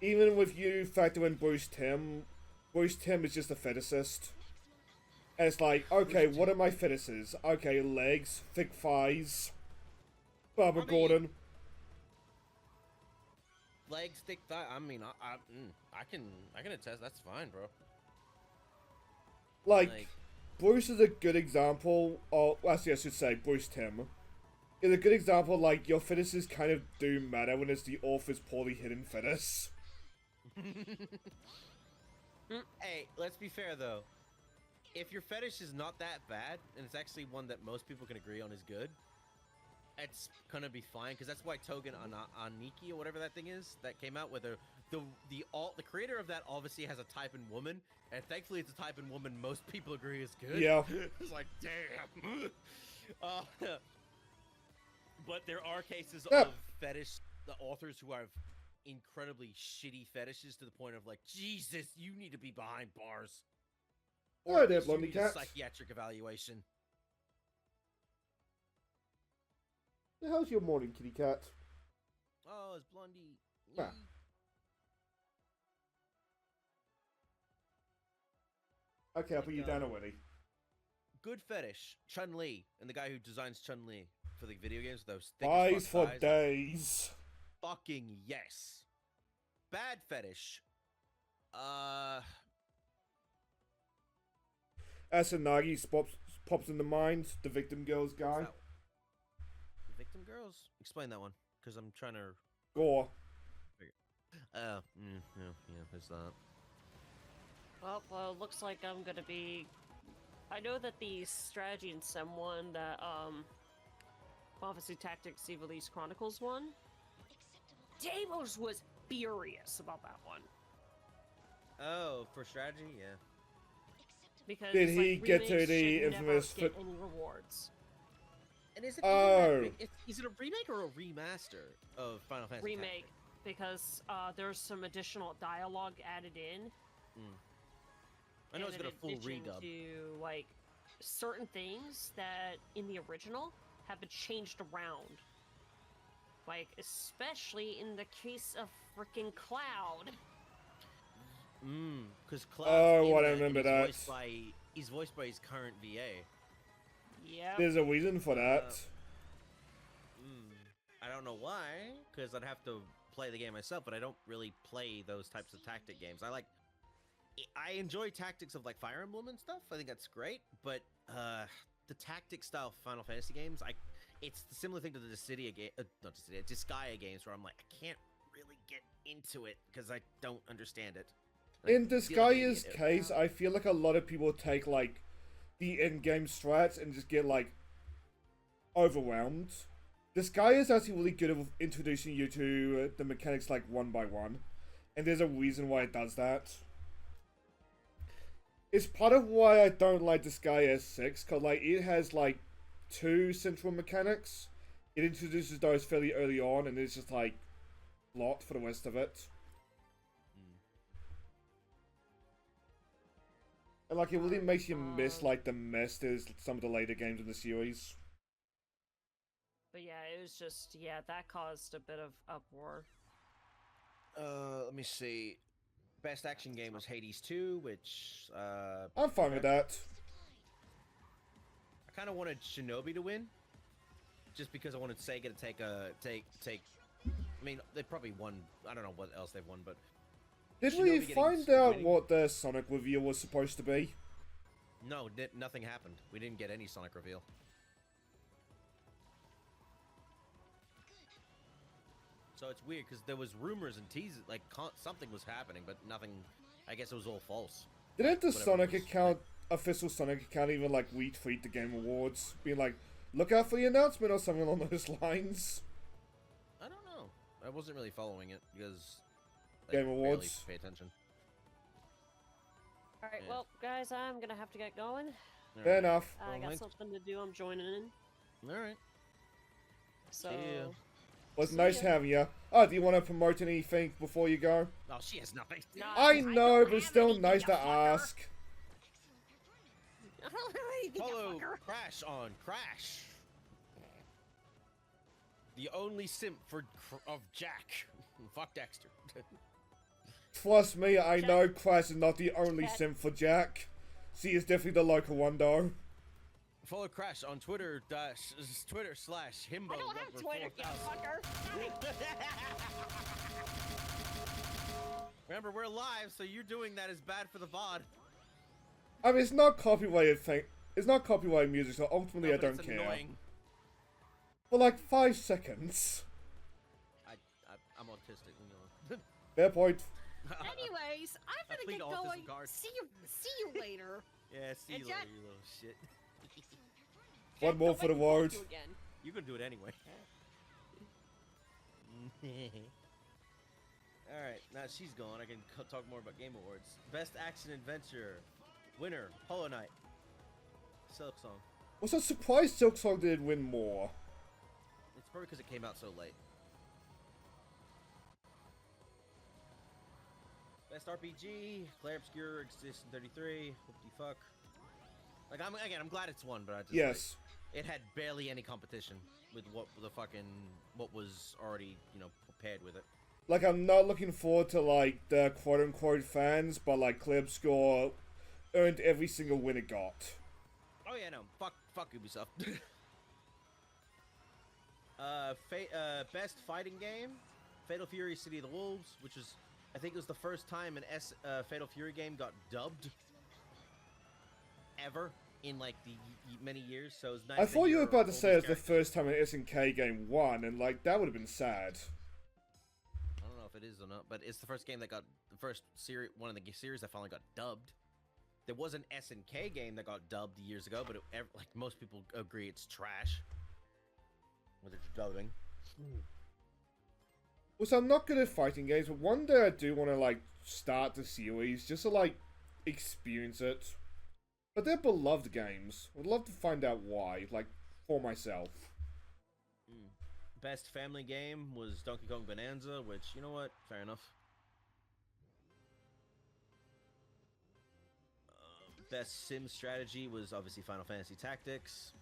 Even with you factor in Bruce Timm is just a fetishist. And it's like, okay, what are my fetishes? Okay, legs, thick thighs, Barbara Gordon. Legs, thick thigh. I mean, I can attest. That's fine, bro. Like, Bruce is a good example. Or actually, I should say Bruce Timm is a good example. Like, your fetishes kind of do matter when it's the author's poorly hidden fetish. Hey, let's be fair though. If your fetish is not that bad, and it's actually one that most people can agree on is good, it's gonna be fine. Because that's why Togen Aniki or whatever that thing is that came out with the creator of that obviously has a type in woman, and thankfully it's a type in woman most people agree is good. Yeah. It's like damn. But there are cases Yep. of fetish the authors who have incredibly shitty fetishes to the point of like, Jesus, you need to be behind bars. Hello at there, least you Blondie need a Cat. psychiatric evaluation. How's your morning, kitty cat? Oh, it's Blondie. Ah. Okay, I'll put you down already. Good fetish. Chun-Li, and the guy who designs Chun-Li for the video games, those thick as Eyes fuck for thighs. days. Fucking yes. Bad fetish. Asanagi pops in the mind, the victim girls guy. The victim girls? Explain that one, because I'm trying to. Gore. Yeah, there's that. Well, looks like I'm gonna be. I know that the strategy in Sim one, that Prophecy Tactics Evil East Chronicles one, Davos was furious about that one. Oh, for strategy, yeah. Because Did it's he like, get to remakes the should infamous never get any rewards. And is it Oh. is it a remake or a remaster of Final Fantasy? Remake, because there's some additional dialogue added in. I know and it's got a full in addition redub. to like certain things that in the original have been changed around. Like especially in the case of freaking Cloud. Because Cloud. Oh, I remember that. He's voiced by his current VA. Yep. There's a reason for that. I don't know why, because I'd have to play the game myself, but I don't really play those types of tactic games. I enjoy tactics of like Fire Emblem and stuff. I think that's great, but the tactic style Final Fantasy games, it's the similar thing to the Dissidia game, not Dissidia, Disgaea games, where I'm like, I can't really get into it because I don't understand it. In Disgaea's case, I feel like a lot of people take like the in-game strats and just get like overwhelmed. Disgaea is actually really good at introducing you to the mechanics like one by one, and there's a reason why it does that. It's part of why I don't like Disgaea 6, because like it has like 2 central mechanics. It introduces those fairly early on, and it's just like blocked for the rest of it. And like it really makes you miss like the mess there's some of the later games in the series. But yeah, it was just that caused a bit of uproar. Let me see. Best action game was Hades 2, which I'm fine with that. I kind of wanted Shinobi to win, just because I wanted Sega to take. I mean, they probably won. I don't know what else they've won, but Did Shinobi we getting find out winning. what the Sonic reveal was supposed to be? No, nothing happened. We didn't get any Sonic reveal. So it's weird because there was rumors and teases, like something was happening, but nothing. I guess it was all false. Didn't the Whatever Sonic it was. account, official Sonic account, even like retweet the Game Awards, being like, "Look out for the announcement" or something along those lines? I don't know. I wasn't really following it because Game barely Awards. pay attention. All right, Yeah. well, guys, I'm gonna have to get going. Fair enough. I got Alright. something to do. I'm joining in. Alright. So. ya. Was See nice ya. having you. Oh, do you want to promote anything before you go? Oh, she has nothing. No, I know, don't but have still anything, nice you to fucker. ask. I don't have anything, you Follow fucker. Crash on Crash. The only simp of Jack. Fuck Dexter. Trust me, I Jack- know Crash is not the only Jack- simp for Jack. She is definitely the local one, though. Follow Crash on Twitter / himbo. I don't have Twitter, you fucker. Remember, we're live, so you doing that is bad for the VOD. I mean, it's not copyrighted thing. It's not copyrighted music, so ultimately No, I but don't it's care. annoying. For like 5 seconds. I'm autistic. You know. Fair point. Anyways, I'm I gonna plead get autism going. card. See you later. Yeah, see you And later, Jack- you little shit. One Jack, more don't for the make me call road. you again. You're gonna do it anyway. Alright, now she's gone. I can talk more about Game Awards. Best Action Adventure. Winner, Hollow Knight. Silk Song. Was I surprised Silk Song did win more? It's probably because it came out so late. Best RPG, Claire Obscure, Existence 33, what the fuck. Like, I'm glad it's won, but I just, Yes. like, it had barely any competition with what was already, you know, prepared with it. Like, I'm not looking forward to, like, the quote-unquote fans, but, like, Clip Score earned every single win it got. Oh yeah, no, fuck Ubisoft. Best fighting game, Fatal Fury: City of the Wolves, which is, I think it was the first time an Fatal Fury game got dubbed ever in like the many years. So it's nice. I that thought you were your about to say it was oldest the first time an SNK game won, and, like, that would have been sad. I don't know if it is or not, but it's the first game that got the first series, one of the series that finally got dubbed. There was an SNK game that got dubbed years ago, but like most people agree it's trash. With its dubbing. Well, so I'm not good at fighting games, but one day I do want to, like, start the series, just to, like, experience it. But they're beloved games. I'd love to find out why, like, for myself. Best family game was Donkey Kong Bonanza, which, you know what? Fair enough. Best sim strategy was obviously Final Fantasy Tactics.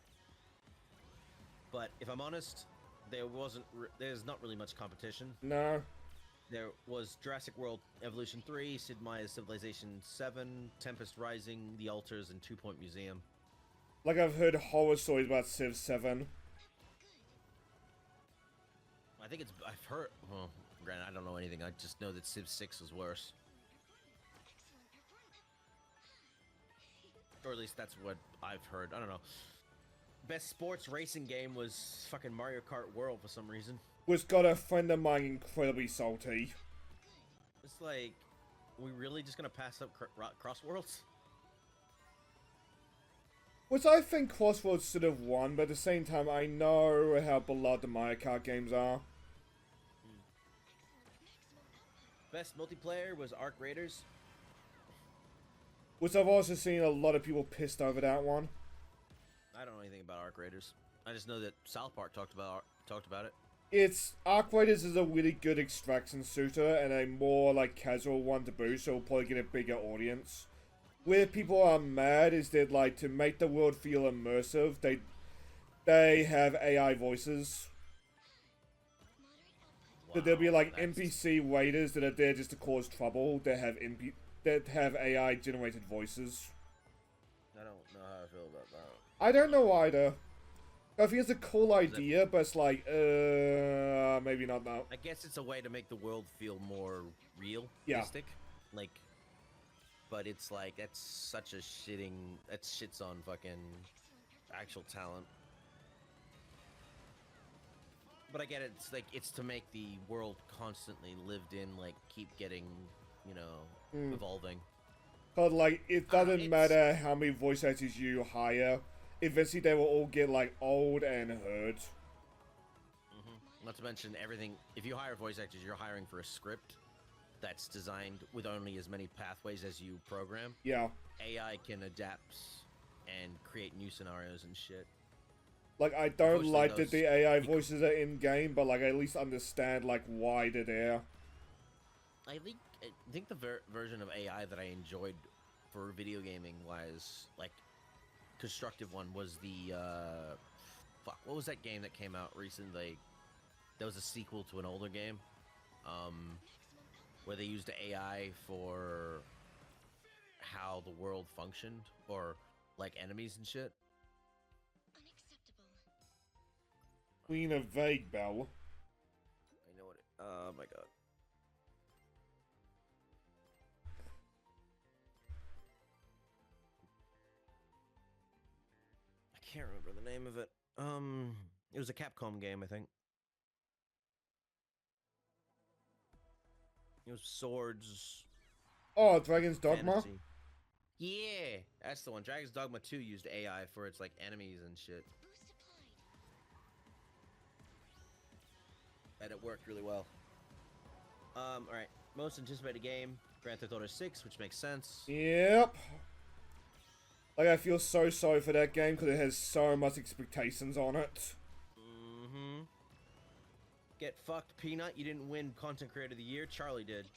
But if I'm honest, there's not really much competition. No. There was Jurassic World Evolution 3, Sid Meier's Civilization 7, Tempest Rising, The Altars, and 2 Point Museum. Like, I've heard horror stories about Civ 7. I think I've heard, well, granted, I don't know anything, I just know that Civ 6 was worse. Or at least that's what I've heard, I don't know. Best sports racing game was fucking Mario Kart World for some reason. Which got a friend of mine incredibly salty. It's like, we really just gonna pass up Crossworlds? Which I think Crossworlds should have won, but at the same time, I know how beloved the Mario Kart games are. Best multiplayer was Arc Raiders. Which I've also seen a lot of people pissed over that one. I don't know anything about Arc Raiders. I just know that South Park talked about it. It's Arc Raiders is a really good extraction shooter and a more like casual one to boot, so it'll probably get a bigger audience. Where people are mad is that like to make the world feel immersive, they have AI voices. So there'll be like NPC raiders that are there just to cause trouble. That have AI generated voices. I don't know how I feel about that. I don't know either. I think it's a cool idea, but it's like, maybe not now. I guess it's a way to make the world feel more realistic. Like, but it's like, that shits on fucking actual talent. But I get it, it's like, it's to make the world constantly lived in, like, keep getting, you know, evolving. But like, it doesn't matter how many voice actors you hire. Eventually they will all get like old and heard. Not to mention everything, if you hire voice actors, you're hiring for a script that's designed with only as many pathways as you program, Yeah. AI can adapt and create new scenarios and shit. Like, I don't Unfortunately, like that those- the AI voices are in-game, but, like, I at least understand, like, why they're there. I think the version of AI that I enjoyed for video gaming wise, like, constructive one was the, fuck, what was that game that came out recently? That was a sequel to an older game, where they used AI for how the world functioned, or, like, enemies and shit. Queen of Vague Bell. I know what it, oh my god. I can't remember the name of it. It was a Capcom game, I think. It was Swords. Oh, Dragon's Dogma? Fantasy. Yeah, that's the one. Dragon's Dogma 2 used AI for its, like, enemies and shit. And it worked really well. Alright. Most anticipated game, Grand Theft Auto 6, which makes sense. Yep. Like, I feel so sorry for that game because it has so much expectations on it. Mm-hmm. Get fucked, Peanut. You didn't win Content Creator of the Year. Charlie did.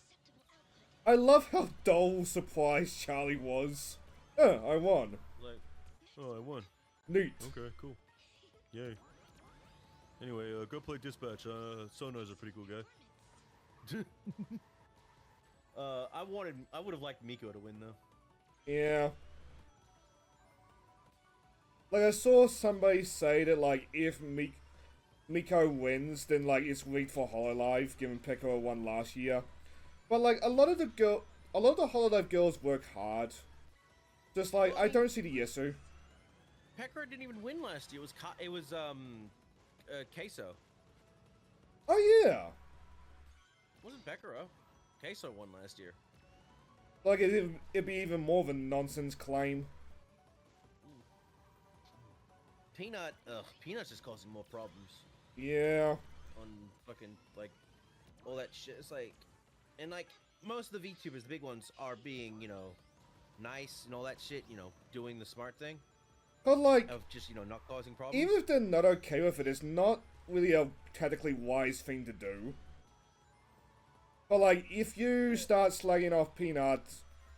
I love how dull surprised Charlie was. Oh, I won. Like, oh, I won. Neat. Okay, cool. Yay. Anyway, go play Dispatch. Sono's a pretty cool guy. I would have liked Miko to win, though. Yeah. Like, I saw somebody say that, like, if Miko wins, then, like, it's rigged for Hololive, given Piccolo won last year. But, like, a lot of the Hololive girls work hard. Just, like, I don't see the Yesu. Pekka didn't even win last year. It was Queso. Oh, yeah. It wasn't Pekka. Queso won last year. Like, it'd be even more of a nonsense claim. Peanut's just causing more problems. Yeah. On fucking, like, all that shit. It's like, and like, most of the VTubers, the big ones, are being, you know, nice and all that shit, you know, doing the smart thing. But, like, Of just, you know, not causing problems. even if they're not okay with it, it's not really a technically wise thing to do. But, like, if you start slagging off Peanut,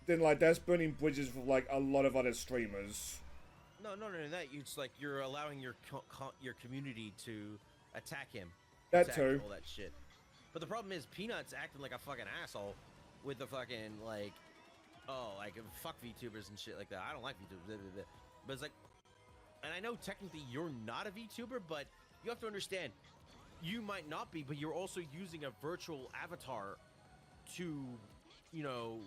then, like, that's burning bridges with, like, a lot of other streamers. No, that it's like you're allowing your community to attack him. That attack too. All that shit. But the problem is, Peanut's acting like a fucking asshole with the fucking, like, oh, like, fuck VTubers and shit like that. I don't like VTubers. Blah, blah, blah. But it's like, and I know technically you're not a VTuber, but you have to understand, you might not be, but you're also using a virtual avatar to, you know,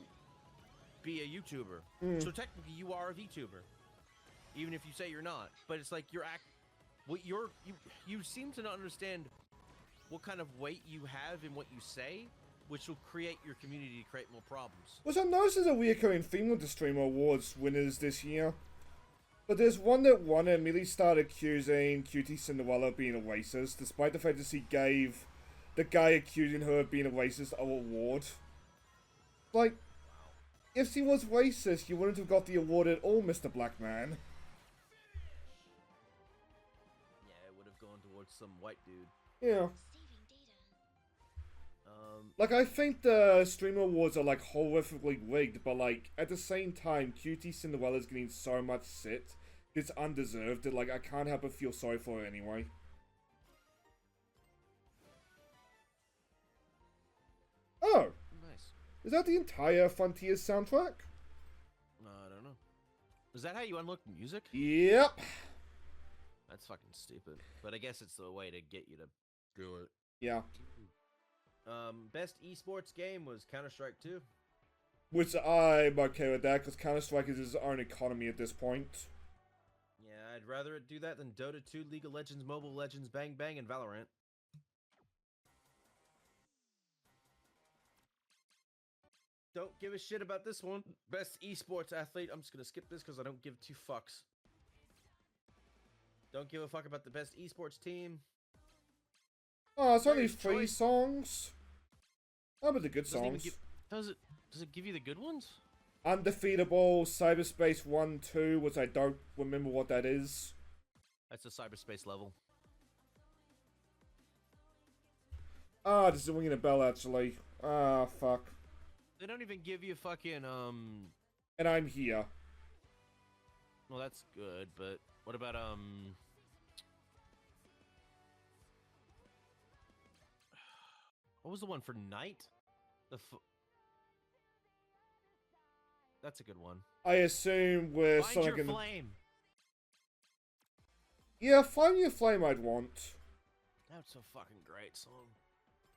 be a YouTuber. So technically you are a VTuber, even if you say you're not. But it's like you seem to not understand what kind of weight you have in what you say, which will create your community to create more problems. Which I noticed is a recurring theme with the Streamer Awards winners this year. But there's one that won and immediately started accusing Cutie Cinderella of being a racist, despite the fact that she gave the guy accusing her of being a racist an award. Like, if she was racist, you wouldn't have got the award at all, Mr. Black Man. Yeah, it would have gone towards some white dude. Yeah. Like, I think the Streamer Awards are, like, horrifically rigged, but, like, at the same time, Cutie Cinderella's getting so much shit, it's undeserved, that, like, I can't help but feel sorry for her anyway. Oh! Nice. Is that the entire Frontiers soundtrack? I don't know. Is that how you unlock music? Yep. That's fucking stupid. But I guess it's the way to get you to do it. Yeah. Best esports game was Counter-Strike 2. Which I'm okay with that, because Counter-Strike is its own economy at this point. Yeah, I'd rather it do that than Dota 2, League of Legends, Mobile Legends, Bang Bang, and Valorant. Don't give a shit about this one. Best esports athlete. I'm just gonna skip this because I don't give two fucks. Don't give a fuck about the best esports team. Oh, it's only Player's 3 choice. songs. Oh, but the good Doesn't even songs. Does it give you the good ones? Undefeatable, Cyberspace 1, 2, which I don't remember what that is. That's a cyberspace level. Ah, this is ringing a bell, actually. Ah, fuck. They don't even give you fucking, And I'm here. Well, that's good, but what about, what was the one for night? That's a good one. I assume we're Find something your in... flame! Yeah, Find Your Flame I'd want. That's a fucking great song.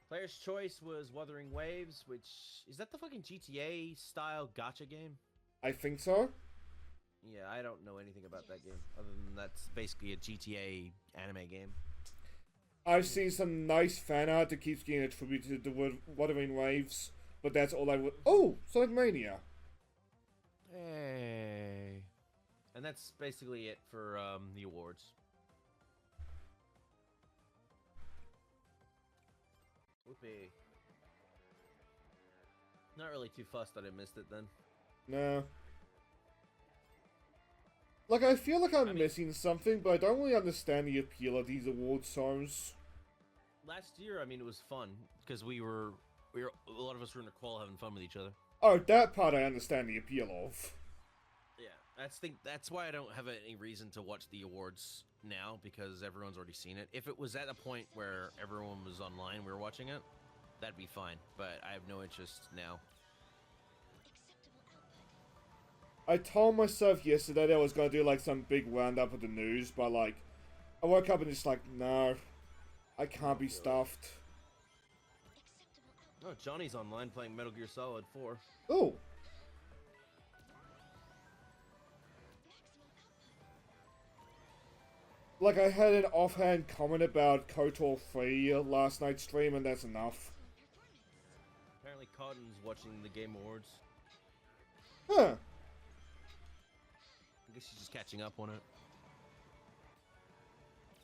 Player's choice was Wuthering Waves, which... Is that the fucking GTA-style gacha game? I think so. Yeah, I don't know anything about that game, other than that's basically a GTA anime game. I've seen some nice fan art that keeps getting attributed to Wuthering Waves, but that's all I would... Oh! Sonic Mania! Hey. And that's basically it for the awards. Whoopee. Not really too fussed that I missed it then. No. Like, I feel like I'm missing something, but I don't really understand the appeal of these award shows. Last year, I mean, it was fun because we were a lot of us were in a call having fun with each other. Oh, that part I understand the appeal of. Yeah, that's why I don't have any reason to watch the awards now, because everyone's already seen it. If it was at a point where everyone was online, we were watching it, that'd be fine. But I have no interest now. I told myself yesterday that I was gonna do like some big roundup of the news, but like, I woke up and just like, no, I can't be stuffed. Oh, Johnny's online playing Metal Gear Solid 4. Oh. Like, I had an offhand comment about KOTOR 3 last night's stream, and that's enough. Apparently Cotton's watching the Game Awards. Huh. I guess she's just catching up on it.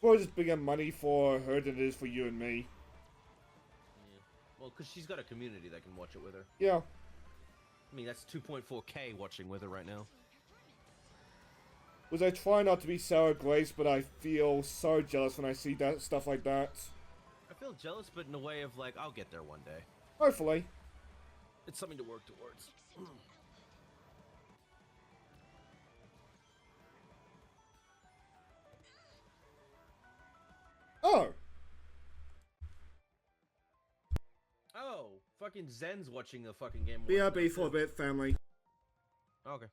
Well, it's bigger money for her than it is for you and me. Yeah. Well, because she's got a community that can watch it with her. Yeah. I mean, that's 2.4K watching with her right now. Was I try not to be sour grapes, but I feel so jealous when I see that stuff like that. I feel jealous, but in a way of like, I'll get there one day. Hopefully. It's something to work towards. Oh. Oh, fucking Zen's watching the fucking Game. BRB for a bit, family. Okay.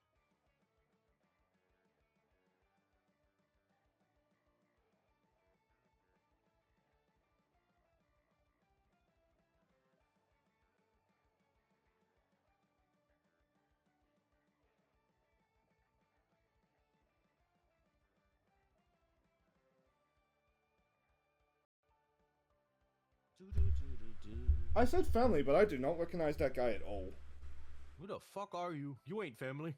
I said family, but I do not recognize that guy at all. Who the fuck are you? You ain't family.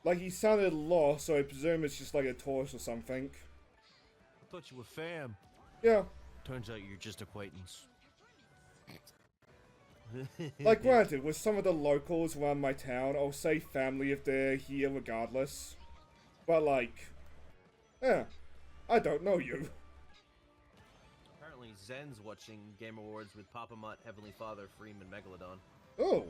Like, he sounded lost, so I presume it's just like a tourist or something. I thought you were fam. Yeah. Turns out you're just acquaintance. Like, granted, with some of the locals around my town, I'll say family if they're here regardless. But, like, yeah, I don't know you. Apparently, Zen's watching Game Awards with Papa Mutt, Heavenly Father, Freeman, Megalodon. Oh.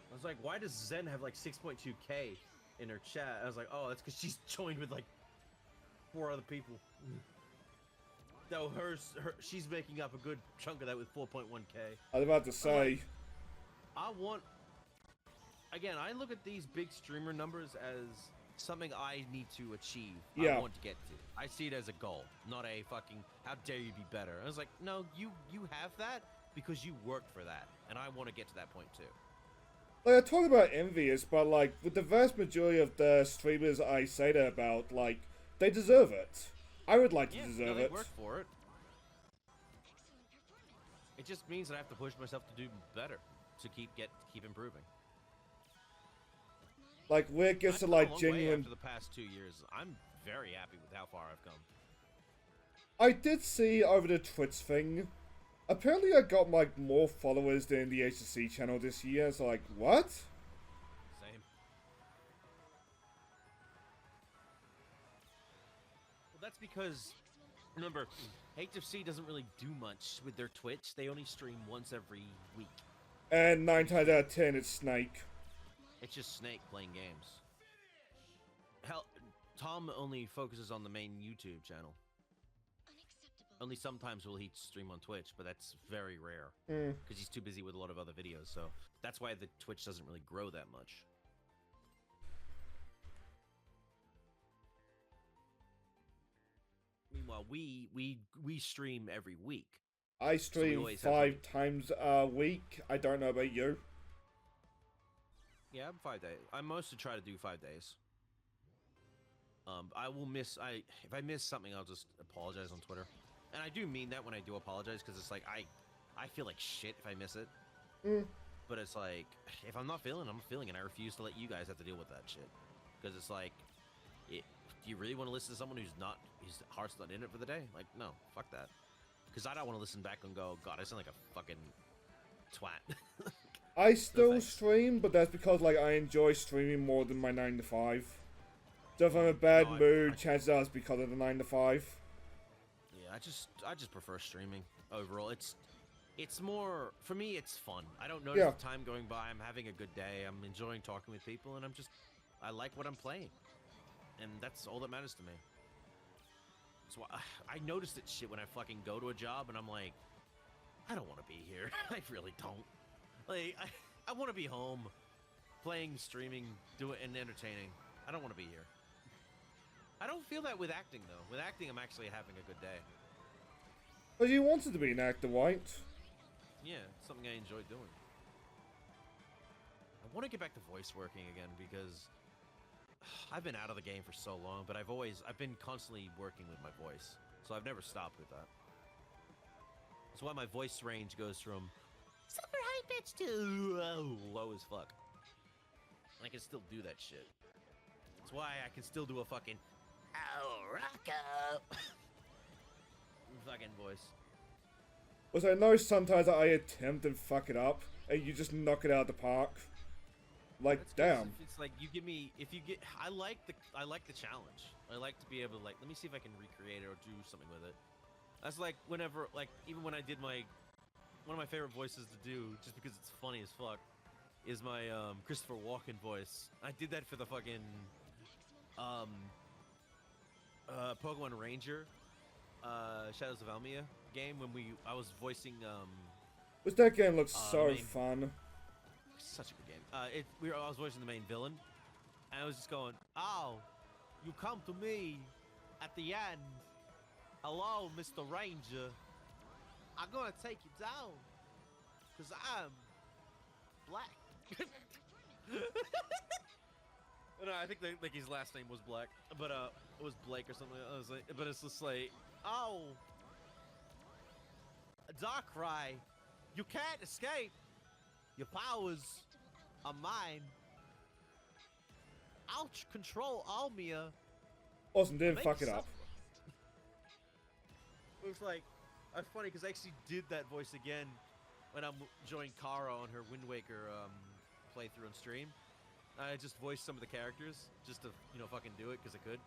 I was like, why does Zen have like 6.2K in her chat? I was like, oh, that's because she's joined with like 4 other people. Though she's making up a good chunk of that with 4.1K. I was about to say. I want... Again, I look at these big streamer numbers as something I need to achieve. Yeah. I want to get to. I see it as a goal, not a fucking, how dare you be better. I was like, no, you have that because you worked for that. And I want to get to that point too. Like, I talk about envious, but, like, with the vast majority of the streamers I say that about, like, they deserve it. I would like to deserve they it. work for it. It just means that I have to push myself to do better, to keep improving. Like, where it gets to, I've come like, a long way genuine... after the past 2 years. I'm very happy with how far I've come. I did see over the Twitch thing. Apparently, I got like more followers than the HSC channel this year. So like, what? Same. Well, that's because, remember, HFC doesn't really do much with their Twitch. They only stream once every week. And 9 times out of 10, it's Snake. It's just Snake playing games. Hell, Tom only focuses on the main YouTube channel. Only sometimes will he stream on Twitch, but that's very rare. Because he's too busy with a lot of other videos, so that's why the Twitch doesn't really grow that much. Meanwhile, we stream every week. I stream So 5 times a week. I don't know about you. Yeah, I'm 5 days. I mostly try to do 5 days. I will miss. If I miss something, I'll just apologize on Twitter. And I do mean that when I do apologize, because it's like I feel like shit if I miss it. But it's like, if I'm not feeling, I'm feeling, and I refuse to let you guys have to deal with that shit. Because it's like, do you really want to listen to someone whose heart's not in it for the day? Like, no, fuck that. Because I don't want to listen back and go, God, I sound like a fucking twat. I still stream, but that's because like I enjoy streaming more than my 9 to 5. So if I'm in a bad mood, chances are it's because of the 9 to 5. Yeah, I just prefer streaming overall. It's more, for me, it's fun. I don't notice the time going by. I'm having a good day. I'm enjoying talking with people, and I like what I'm playing. And that's all that matters to me. So I notice that shit when I fucking go to a job, and I'm like, I don't want to be here. I really don't. Like, I want to be home, playing, streaming, and entertaining. I don't want to be here. I don't feel that with acting, though. With acting, I'm actually having a good day. But you wanted to be an actor, right? Yeah, it's something I enjoy doing. I want to get back to voice working again, because I've been out of the game for so long, but I've been constantly working with my voice, so I've never stopped with that. That's why my voice range goes from super high pitch to low as fuck. And I can still do that shit. That's why I can still do a fucking Rocco fucking voice. Which I know sometimes I attempt and fuck it up, and you just knock it out of the park. Like, damn. It's like you give me, I like the challenge. I like to be able to, like, let me see if I can recreate it or do something with it. That's like whenever, like, even when I did one of my favorite voices to do, just because it's funny as fuck, is my Christopher Walken voice. I did that for the fucking Pokemon Ranger Shadows of Almia game when I was voicing Which that game looks so fun. Such a good game. I was voicing the main villain, and I was just going, "Oh, you come to me at the end. Hello, Mr. Ranger. I'm gonna take you down, cause I'm black." No, I think like his last name was Black, but it was Blake or something. I was like, but it's just like, "Oh, Darkrai, you can't escape. Your powers are mine. I'll control Almia." Awesome, didn't fuck it up. It was like, it's funny because I actually did that voice again when I'm joining Kara on her Wind Waker playthrough on stream. I just voiced some of the characters just to, fucking do it because I could.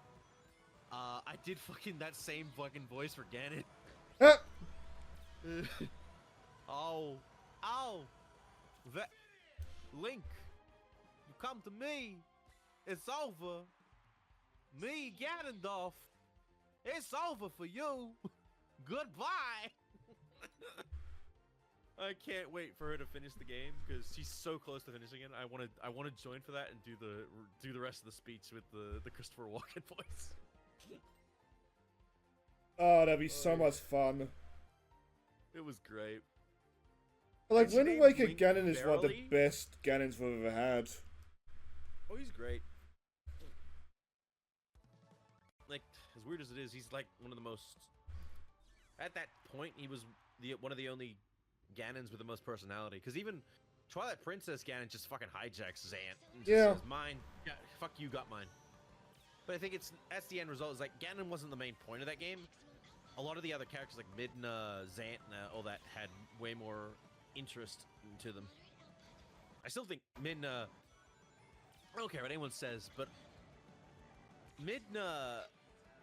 I did fucking that same fucking voice for Ganon. Oh, that Link, you come to me. It's over. Me, Ganondorf. It's over for you. Goodbye. I can't wait for her to finish the game because she's so close to finishing it. I want to join for that and do the rest of the speech with the Christopher Walken voice. Oh, that'd be so much fun. It was great. Like, Wind Waker Ganon is one of the best Ganons we've ever had. Oh, he's great. Like, as weird as it is, he's like one of the most... At that point, he was one of the only Ganons with the most personality. Because even Twilight Princess Ganon just fucking hijacks Zant. And just says, mine. Yeah, fuck you, got mine. But I think that's the end result. Is like, Ganon wasn't the main point of that game. a lot of the other characters like Midna, Xantna, all that had way more interest into them. I still think Midna. I don't care what anyone says, but Midna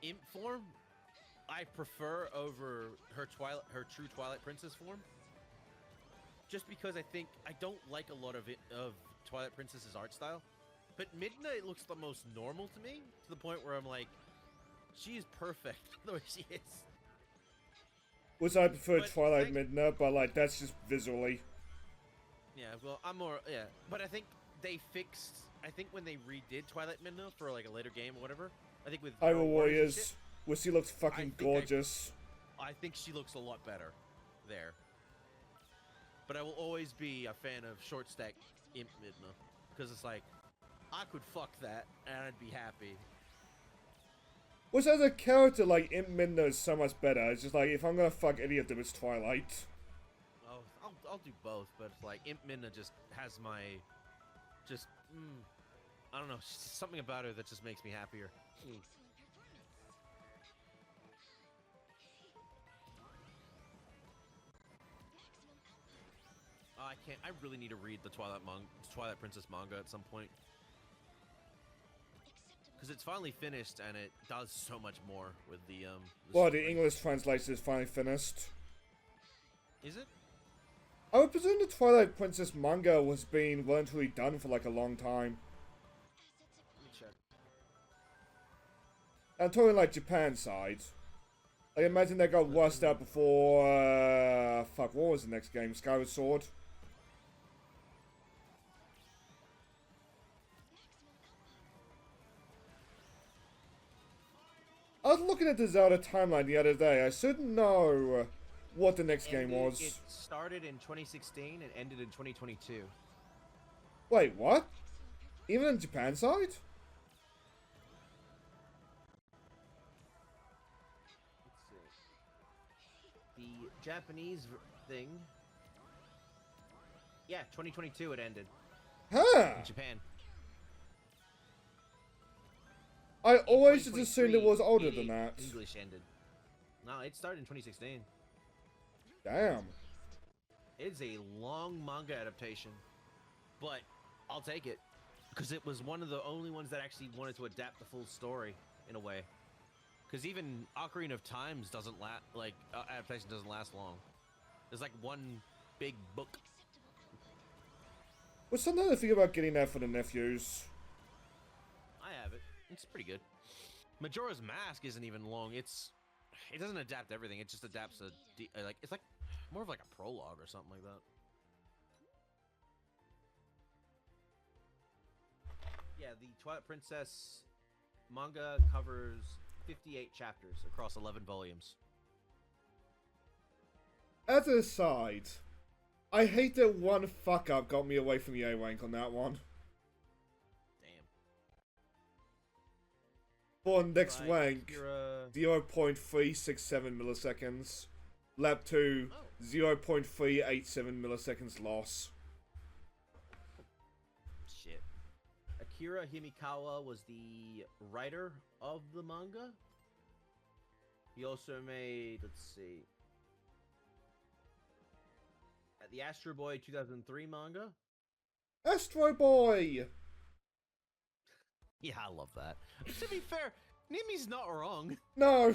imp form, I prefer over her true Twilight Princess form. Just because I don't like a lot of Twilight Princess's art style, but Midna it looks the most normal to me, to the point where I'm like, she is perfect the way she is. Which I prefer But Twilight Midna, but like that's just visually. Yeah, well, but I think they fixed. I think when they redid Twilight Midna for like a later game or whatever, I think with Hyrule and Warriors, shit, where she looks fucking gorgeous. I think she looks a lot better there. But I will always be a fan of short stack Imp Midna, because it's like, I could fuck that and I'd be happy. Which as a character, like, Imp Midna is so much better. It's just like, if I'm gonna fuck any of them, it's Twilight. Oh, I'll do both, but like Imp Midna just has my, I don't know, something about her that just makes me happier. I can't. I really need to read the Twilight Princess manga at some point, because it's finally finished and it does so much more with the Well, the English translation is finally finished. Is it? I would presume the Twilight Princess manga was being well and truly done for like a long time. Let me check. I'm talking like Japan side. I imagine they got rushed out before. Fuck, what was the next game? Skyward Sword? I was looking at the Zelda timeline the other day. I should know what the next game was. It started in 2016 and ended in 2022. Wait, what? Even in Japan side? Let's see. The Japanese thing. Yeah, 2022 it ended. Huh. In Japan. I always just 2023, assumed it was older the than that. English ended. No, it started in 2016. Damn. It's a long manga adaptation, but I'll take it, because it was one of the only ones that actually wanted to adapt the full story in a way. Because even Ocarina of Times doesn't adaptation doesn't last long. There's like one big book. What's another thing about getting that for the nephews? I have it. It's pretty good. Majora's Mask isn't even long. It doesn't adapt everything. It just adapts it's like more of like a prologue or something like that. Yeah, the Twilight Princess manga covers 58 chapters across 11 volumes. As an aside, I hate that one fuck up got me away from the A rank on that one. For next rank, 0.367 milliseconds. Lap 2, 0.387 milliseconds loss. Shit. Akira Himikawa was the writer of the manga. He also made, let's see, the Astro Boy 2003 manga. Astro Boy! Yeah, I love that. To be fair, Nimi's not wrong. No!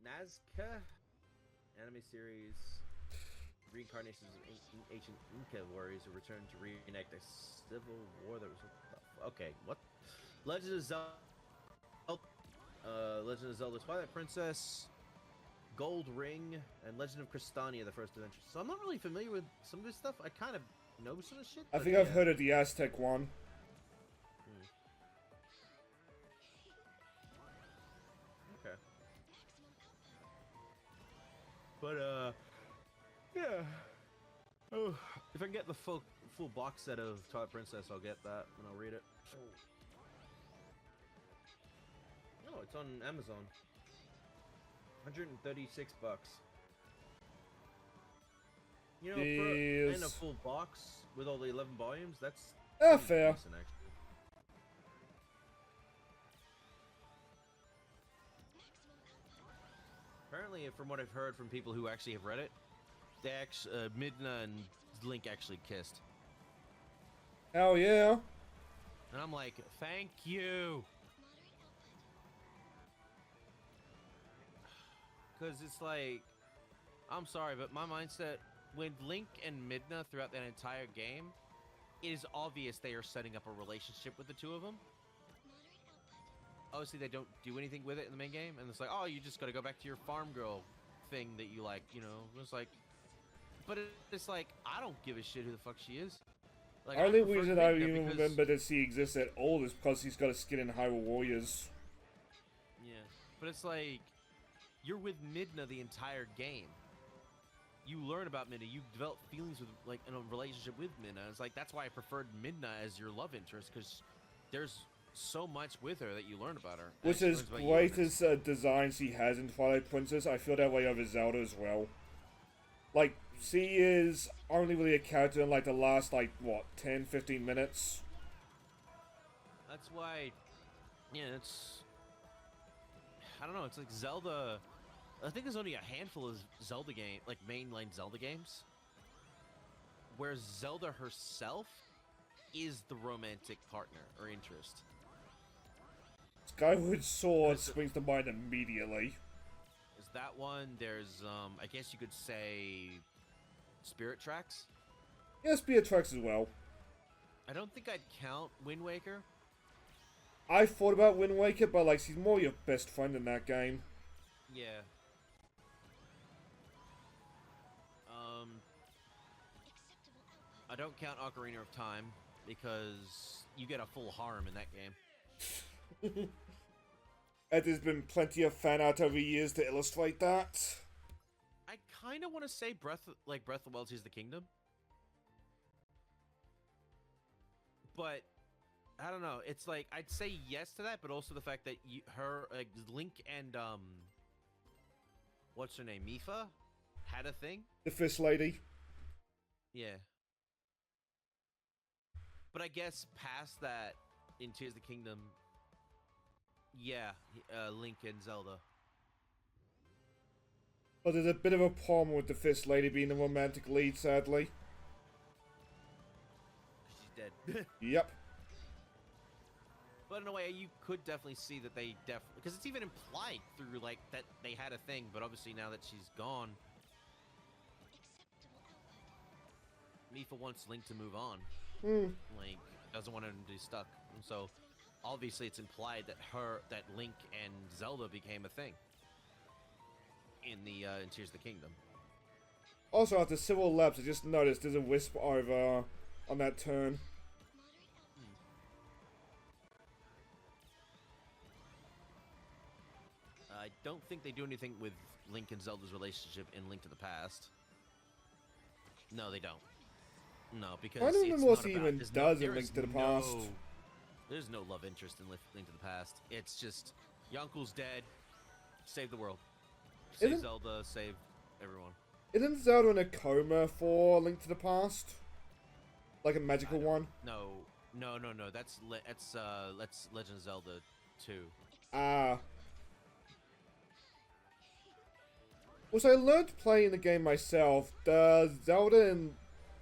Nazca anime series, reincarnations of ancient Inca warriors who returned to reenact a civil war that was... Okay, what? Legend of Zelda... Legend of Zelda Twilight Princess, Gold Ring, and Legend of Crystania, the first adventure. So I'm not really familiar with some of this stuff. I kind of know some of this shit. I think I've heard of the Aztec one. Okay. But, yeah. Oh, if I can get the full box set of Twilight Princess, I'll get that and I'll read it. Oh, it's on Amazon. 136 bucks. You know, in a full box with all the 11 volumes, that's fair. decent, actually. apparently, from what I've heard from people who actually have read it, they Midna and Link actually kissed. Hell yeah. And I'm like, thank you. Because it's like, I'm sorry, but my mindset, when Link and Midna throughout that entire game, it is obvious they are setting up a relationship with the two of them. Obviously, they don't do anything with it in the main game, and it's like, oh, you just gotta go back to your farm girl thing that you like, you know? It's like, but it's like, I don't give a shit who the fuck she is. Like, The only prefer reason I Midna even because- remember that she exists at all is because he's got a skin in Hyrule Warriors. Yeah, but it's like, you're with Midna the entire game. You learn about Midna, you develop feelings with, like, in a relationship with Midna. It's like, that's why I preferred Midna as your love interest, because there's so much with her that you learn about her. Which And is she learns about you. great as design she has in Twilight Princess, I feel that way over Zelda as well. Like, she is only really a character in like the last, like, what, 10, 15 minutes? That's why, yeah, it's, I don't know, it's like Zelda, I think there's only a handful of Zelda game, like mainline Zelda games, where Zelda herself is the romantic partner or interest. Skyward Sword springs to mind immediately. Is that one? There's, I guess you could say, Spirit Tracks. Yes, Beatrix as well. I don't think I'd count Wind Waker. I thought about Wind Waker, but like, she's more your best friend in that game. Yeah. I don't count Ocarina of Time because you get a full harem in that game. And there's been plenty of fan art over years to illustrate that. I kind of want to say Breath of the Wild Tears of the Kingdom. But I don't know. It's like I'd say yes to that, but also the fact that Link and what's her name, Mifa, had a thing. The Fish Lady. Yeah. But I guess past that, in Tears of the Kingdom, yeah, Link and Zelda. But there's a bit of a problem with the Fish Lady being the romantic lead, sadly. She's dead. Yep. But in a way, you could definitely see that they because it's even implied through like that they had a thing. But obviously now that she's gone, Mifa wants Link to move on. Like doesn't want him to be stuck. And so obviously it's implied that Link and Zelda became a thing in Tears of the Kingdom. Also, after several laps, I just noticed there's a wisp over on that turn. I don't think they do anything with Link and Zelda's relationship in Link to the Past. No, they don't. No, because I don't it's remember what not he about- even there's does in there Link is to the Past. There's no love interest in Link to the Past. It's just Yonku's dead. Save the world. Save Isn't- Zelda. Save everyone. Isn't Zelda in a coma for Link to the Past? Like a magical one? No. That's Legend of Zelda 2. Ah. Also, I learned playing the game myself. The Zelda in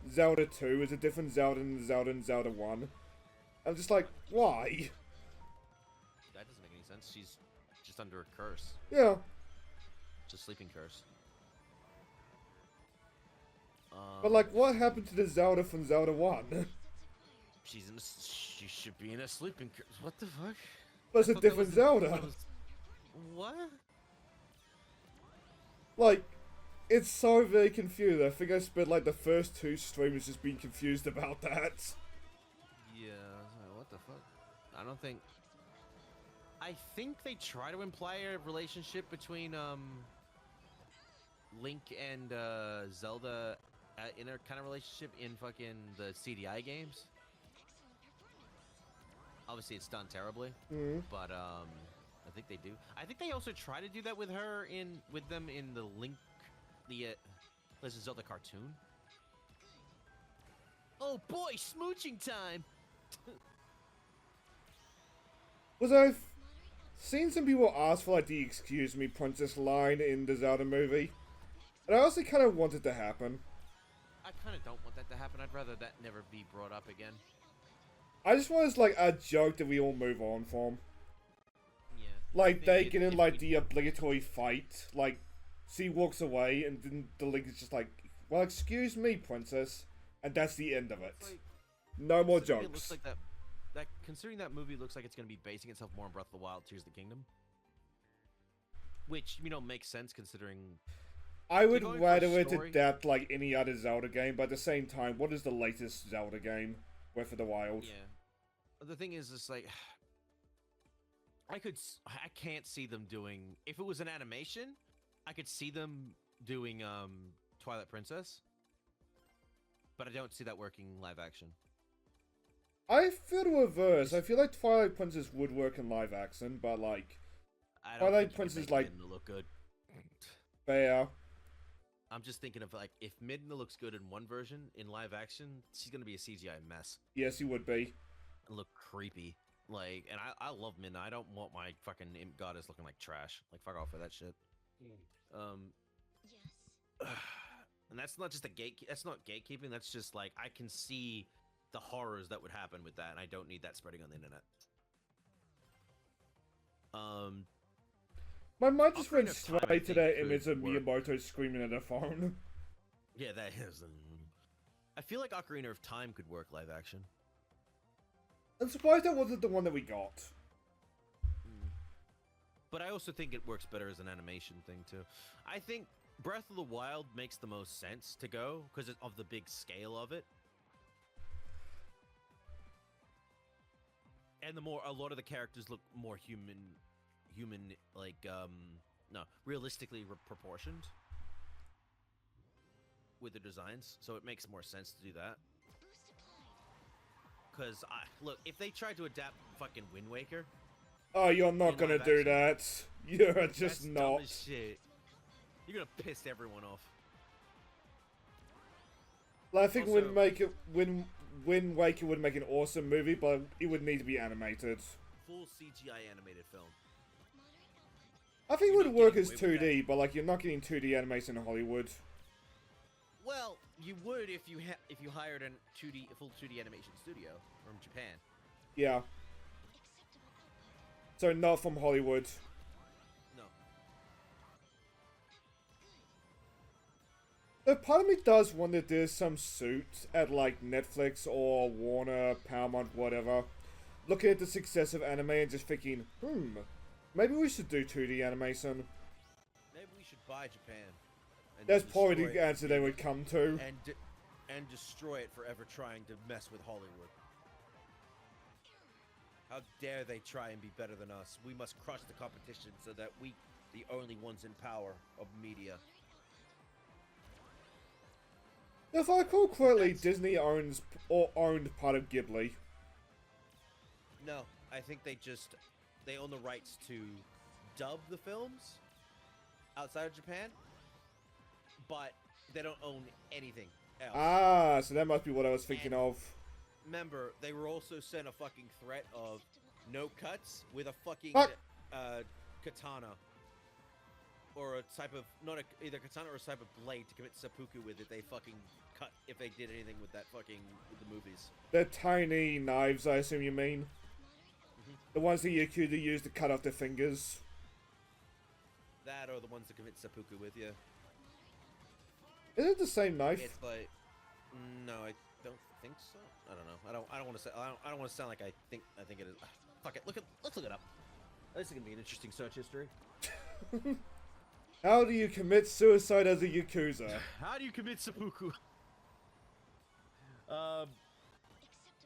Zelda 2 is a different Zelda than Zelda in Zelda 1. I'm just like, why? That doesn't make any sense. She's just under a curse. Yeah. It's a sleeping curse. But like, what happened to the Zelda from Zelda 1? She should be in a sleeping curse. What the fuck? But it's I a thought that different was Zelda. What? Like, it's so very confusing. I think I spent like the first 2 streams just being confused about that. Yeah, what the fuck? I think they try to imply a relationship between Link and Zelda in a kind of relationship in fucking the CDI games. Obviously it's done terribly, but I think they do. I think they also try to do that with them in the Link, the Legend of Zelda cartoon. Oh boy, smooching time! seen some people ask for like the "excuse me, princess" line in the Zelda movie, and I also kind of want it to happen. I kind of don't want that to happen. I'd rather that never be brought up again. I just want it's like a joke that we all move on from. Yeah. Like they Maybe get in if like we- the obligatory fight, like she walks away, and then the Link is just like, "Well, excuse me, princess," and that's the end of it. It's like, No more considering It jokes. looks like considering that movie looks like it's going to be basing itself more on Breath of the Wild, Tears of the Kingdom, which makes sense considering. I would going for a rather it story- adapt like any other Zelda game, but at the same time, what is the latest Zelda game? Breath of the Wild. Yeah. The thing is, it's like I can't see them doing. If it was an animation, I could see them doing Twilight Princess, but I don't see that working live action. I feel the reverse. I feel like Twilight Princess would work in live action, but like, I Twilight think you could Princess, make like- Midna look good. fair. I'm just thinking of like if Midna looks good in one version in live action, she's gonna be a CGI mess Yes, you would be. and look creepy. Like, and I love Midna. I don't want my fucking imp goddess looking like trash. Like, fuck off with that shit. Yes. And that's not just that's not gatekeeping. That's just like I can see the horrors that would happen with that, and I don't need that spreading on the internet. My mind just went Ocarina of Time, I straight to think, that could image of work. Miyamoto screaming at a phone. Yeah, that is. I feel like Ocarina of Time could work live action. I'm surprised that wasn't the one that we got. But I also think it works better as an animation thing too. I think Breath of the Wild makes the most sense to go because of the big scale of it. And a lot of the characters look more human like realistically proportioned with the designs, so it makes more sense to do that. Because look, if they tried to adapt fucking Wind Waker, Oh, you're not In gonna live do action. that. You're that's just dumb not. as shit. You're gonna piss everyone off. Like, I think Also- Wind Waker would make an awesome movie, but it would need to be animated. Full CGI animated film. I think it You're would not work getting as away with 2D, but like you're not getting 2D animation in Hollywood. Well, you would if you hired a full 2D animation studio from Japan. Yeah. So not from Hollywood. No. Though part of me does wonder if there's some suit at like Netflix or Warner, Paramount, whatever, looking at the success of anime and just thinking, maybe we should do 2D animation. Maybe we should buy Japan. And That's probably destroy the it answer they would come to. and destroy it forever trying to mess with Hollywood. How dare they try and be better than us? We must crush the competition so that we, the only ones in power of media. If I recall correctly, Disney owned part of Ghibli. No, I think they own the rights to dub the films outside of Japan, but they don't own anything else. Ah, so that must be what I was thinking And- of. Remember, they were also sent a fucking threat of no cuts with a fucking Fuck. katana. Or a type of, either katana or a type of blade to commit seppuku with if they fucking cut, if they did anything with that fucking, with the movies. They're tiny knives, I assume you mean. The ones that Yakuza use to cut off their fingers. That or the ones that commit seppuku with you. Is it the same knife? It's like, no, I don't think so. I don't know. I don't want to say. I don't want to sound like I think it is. Fuck it. Let's look it up. This is gonna be an interesting search history. How do you commit suicide as a Yakuza? How do you commit seppuku?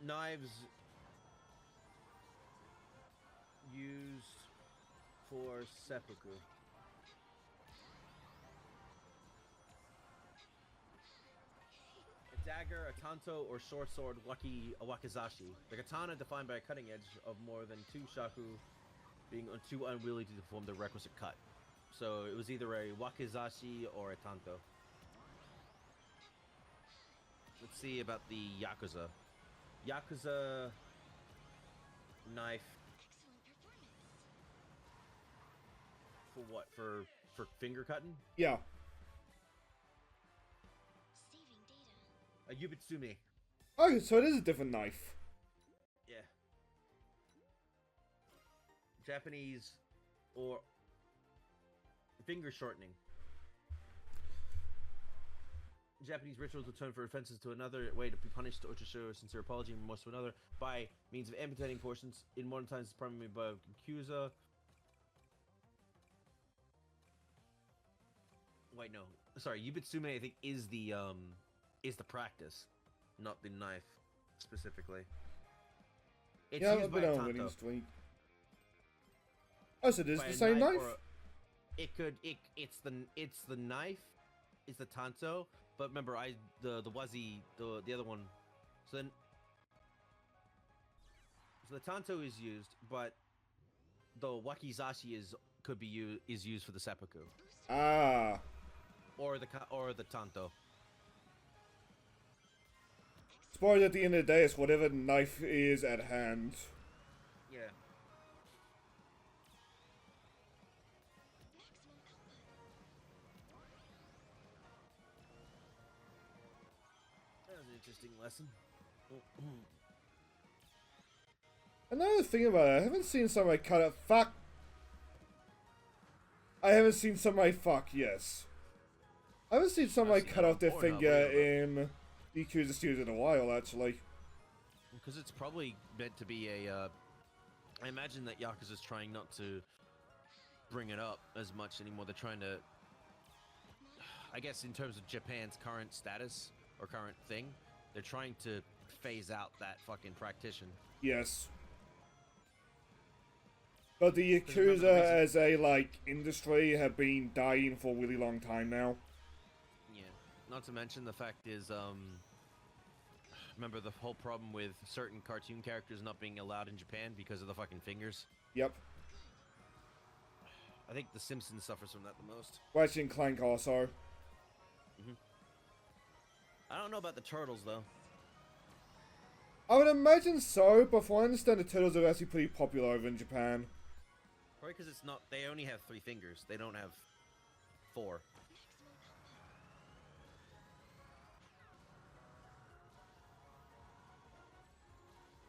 Knives used for seppuku. A dagger, a tanto, or short sword, a wakizashi. The katana defined by a cutting edge of more than 2 shaku, being too unwieldy to perform the requisite cut. So it was either a wakizashi or a tanto. Let's see about the Yakuza. Yakuza knife For what? For finger cutting? Yeah. A Yubitsumi. Oh, so it is a different knife. Yeah. Japanese or finger shortening. Japanese rituals will turn for offenses to another way to be punished or to show a sincere apology and remorse to another by means of amputating portions. In modern times, it's primarily by accuser. Wait, no. Sorry, Yubitsume I think is the practice, not the knife specifically. It's Yeah, used I've by been a on tanto. Winning Street. Oh, so it is By the a same knife? or It could it's the knife, it's the tanto, but remember the wazi the other one. So then the tanto is used, but the wakizashi is used for the seppuku. Ah. Or the tanto. Suppose at the end of the day, it's whatever knife is at hand. Yeah. That was an interesting lesson. Another thing about it, I haven't seen somebody cut it. Fuck. I haven't seen somebody fuck, yes. I haven't seen somebody seen cut that off their on Pornhub, finger yeah, in the Yakuza series in a while, actually. Because it's probably meant to be a. I imagine that Yakuza's trying not to bring it up as much anymore. They're trying to. I guess in terms of Japan's current status or current thing, they're trying to phase out that fucking practitioner. Yes. But the Because remember the Yakuza reason- as a, like, industry have been dying for a really long time now. Yeah. Not to mention the fact is, remember the whole problem with certain cartoon characters not being allowed in Japan because of the fucking fingers? Yep. I think The Simpsons suffers from that the most. Ratchet and Clank also. I don't know about the Turtles, though. I would imagine so, but from what I understand, the Turtles are actually pretty popular over in Japan. Probably because it's not. They only have 3 fingers. They don't have 4.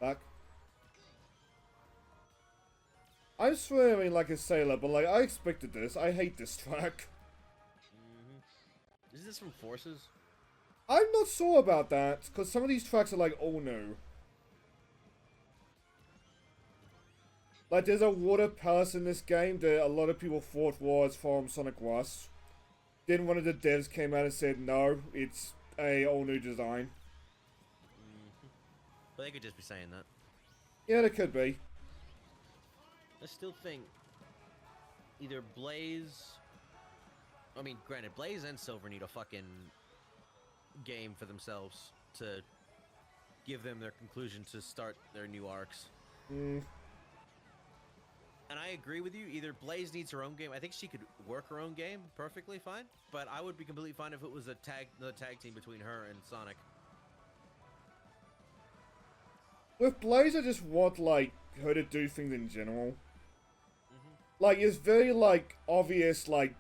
Fuck. I'm swearing like a sailor, but like, I expected this. I hate this track. Is this from Forces? I'm not sure about that, because some of these tracks are like, oh no. Like, there's a water palace in this game that a lot of people thought was from Sonic Rush. Then one of the devs came out and said, no, it's a all new design. But they could just be saying that. Yeah, it could be. I still think either Blaze. I mean, granted, Blaze and Silver need a fucking game for themselves to give them their conclusion to start their new arcs. Mm. And I agree with you. Either Blaze needs her own game. I think she could work her own game perfectly fine. But I would be completely fine if it was another tag team between her and Sonic. With Blaze, I just want, like, her to do things in general. Like, it's very, like, obvious, like,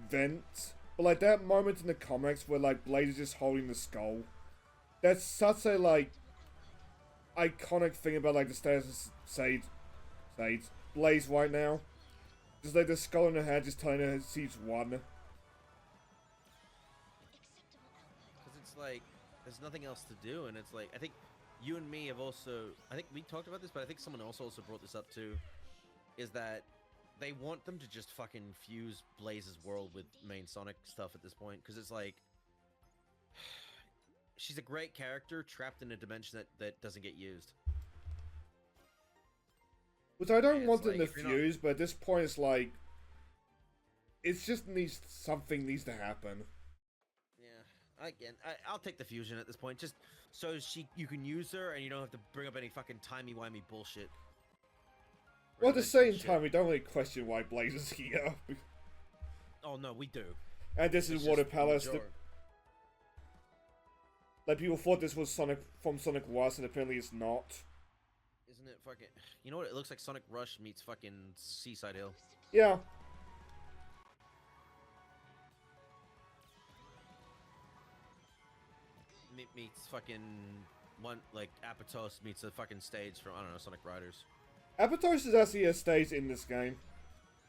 vent. But, like, that moment in the comics where, like, Blaze is just holding the skull. That's such a, like, iconic thing about, like, the status of Blaze right now. Just, like, the skull in her hand just telling her she's won. Because it's like, there's nothing else to do. And it's like, I think you and me have also, I think we talked about this, but I think someone else also brought this up too. Is that they want them to just fucking fuse Blaze's world with main Sonic stuff at this point, because it's like she's a great character trapped in a dimension that doesn't get used. Which I don't It's want them like, to if you're not- fuse, but at this point it's like, it's just something needs to happen. Yeah, again, I'll take the fusion at this point, just so you can use her and you don't have to bring up any fucking timey-wimey bullshit. Well, at the same Shit. time, we don't really question why Blaze is here. Oh no, we do. And this is It's Water just the Palace. majority. Like, people thought this was from Sonic Rush, and apparently it's not. Isn't it fucking... You know what? It looks like Sonic Rush meets fucking Seaside Hill. Yeah. meets fucking one like Apatos meets a fucking stage from I don't know Sonic Riders. Apatos is actually a stage in this game.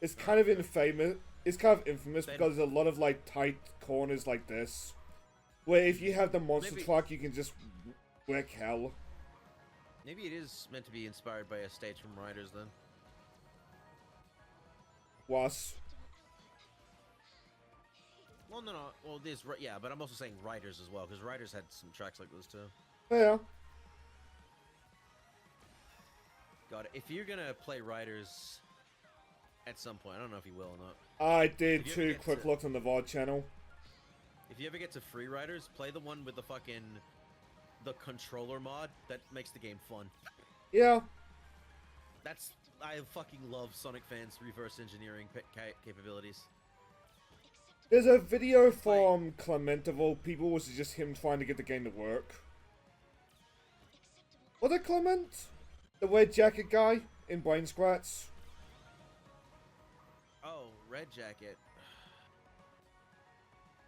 It's kind of infamous. It's kind of infamous because there's a lot of like tight corners like this, where if you have the monster truck, you can just wreck hell. Maybe it is meant to be inspired by a stage from Riders then. Was. Well, no. Well, yeah, but I'm also saying Riders as well because Riders had some tracks like this too. Yeah. God, if you're gonna play Riders at some point, I don't know if you will or not. I did 2 quick looks on the VOD channel. If you ever get to Free Riders, play the one with the controller mod that makes the game fun. Yeah. I fucking love Sonic fans' reverse engineering capabilities. There's a video from Clementable. People was just him trying to get the game to work. Was it Clement? The red jacket guy in Brain Scratch? Oh, Red Jacket.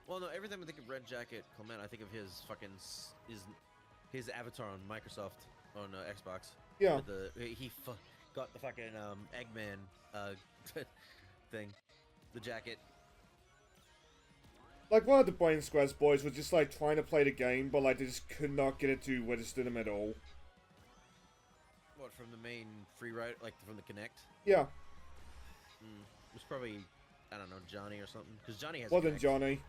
Well, no, every time I think of Red Jacket Clement, I think of his fucking his avatar on Microsoft on Xbox. Yeah. He got the fucking Eggman thing, the jacket. Like, one of the Brain Scratch boys was just like trying to play the game, but like they just could not get it to register them at all. What, from the main free ride, like from the Kinect? Yeah. It was probably, I don't know, Johnny or something. Because Johnny has. Wasn't Johnny.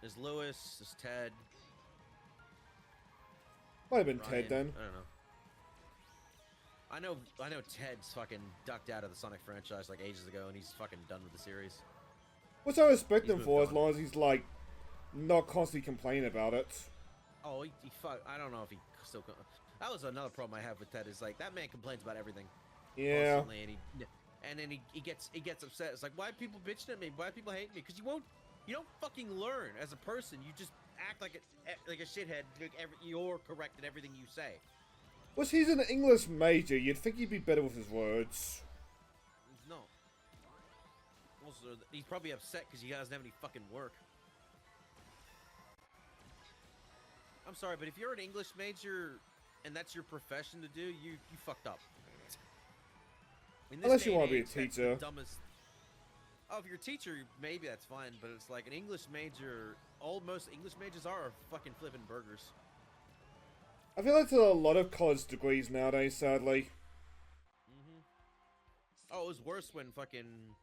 There's Lewis, there's Ted. Might have been Ryan, Ted then. I don't know. I know Ted's fucking ducked out of the Sonic franchise like ages ago, and he's fucking done with the series. Which I respect him for, as long as he's like not constantly complaining about it. Oh, he I don't know if he still. That was another problem I have with Ted. Is like that man complains about everything. Yeah. Constantly, and then he gets upset. It's like, why are people bitching at me? Why are people hating me? Because you don't fucking learn as a person. You just act like a shithead. Like you're correct in everything you say. Well, he's an English major. You'd think he'd be better with his words. No. Also, he's probably upset because he doesn't have any fucking work. I'm sorry, but if you're an English major and that's your profession to do, you fucked up. Unless you want to be a teacher. Dumbest. Oh, if you're a teacher, maybe that's fine, but it's like an English major. Most English majors are fucking flipping burgers. I feel like there's a lot of college degrees nowadays, sadly. Oh, it was worse when fucking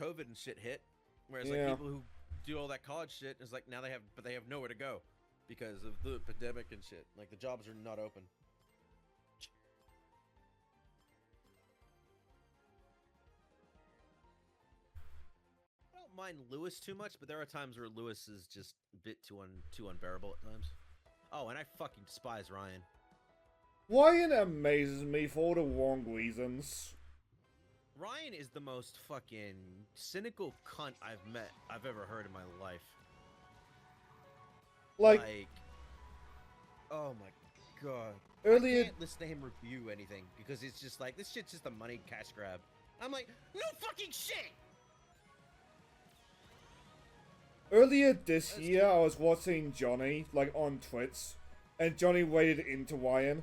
COVID and shit hit. Whereas like people who do all that college shit is like now they have nowhere to go because of the pandemic and shit. Like the jobs are not open. I don't mind Lewis too much, but there are times where Lewis is just a bit too unbearable at times. Oh, and I fucking despise Ryan. Ryan amazes me for all the wrong reasons. Ryan is the most fucking cynical cunt I've ever heard in my life. Like oh my god. Earlier, I can't listen to him review anything because it's just like, this shit's just a money cash grab. I'm like, no fucking shit! Earlier this year, I was watching Johnny, like, on Twitch, and Johnny waded into Ryan.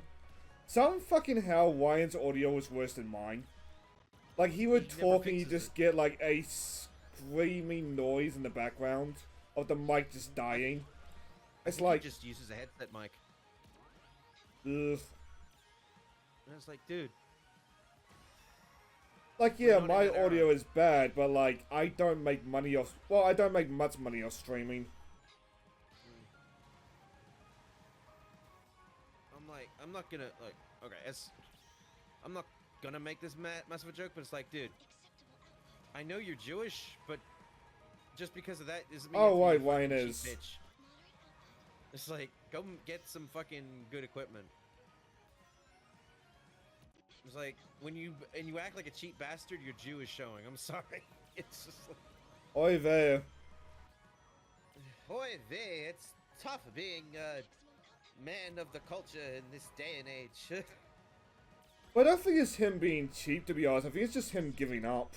Some fucking hell, Ryan's audio was worse than mine. Like, he would talk and you just get, like, a screaming noise in the background of the mic just dying. It's like... He just uses a headset mic. Ugh. And it's like, dude. Like, yeah, my audio is bad, but, like, I don't make money off... Well, I don't make much money off streaming. I'm not gonna, like, okay, I'm not gonna make this massive a joke, but it's like, dude, I know you're Jewish, but just because of that doesn't mean Ryan is. Bitch. It's like, go get some fucking good equipment. It's like, when you act like a cheap bastard, your Jew is showing. I'm sorry. It's just like... Oi there. Oi there, it's tough being a man of the culture in this day and age. But I don't think it's him being cheap, to be honest. I think it's just him giving up.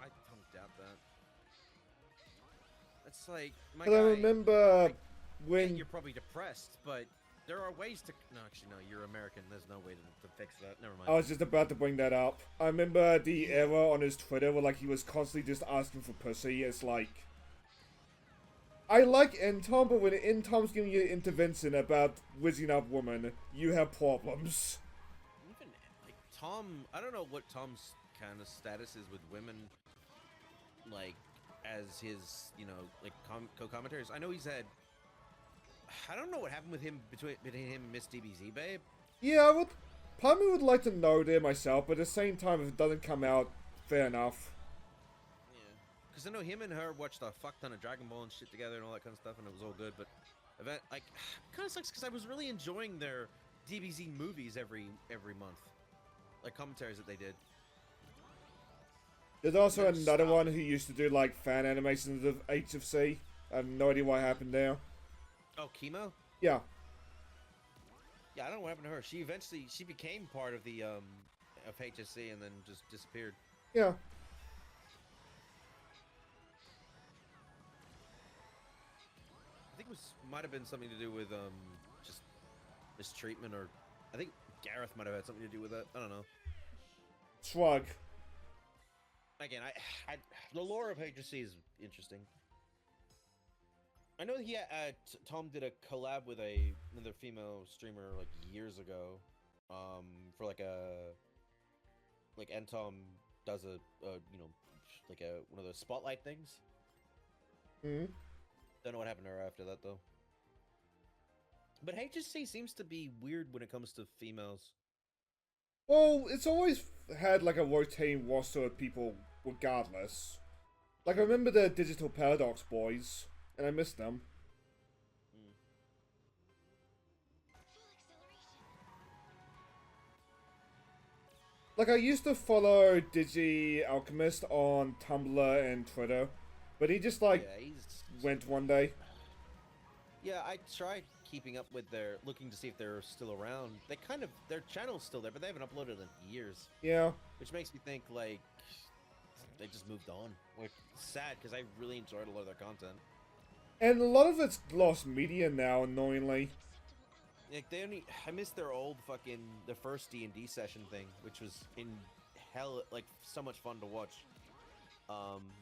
I don't doubt that. That's it's like my 'Cause I guy. remember like, yeah, when... you're probably depressed, but there are ways to. No, actually, no. You're American. There's no way to fix that. Never mind. I was just about to bring that up. I remember the era on his Twitter where like he was constantly just asking for pussy. It's like, I like Tom, but when Tom's giving you intervention about whizzing up women, you have problems. Even like Tom, I don't know what Tom's kind of status is with women, like as his, like co-commentators. I know he's had. I don't know what happened with him between him and Miss DBZ, babe. Yeah, part of me would like to know there myself, but at the same time, if it doesn't come out, fair enough. Yeah, because I know him and her watched a fuck ton of Dragon Ball and shit together and all that kind of stuff, and it was all good. But kind of sucks because I was really enjoying their DBZ movies every month, like commentaries that they did. There's also Never another stop. one who used to do like fan animations of HFC. I have no idea what happened there. Oh, Chemo? Yeah. Yeah, I don't know what happened to her. She became part of the of HSC and then just disappeared. Yeah. I think it might have been something to do with just mistreatment, or I think Gareth might have had something to do with that. I don't know. Shrug. Again, the lore of HSC is interesting. I know Tom did a collab with another female streamer like years ago, for like Tom does like one of those spotlight things. Hmm. Don't know what happened to her after that though. But HSC seems to be weird when it comes to females. Well, it's always had like a rotating roster of people regardless. Like I remember the Digital Paradox boys, and I miss them. Like, I used to follow Digi Alchemist on Tumblr and Twitter, but he just, like, Yeah, went one day. Yeah, I tried keeping up with looking to see if they're still around. Their channel's still there, but they haven't uploaded in years. Yeah. Which makes me think, like, they just moved on. Which is sad, because I really enjoyed a lot of their content. And a lot of it's lost media now, annoyingly. Like, I miss their old the first D&D session thing, which was in hell, like, so much fun to watch.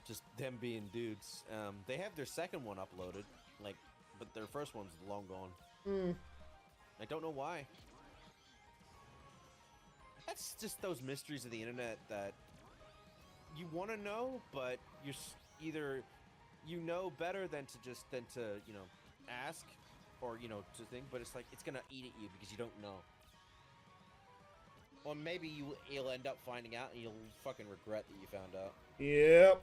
Just them being dudes. They have their second one uploaded, like, but their first one's long gone. Hmm. I don't know why. That's just those mysteries of the internet that you want to know, but you're either you know better than to ask, or to think, but it's like it's gonna eat at you because you don't know. Or maybe you'll end up finding out and you'll fucking regret that you found out. Yep.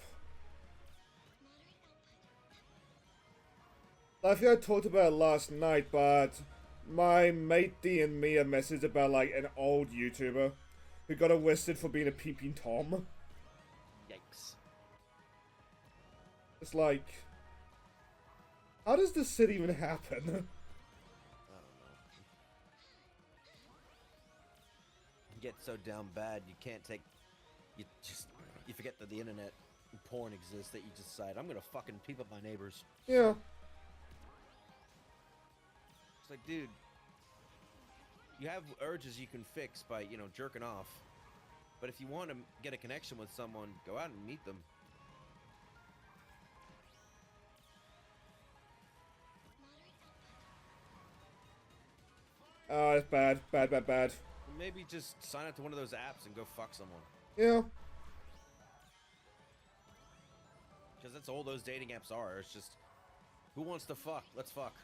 I think I talked about it last night, but my mate D and me a message about like an old YouTuber who got arrested for being a peeping Tom. Yikes. It's like, how does this shit even happen? I don't know. You get so down bad you can't take. You forget that the internet and porn exists, that you just decide I'm gonna fucking peep at my neighbors. Yeah. It's like, dude, you have urges you can fix by jerking off, but if you want to get a connection with someone, go out and meet them. It's bad. Bad. Maybe just sign up to one of those apps and go fuck someone. Yeah. Because that's all those dating apps are. It's just, who wants to fuck? Let's fuck.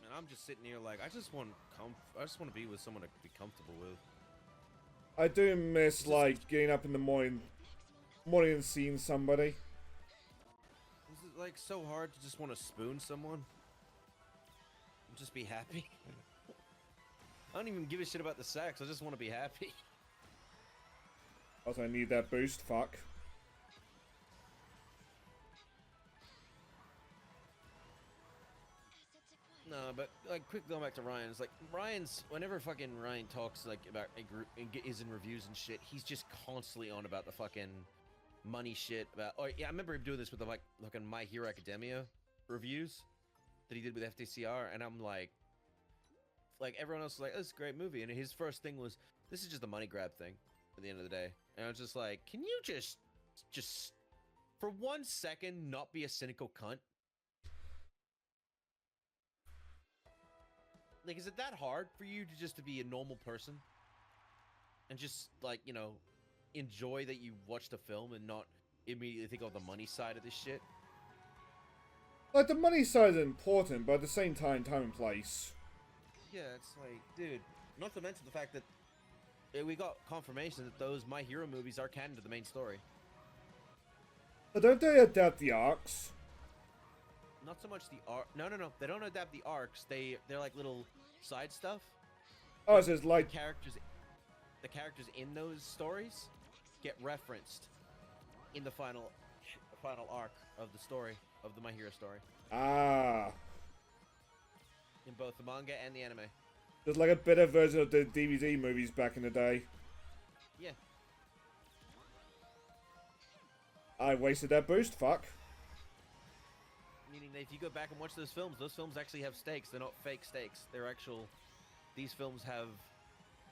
And I'm just sitting here like, I just want to be with someone to be comfortable with. I do miss like getting up in the morning and seeing somebody. Is it like so hard to just want to spoon someone? And just be happy? I don't even give a shit about the sex. I just want to be happy. Also, I need that boost. Fuck. No, but like, quick going back to Ryan's. Like, whenever fucking Ryan talks like about a group and is in reviews and shit, he's just constantly on about the fucking money shit. About, oh yeah, I remember him doing this with the like fucking My Hero Academia reviews that he did with FTCR, and I'm like everyone else was like, oh, this is a great movie, and his first thing was, this is just a money grab thing at the end of the day, and I was just like, can you just for 1 second not be a cynical cunt? Like, is it that hard for you to just to be a normal person and just like, you know, enjoy that you watched a film and not immediately think of the money side of this shit? Like, the money side is important, but at the same time and place. Yeah, it's like, dude, not to mention the fact that we got confirmation that those My Hero movies are canon to the main story. But don't they adapt the arcs? Not so much the arc. No. They don't adapt the arcs. They're like little side stuff. Oh, so it's like... The characters in those stories get referenced in the final arc of the story, of the My Hero story. Ah. In both the manga and the anime. There's like a better version of the DVD movies back in the day. Yeah. I wasted that boost, fuck. Meaning that if you go back and watch those films actually have stakes. They're not fake stakes. They're actual... These films have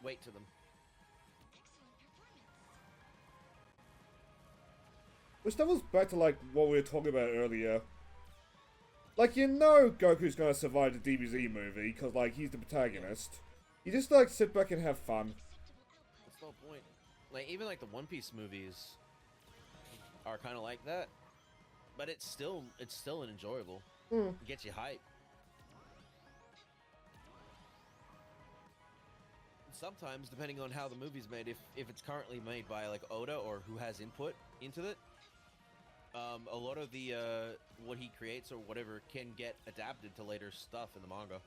weight to them. Which that was back to like what we were talking about earlier. Like, you know Goku's gonna survive the DBZ movie, because like he's the protagonist. You just like sit back and have fun. That's the whole point. Like, even like the One Piece movies are kind of like that. But it's still an enjoyable. It gets you hype. Sometimes, depending on how the movie's made, if it's currently made by like Oda or who has input into it, a lot of the what he creates or whatever can get adapted to later stuff in the manga.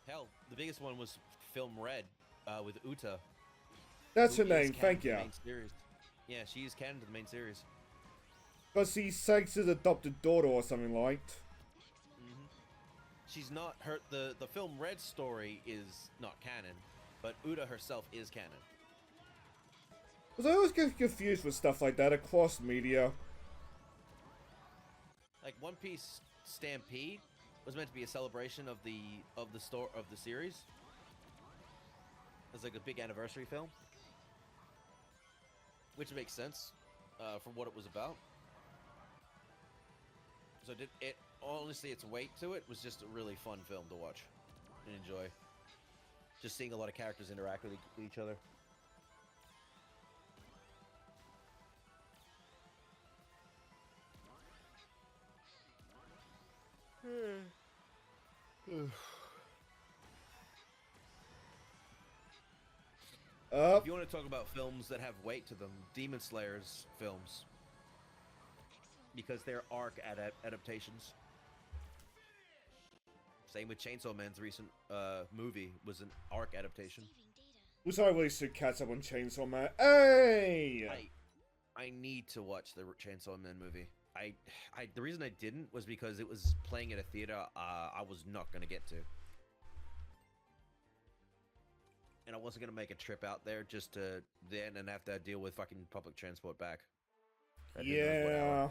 Hell, the biggest one was Film Red with Uta. That's her name, thank you. Yeah, she is canon to the main series. Because she's Sage's adopted daughter or something like. She's not the Film Red story is not canon, but Uta herself is canon. Because I always get confused with stuff like that across media. Like One Piece Stampede was meant to be a celebration of the series. It's like a big anniversary film, which makes sense for what it was about. So honestly, its weight to it was just a really fun film to watch and enjoy. Just seeing a lot of characters interact with each other. If you want to talk about films that have weight to them, Demon Slayer's films. Because they're arc adaptations. Same with Chainsaw Man's recent movie was an arc adaptation. Which I really should catch up on Chainsaw Man. Hey! I need to watch the Chainsaw Man movie. The reason I didn't was because it was playing at a theater I was not going to get to. And I wasn't going to make a trip out there just to then and have to deal with fucking public transport back. Yeah.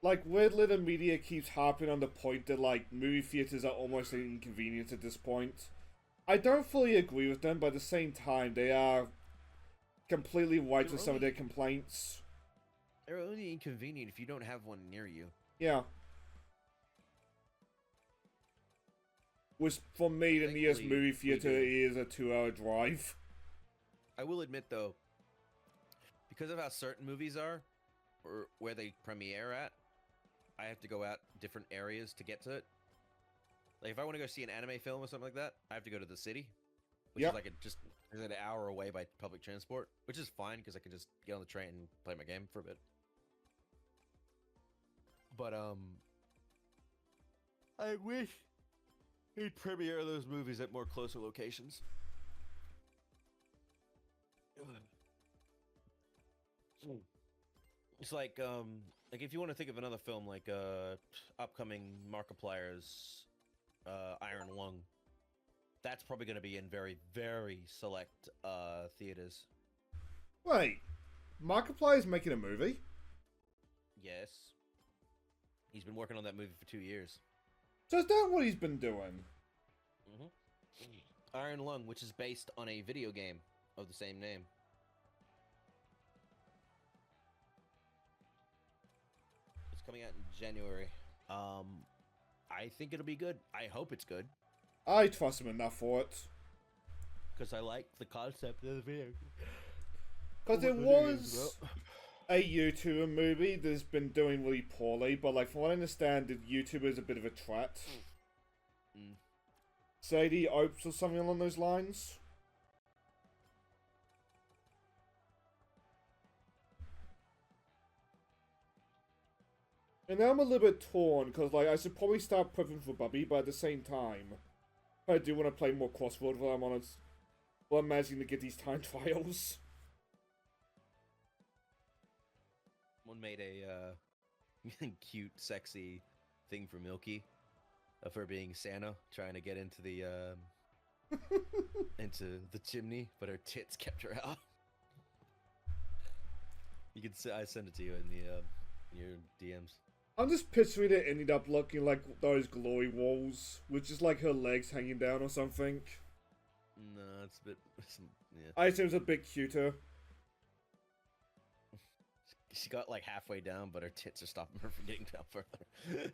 Like, Weird Little Media keeps harping on the point that, like, movie theaters are almost an inconvenience at this point. I don't fully agree with them, but at the same time, they are completely right with some of their complaints. They're only inconvenient if you don't have one near you. Yeah. Which, for me, the nearest movie theater is a 2-hour drive. I will admit, though, because of how certain movies are, or where they premiere at, I have to go out different areas to get to it. Like, if I want to go see an anime film or something like that, I have to go to the city, which is like just an hour away by public transport, which is fine because I can just get on the train and play my game for a bit. But I wish he'd premiere those movies at more closer locations. It's like if you want to think of another film like upcoming Markiplier's Iron Lung, that's probably going to be in very, very select theaters. Wait, Markiplier's making a movie? Yes. He's been working on that movie for 2 years. So is that what he's been doing? Iron Lung, which is based on a video game of the same name. It's coming out in January. I think it'll be good. I hope it's good. I trust him enough for it. Because I like the concept of the video. Because it was a YouTuber movie that's been doing really poorly, but like from what I understand, the YouTuber is a bit of a threat. Sadie Opes or something along those lines. And now I'm a little bit torn, because like I should probably start prepping for Bubby, but at the same time, I do want to play more Crossworlds while I'm on it. While I'm managing to get these time trials. Someone made a cute, sexy thing for Milky of her being Santa, trying to get into the into the chimney, but her tits kept her out. You can I send it to you in the your DMs. I'm just picturing it ended up looking like those glory walls, with just like her legs hanging down or something. No, it's a bit. Yeah. I assume it's a bit cuter. She got like halfway down, but her tits are stopping her from getting down further.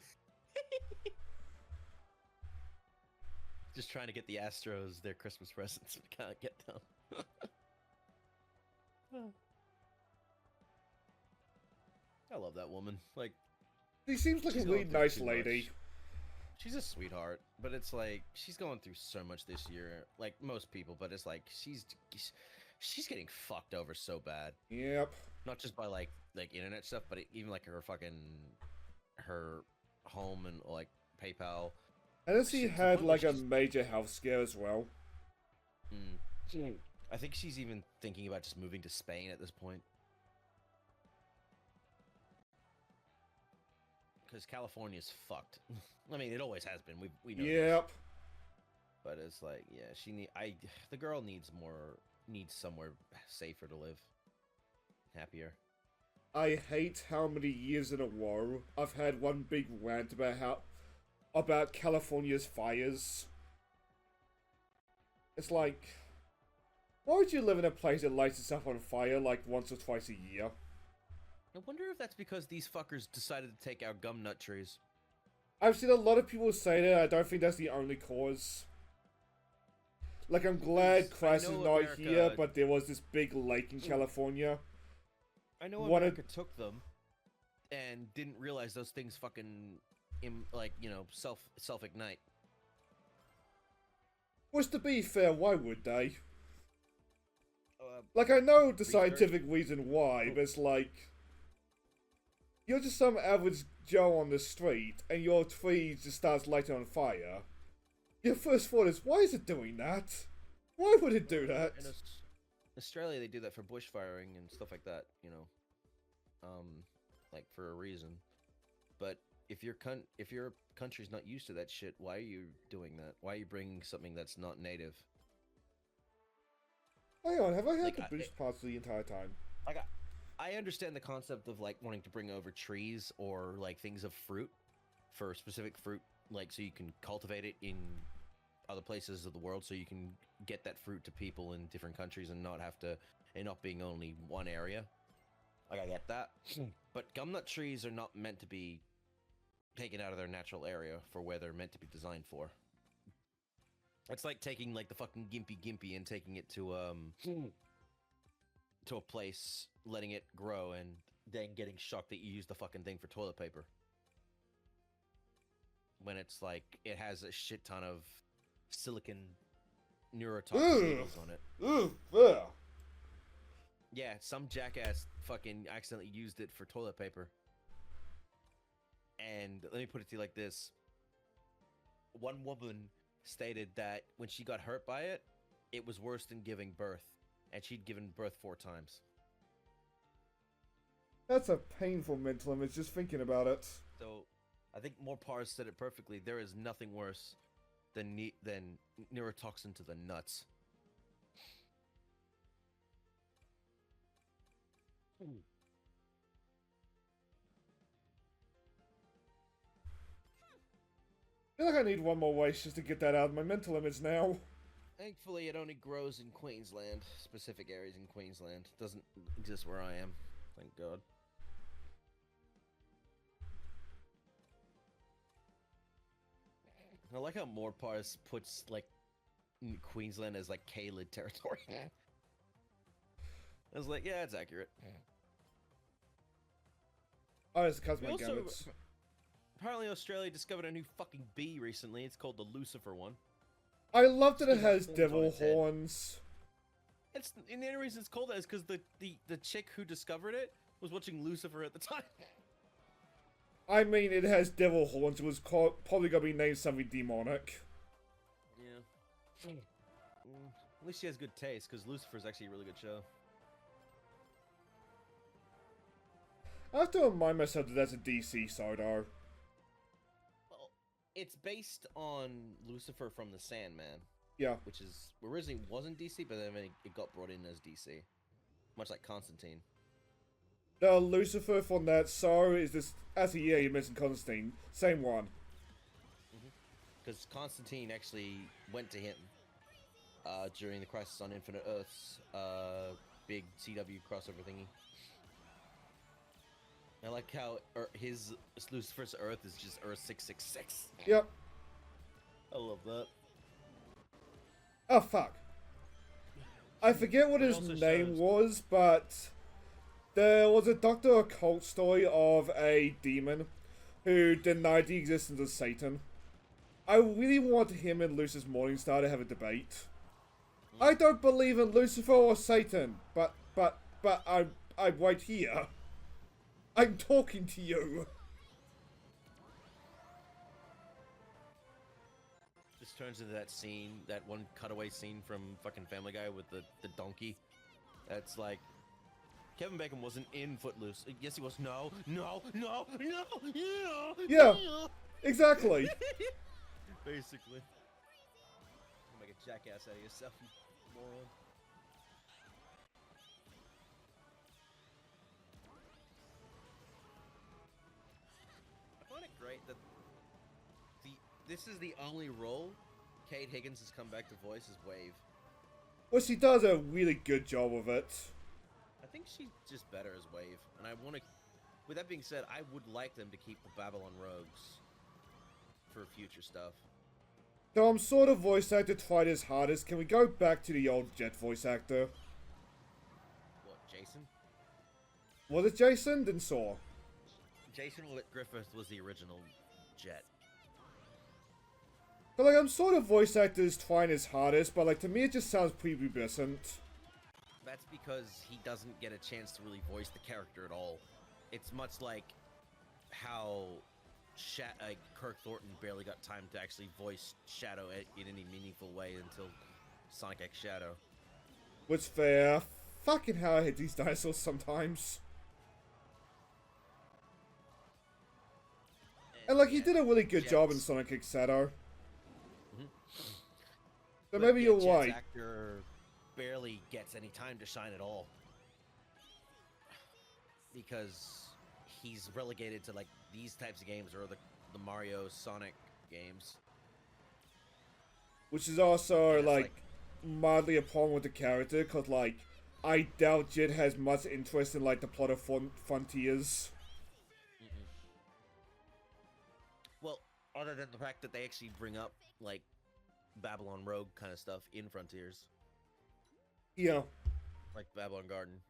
Just trying to get the Astros their Christmas presents, but can't get down. I love that woman. Like, She seems like a she's really going through nice too lady. much. She's a sweetheart, but it's like she's going through so much this year, like most people. But it's like she's getting fucked over so bad. Yep. Not just by like internet stuff, but even like her home and like PayPal. And then she Shit, to the had point where like a she's- major health scare as well. I think she's even thinking about just moving to Spain at this point. Because California's fucked. I mean, it always has been. We know. This. Yep. But it's like, yeah, the girl needs somewhere safer to live. Happier. I hate how many years in a row I've had one big rant about California's fires. It's like, why would you live in a place that lights itself on fire like once or twice a year? I wonder if that's because these fuckers decided to take our gum nut trees. I've seen a lot of people say that. I don't think that's the only cause. Like, I'm glad Crash is know not America- here, but there was this big lake in California. I know One of- America took them and didn't realize those things fucking, self-ignite. Which, to be fair, why would they? Like, I know the research. scientific reason why, but it's like... You're just some average Joe on the street, and your tree just starts lighting on fire. Your first thought is, why is it doing that? Why would it do that? In Australia, they do that for bushfiring and stuff like that, like for a reason. But if your country's not used to that shit, why are you doing that? Why are you bringing something that's not native? Hang on, have I had Like, the boost parts the entire time? Like, I understand the concept of like wanting to bring over trees or like things of fruit for specific fruit, like so you can cultivate it in other places of the world, so you can get that fruit to people in different countries and not have to, and not being only one area. Like, I get that, but gumnut trees are not meant to be taken out of their natural area for where they're meant to be designed for. It's like taking like the fucking gimpy and taking it to a place, letting it grow, and then getting shocked that you use the fucking thing for toilet paper. When it's like, it has a shit ton of silicon neurotoxin needles on it. Ugh, ugh. Yeah, some jackass fucking accidentally used it for toilet paper. And let me put it to you like this. One woman stated that when she got hurt by it, it was worse than giving birth. And she'd given birth 4 times. That's a painful mental image just thinking about it. So, I think Morpars said it perfectly. There is nothing worse than neurotoxin to the nuts. I feel like I need one more waste just to get that out of my mental image now. Thankfully, it only grows in Queensland, specific areas in Queensland. It doesn't exist where I am. Thank God. I like how Morpars puts, like, Queensland as, like, K-Lid territory. I was like, yeah, it's accurate. Oh, it's because We my also- gamuts. Apparently, Australia discovered a new fucking bee recently. It's called the Lucifer one. I love that it It's got has horns on devil its head. horns. And the only reason it's called that is because the chick who discovered it was watching Lucifer at the time. I mean, it has devil horns. It was probably gonna be named something demonic. Yeah. At least she has good taste, because Lucifer's actually a really good show. I have to remind myself that that's a DC Sardar. Well, it's based on Lucifer from the Sandman, Yeah. which is originally wasn't DC, but then it got brought in as DC, much like Constantine. The Lucifer from that Sar is this. Actually, yeah, you mentioned Constantine. Same one. Because Constantine actually went to him during the Crisis on Infinite Earths big CW crossover thingy. I like how his Lucifer's Earth is just Earth 666. Yep. I love that. Oh, fuck. I forget what It his also name shows- was, but there was a Dr. Occult story of a demon who denied the existence of Satan. I really want him and Lucius Morningstar to have a debate. I don't believe in Lucifer or Satan, but I'm right here. I'm talking to you. This turns into that scene, that one cutaway scene from fucking Family Guy with the donkey. That's like, Kevin Bacon wasn't in Footloose. Yes, he was. No. Yeah. Exactly. Basically. You make a jackass out of yourself, you moron. I find it great that this is the only role Kate Higgins has come back to voice as Wave. Well, she does a really good job of it. I think she's just better as Wave, and I want to. With that being said, I would like them to keep the Babylon Rogues for future stuff. So I'm sort of voice actor tried his hardest. Can we go back to the old Jet voice actor? What, Jason? Was it Jason? Then Saw. Jason Griffith was the original Jet. But like, I'm sort of voice actors trying his hardest, but like, to me it just sounds prepubescent. That's because he doesn't get a chance to really voice the character at all. It's much like how Kirk Thornton barely got time to actually voice Shadow in any meaningful way until Sonic X Shadow. Which fair. Fucking how I hate these dinosaurs sometimes. And like, he did a really good job in Jets. Sonic X Shadow. Mhm. So But maybe yeah, you're Jet's right. actor barely gets any time to shine at all. Because he's relegated to like these types of games or the Mario Sonic games. Which is also, And it's like, mildly a problem with the character, cause like, I doubt Jet has much interest in like the plot of Frontiers. Well, other than the fact that they actually bring up like Babylon Rogue kind of stuff in Frontiers, Yeah. like Babylon Garden.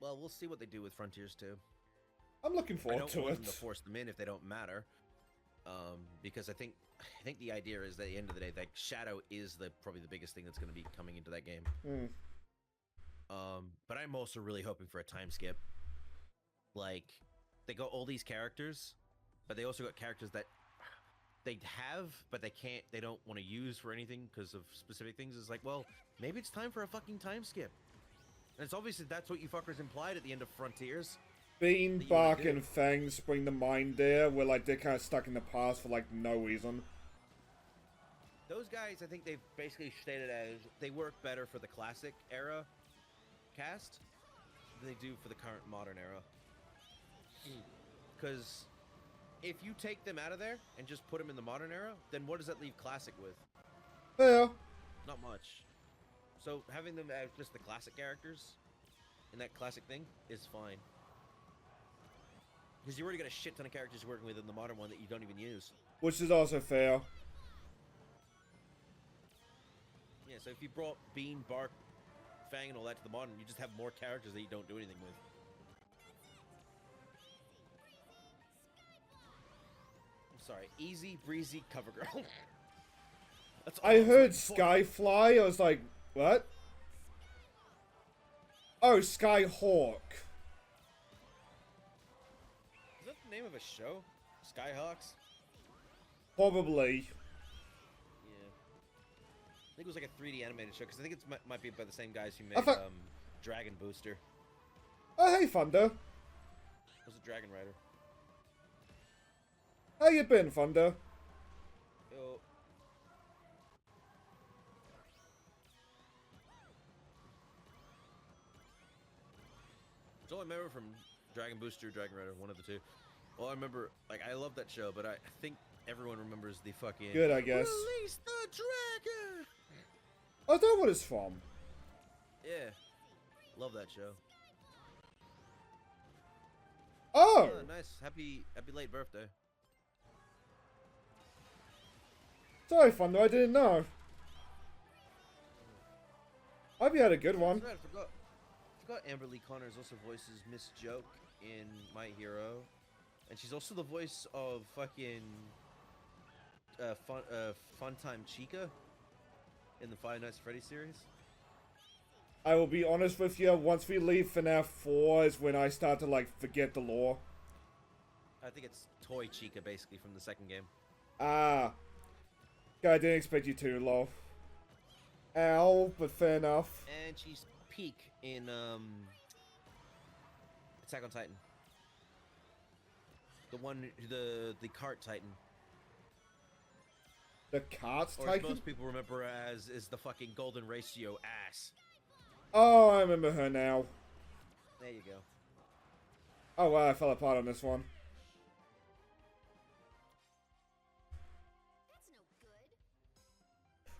Well, we'll see what they do with Frontiers too. I'm looking I forward don't to want it. them to force them in if they don't matter, because I think the idea is that at the end of the day, that Shadow is probably the biggest thing that's going to be coming into that game. Hmm. But I'm also really hoping for a time skip. Like, they got all these characters, but they also got characters that they have, but they don't want to use for anything because of specific things. It's like, well, maybe it's time for a fucking time skip. And it's obviously that's what you fuckers implied at the end of Frontiers. Bean, That you wanna Bark, do. and Fangs bring to mind there, where like they're kind of stuck in the past for like no reason. Those guys, I think they've basically stated as they work better for the classic era cast than they do for the current modern era. Because if you take them out of there and just put them in the modern era, then what does that leave classic with? Yeah. Not much. So having them as just the classic characters in that classic thing is fine. Because you already got a shit ton of characters you're working with in the modern one that you don't even use. Which is also fair. Yeah, so if you brought Bean, Bark, Fang, and all that to the modern, you just have more characters that you don't do anything with. I'm sorry, easy breezy cover girl. That's all I I'm heard looking for. Skyfly, I was like, what? Oh, Skyhawk. Is that the name of a show? Skyhawks? Probably. Yeah. I think it was like a 3D animated show, because I think it might be by the same guys who I made thought- Dragon Booster. Oh, hey, Thunder. It was a Dragon Rider. How you been, Thunder? Yo. That's all I remember from Dragon Booster, Dragon Rider, one of the two. Well, I remember, like, I love that show, but I think everyone remembers the fucking... Good, I guess. Release the dragon! Oh, is that what it's from? Yeah. Love that show. Oh! Oh, nice. Happy late birthday. Sorry, Thunder, I didn't know. I hope you had a good one. That's right, I forgot Amber Lee Connors also voices Miss Joke in My Hero. And she's also the voice of fucking Funtime Chica in the Five Nights at Freddy's series. I will be honest with you, once we leave FNAF 4 is when I start to, like, forget the lore. I think it's Toy Chica, basically, from the second game. Ah. I didn't expect you to, lol. Ow, but fair enough. And she's Peak in Attack on Titan. The one, the cart Titan. The Carts Or as Titan? most people remember as, is the fucking Golden Ratio ass. Oh, I remember her now. There you go. Oh wow, I fell apart on this one.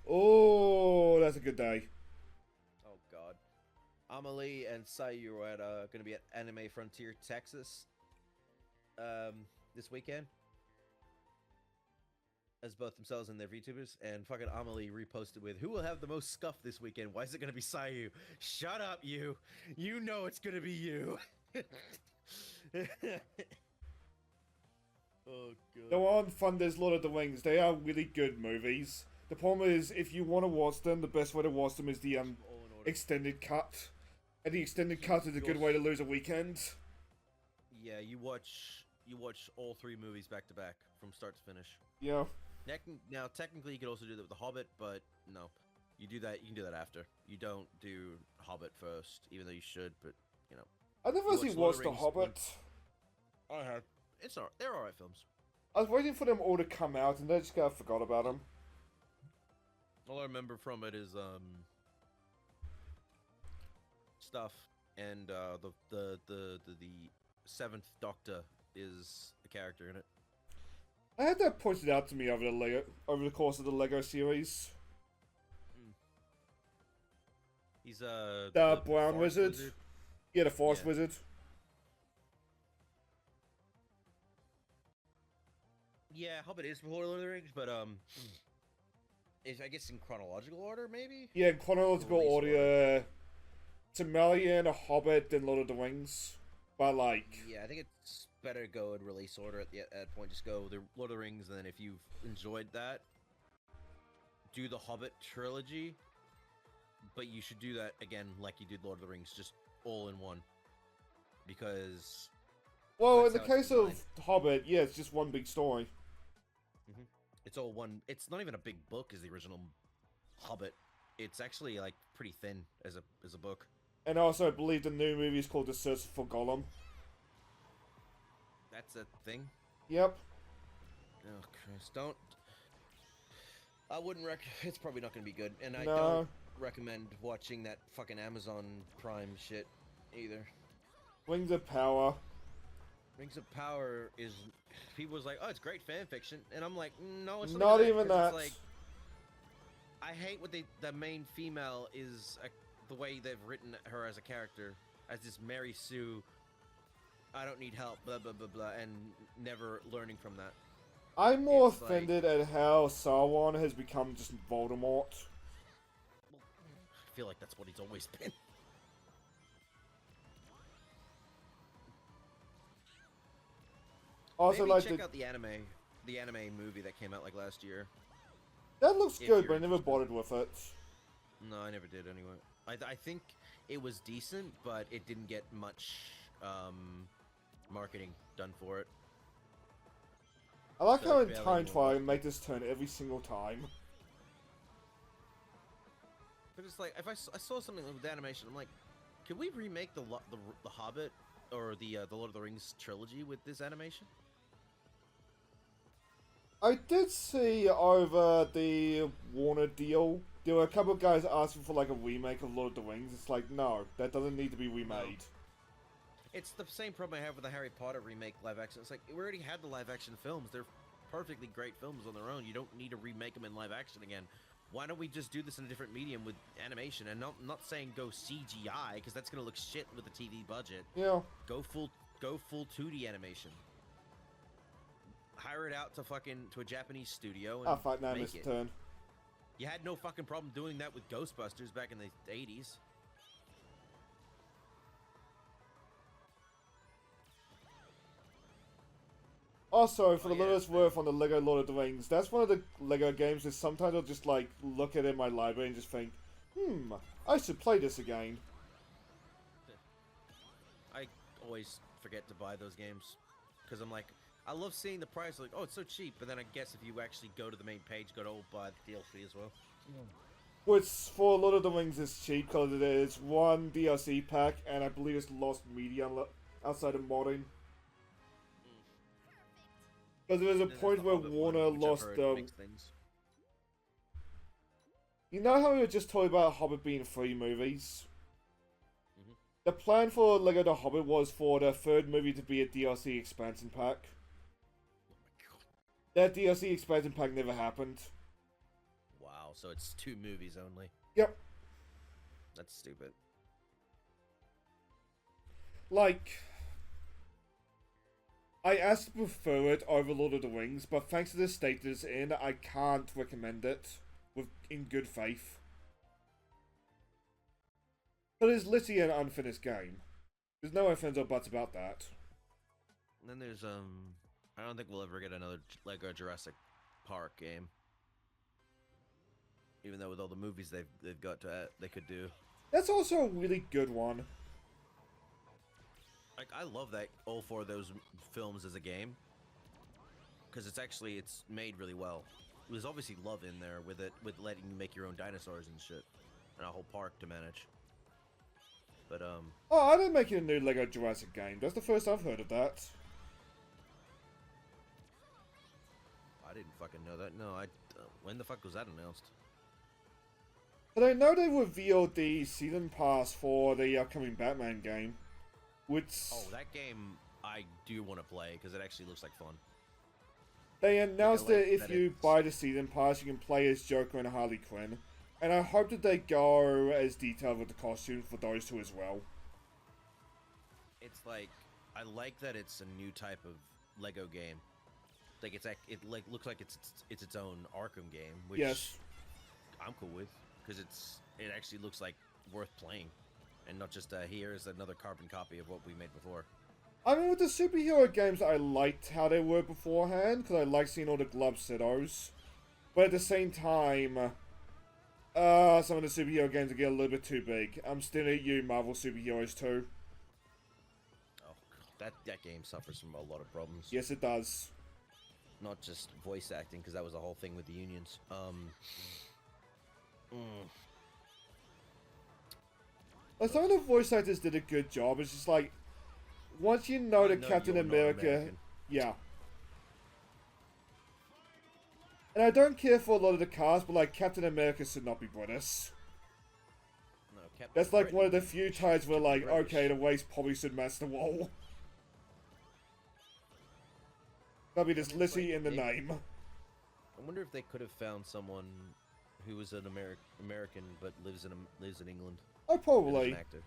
Oh, that's a good day. Oh god. Amelie and Sayu are gonna be at Anime Frontier, Texas. This weekend. As both themselves and their VTubers, and fucking Amelie reposted with, "Who will have the most scuff this weekend? Why is it gonna be Sayu? Shut up, you! You know it's gonna be you." Oh god. Go on, Thunder's Lord of the Rings. They are really good movies. The problem is, if you want to watch them, the best way to watch them is the All in order. extended cut. And the extended cut is a good way to lose a weekend. Yeah, you watch all three movies back to back from start to finish. Yeah. Now, technically, you could also do that with The Hobbit, but no, you do that. You can do that after. You don't do Hobbit first, even though you should. But you know, I never You actually watch Lord watched of The Rings Hobbit. I have. It's all. They're all right films. I was waiting for them all to come out, and I just kind of forgot about them. All I remember from it is stuff, and the seventh Doctor is a character in it. I had that pointed out to me over the course of the Lego series. He's The brown forest wizard. Yeah, the Forest Yeah. Wizard. Yeah, Hobbit is before Lord of the Rings, but I guess in chronological order, maybe. Yeah, in chronological Release order. Tomalion, a Hobbit, then Lord of the Rings. But like, Yeah, I think it's better to go in release order at that point. Just go the Lord of the Rings, and then if you've enjoyed that, do the Hobbit trilogy. But you should do that again, like you did Lord of the Rings, just all in one. Because well, in That's the how it's case of designed. Hobbit, yeah, it's just one big story. it's all one. It's not even a big book as the original Hobbit. It's actually like pretty thin as a book. And also, I believe the new movie is called The Search for Gollum. That's a thing. Yep. Oh Christ! Don't. I wouldn't It's probably not gonna be good, and I No. don't recommend watching that fucking Amazon Prime shit either. Rings of Power. Rings of Power is people was like, oh, it's great fan fiction, and I'm like, no, it's Not that, even 'cause that. It's like, I hate what the main female is the way they've written her as a character, as this Mary Sue. I don't need help, blah blah blah blah, and never learning from that. I'm more It's like- offended at how Sauron has become just Voldemort. I feel like that's what he's always been. Also, Maybe like check out the anime movie that came out like last year. that looks if good, you're but I never interested. bothered with it. No, I never did anyway. I think it was decent, but it didn't get much marketing done for it. I like So how in barely Time anyone Trial watched make this turn every single time. But it's like, if I saw something with animation, I'm like, can we remake the Hobbit or the Lord of the Rings trilogy with this animation? I did see over the Warner deal, there were a couple of guys asking for like a remake of Lord of the Rings. It's like, no, that doesn't need to be remade. It's the same problem I have with the Harry Potter remake live action. It's like, we already had the live action films. They're perfectly great films on their own. You don't need to remake them in live action again. Why don't we just do this in a different medium with animation? And not saying go CGI, because that's gonna look shit with the TV budget. Yeah. Go full 2D animation. Hire it out to a Japanese studio and Ah, fuck, now I make missed it. a turn. You had no fucking problem doing that with Ghostbusters back in the 80s. Also, for Oh, the yeah. little it's worth on the Lego Lord of the Rings, that's one of the Lego games that sometimes I'll just like look at it in my library and just think, I should play this again. I always forget to buy those games because I'm like, I love seeing the price. Like, oh, it's so cheap. But then I guess if you actually go to the main page, buy the DLC as well. Which, for Lord of the Rings, is cheap because it is one DLC pack, and I believe it's lost media outside of modding. Because there was a There's point the where Hobbit Warner one, which I've lost heard the... mixed things. You know how we were just talking about Hobbit being 3 movies? Mhm. The plan for Lego The Hobbit was for the 3rd movie to be a DLC expansion pack. Oh my god! That DLC expansion pack never happened. Wow. So it's 2 movies only. Yep. That's stupid. Like... I asked to prefer it over Lord of the Rings, but thanks to the state it's in, I can't recommend it in good faith. But it's literally an unfinished game. There's no ifs, ands, or buts about that. And then there's I don't think we'll ever get another Lego Jurassic Park game. Even though with all the movies they've got to they could do. That's also a really good one. Like, I love that all 4 of those films as a game, because it's made really well. There's obviously love in there with it, with letting you make your own dinosaurs and shit, and a whole park to manage. But Oh, I didn't make it a new Lego Jurassic game. That's the first I've heard of that. I didn't fucking know that. No, when the fuck was that announced? But I know they revealed the season pass for the upcoming Batman game. Which... Oh, that game I do want to play because it actually looks like fun. They announced that if that you it's- buy the season pass, you can play as Joker and Harley Quinn. And I hope that they go as detailed with the costumes for those 2 as well. It's like, I like that it's a new type of Lego game. Like it looks like it's its own Arkham game, which Yes. I'm cool with because it actually looks like worth playing, and not just here's another carbon copy of what we made before. I mean, with the superhero games, I liked how they were beforehand, because I liked seeing all the glove setos. But at the same time, some of the superhero games are getting a little bit too big. I'm still at you, Marvel superheroes too. Oh, God, that game suffers from a lot of problems. Yes, it does. Not just voice acting, because that was the whole thing with the unions. Some of the voice actors did a good job. It's just like, once you know that Captain you're not America, American. yeah. And I don't care for a lot of the cast, but like Captain America should not be British. No, Captain That's like one of the Britain few times where should be like, British. okay, the race probably should match the role. That'll be just I mean, it's literally like, in the name. I wonder if they could have found someone who was an American but lives in England. Oh, and is probably. an actor.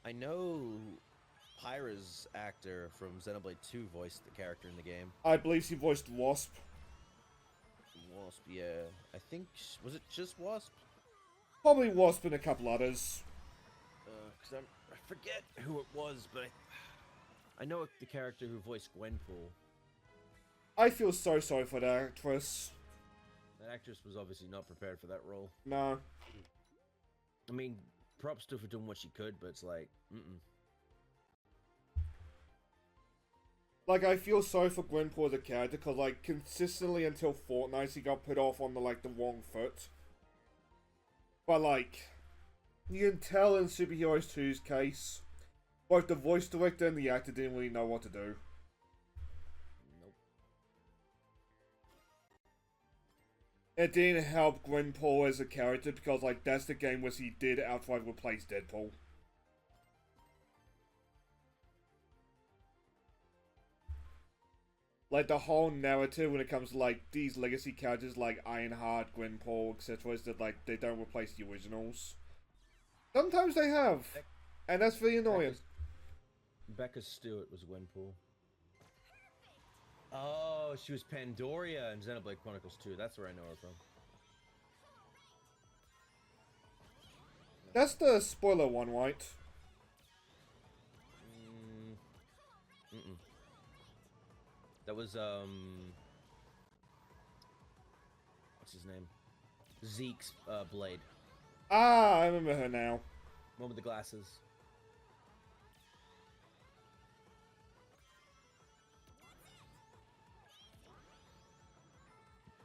I know Pyra's actor from Xenoblade 2 voiced the character in the game. I believe she voiced Wasp. Wasp, yeah. I think was it just Wasp? Probably Wasp and a couple others. Cause I forget who it was, but I know the character who voiced Gwenpool. I feel so sorry for that actress. That actress was obviously not prepared for that role. No. I mean, props to her for doing what she could, but it's like, Like, I feel sorry for Gwenpool as a character, because, like, consistently until Fortnite, he got put off on the wrong foot. But, like, you can tell in Superheroes 2's case, both the voice director and the actor didn't really know what to do. Nope. It didn't help Gwenpool as a character, because, like, that's the game where he did outright replace Deadpool. Like, the whole narrative when it comes to, like, these legacy characters like Ironheart, Gwenpool, etc. is that, like, they don't replace the originals. Sometimes they have. And that's really annoying. Becca Stewart was Gwenpool. Oh, she was Pandoria in Xenoblade Chronicles 2. That's where I know her from. That's the spoiler one, right? Mm-mm. That was, what's his name? Zeke's, blade. Ah, I remember her now. One with the glasses.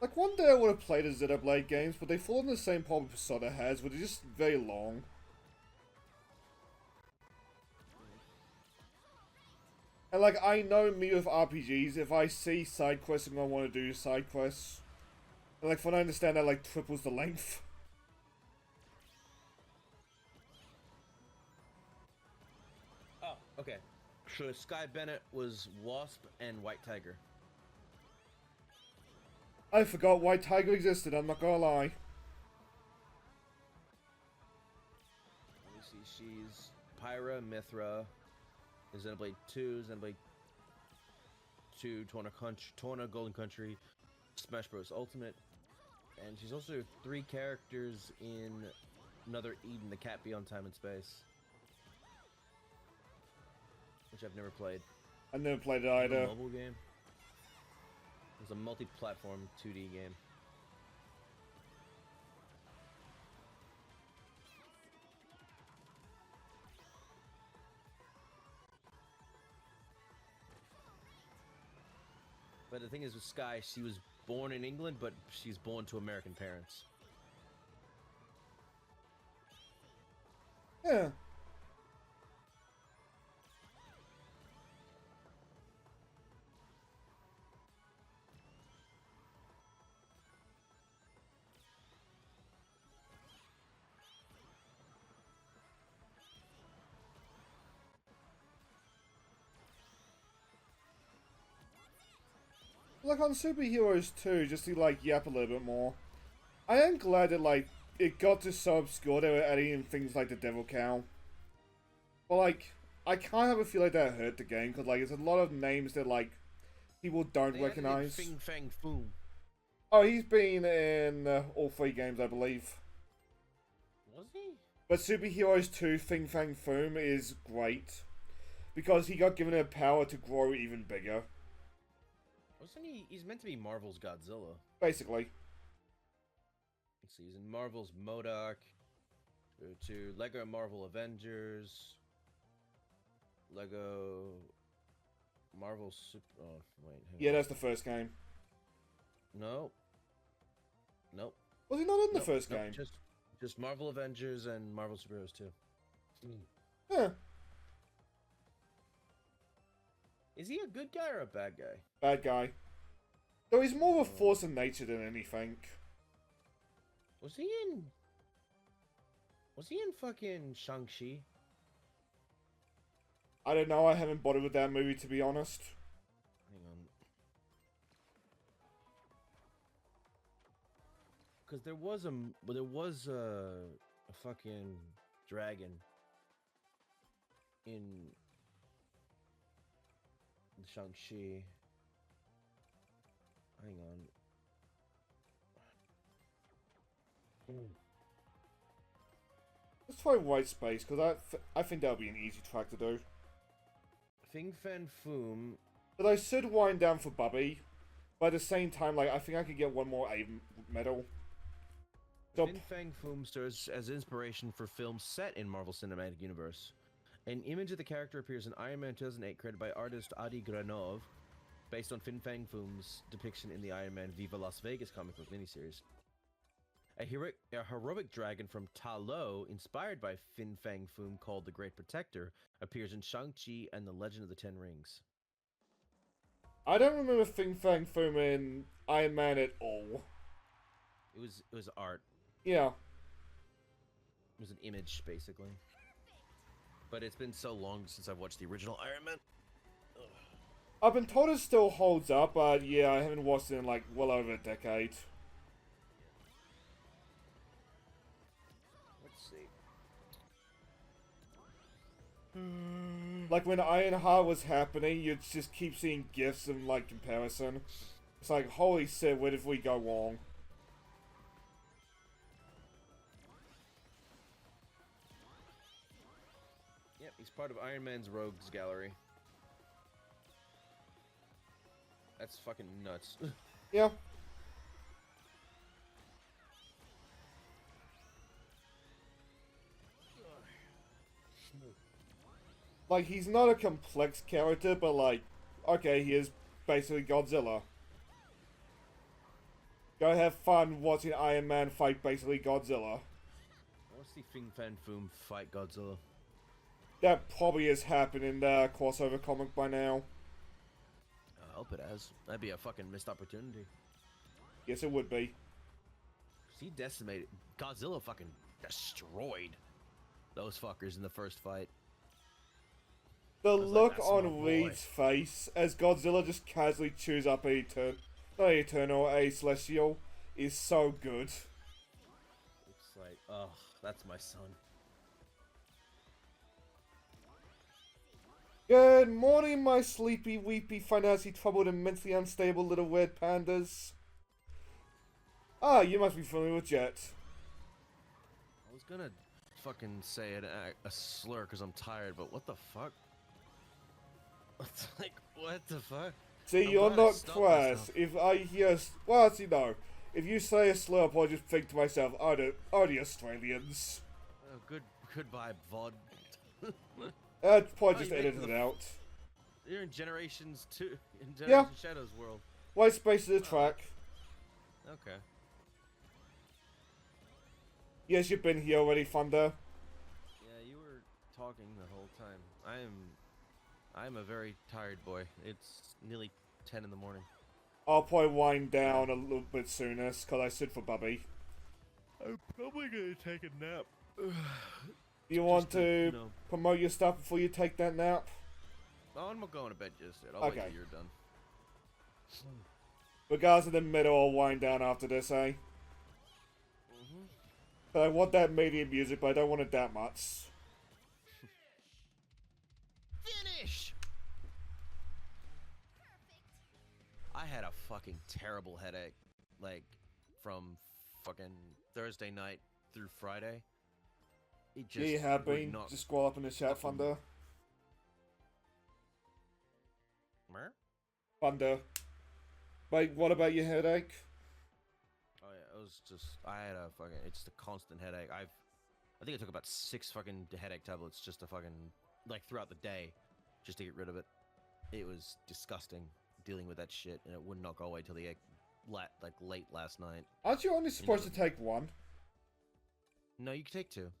Like, one day I would have played the Xenoblade games, but they fall in the same problem Persona has, where they're just very long. And, like, I know me with RPGs, if I see side quests, I'm gonna want to do side quests. And, like, from what I understand, that, like, triples the length. Oh, okay. So Sky Bennett was Wasp and White Tiger. I forgot White Tiger existed, I'm not gonna lie. Let me see, she's Pyra, Mithra, Xenoblade 2, Xenoblade 2, Torna Golden Country, Smash Bros. Ultimate, and she's also 3 characters in another Eden, the Cat Beyond Time and Space, which I've never played. I never played it It's a either. mobile game. It's a multi-platform 2D game. But the thing is with Sky, she was born in England, but she's born to American parents. Yeah. Like on Superheroes 2, just to like yap a little bit more. I am glad that like it got to so obscure they were adding in things like the Devil Cow. But like, I kind of have a feel like that hurt the game because like there's a lot of names that like people don't They added in recognize. Fing Fang Foom. Oh, he's been in all 3 games, I believe. Was he? But Superheroes 2 Fing Fang Foom is great because he got given a power to grow even bigger. Wasn't he? He's meant to be Marvel's Godzilla. Basically. Let's see, he's in Marvel's MODOK, to Lego Marvel Avengers, Lego Marvel Super. Oh wait. Yeah, that's the first game. No. Nope. Was he not in the Nope, first nope, game? Just Marvel Avengers and Marvel Superheroes 2. Yeah, Is he a good guy or a bad guy? bad guy. Though he's more of a force of nature than anything. Was he in fucking Shang-Chi? I don't know, I haven't bothered with that movie to be honest. Hang on. Because there was a fucking dragon in Shang-Chi. Hang on. Let's try White Space, because I think that would be an easy track to do. Fing Fan Foom. But I should wind down for Bubby. But at the same time, like, I think I could get one more A medal. So, Fin Fang Foom serves as inspiration for films set in Marvel Cinematic Universe. An image of the character appears in Iron Man 2008, created by artist Adi Granov, based on Fin Fang Foom's depiction in the Iron Man Viva Las Vegas comic book miniseries. A heroic dragon from Ta Lo, inspired by Fin Fang Foom, called the Great Protector, appears in Shang-Chi and the Legend of the Ten Rings. I don't remember Fing Fang Foom in Iron Man at all. It was art. Yeah. It was an image, basically. But it's been so long since I've watched the original Iron Man. Ugh. I've been told it still holds up, but yeah, I haven't watched it in like well over a decade. Let's see. Like when Ironheart was happening, you'd just keep seeing gifs and like comparison. It's like, holy shit, where did we go wrong? Yep, he's part of Iron Man's Rogues Gallery. That's fucking nuts. Yeah. Like, he's not a complex character, but like, okay, he is basically Godzilla. Go have fun watching Iron Man fight basically Godzilla. I want to see Fing Fan Foom fight Godzilla. That probably has happened in the crossover comic by now. I hope it has. That'd be a fucking missed opportunity. Yes, it would be. He decimated. Godzilla fucking destroyed those fuckers in the first fight. The was like, look "That's my on boy." Reed's face as Godzilla just casually chews up not an Eternal, a Celestial, is so good. Looks like, oh, that's my son. Good morning, my sleepy, weepy, financially troubled, and mentally unstable little weird pandas. Ah, you must be familiar with Jet. I was gonna fucking say a slur because I'm tired, but what the fuck? Like, what the fuck? See, I'm you're glad I not stopped crass. myself. If I hear... Well, see, no. If you say a slur, I'll probably just think to myself, oh, the Australians. Oh, goodbye, VOD. I'd probably Oh, just you edit making it the- out. You're in Generations 2, in Yeah. Generation Shadows world. White space is a track. Okay. Yes, you've been here already, Thunder. Yeah, you were talking the whole time. I'm a very tired boy. It's nearly 10 in the morning. I'll probably wind down a little bit sooner, because I sit for Bubby. I'm probably gonna take a nap. You want Just to no. promote your stuff before you take that nap? Oh, I'm not going to bed just yet. I'll wait Okay. till you're done. Regards in the middle, I'll wind down after this, eh? But I want that medium music, but I don't want it that much. Finish! I had a fucking terrible headache, like, from fucking Thursday night through Friday. It just Yeah, you have would been. not- Just scroll up in the chat, fucking- Thunder. Mer? Thunder. Wait, what about your headache? Oh yeah, it was just, I had a fucking, it's just a constant headache. I think I took about 6 fucking headache tablets just to fucking, like, throughout the day, just to get rid of it. It was disgusting dealing with that shit, and it would not go away till the like late last night. Aren't you only supposed to take one? No, you can take two.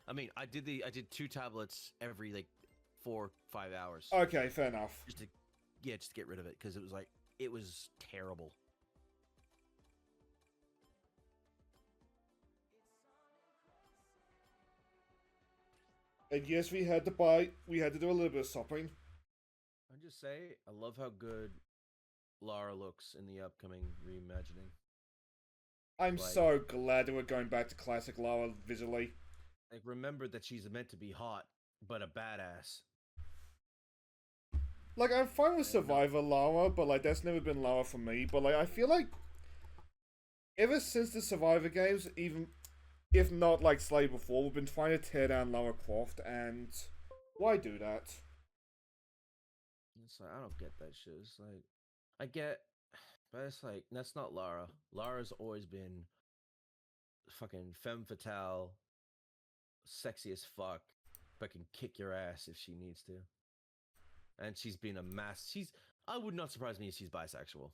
I mean, I did 2 tablets every like 4-5 hours. Okay, fair enough. Just to get rid of it because it was terrible. And yes, we had to do a little bit of shopping. I just say I love how good Lara looks in the upcoming reimagining. I'm so glad that we're going back to classic Lara visually. Like, remember that she's meant to be hot, but a badass. Like, I'm fine with Survivor Lara, but like that's never been Lara for me. But like, I feel like ever since the Survivor games, even if not like slightly before, we've been trying to tear down Lara Croft, and why do that? It's like, I don't get that shit. It's like, I get, but it's like, that's not Lara. Lara's always been fucking femme fatale, sexy as fuck, but can kick your ass if she needs to. And she's been I would not surprise me if she's bisexual.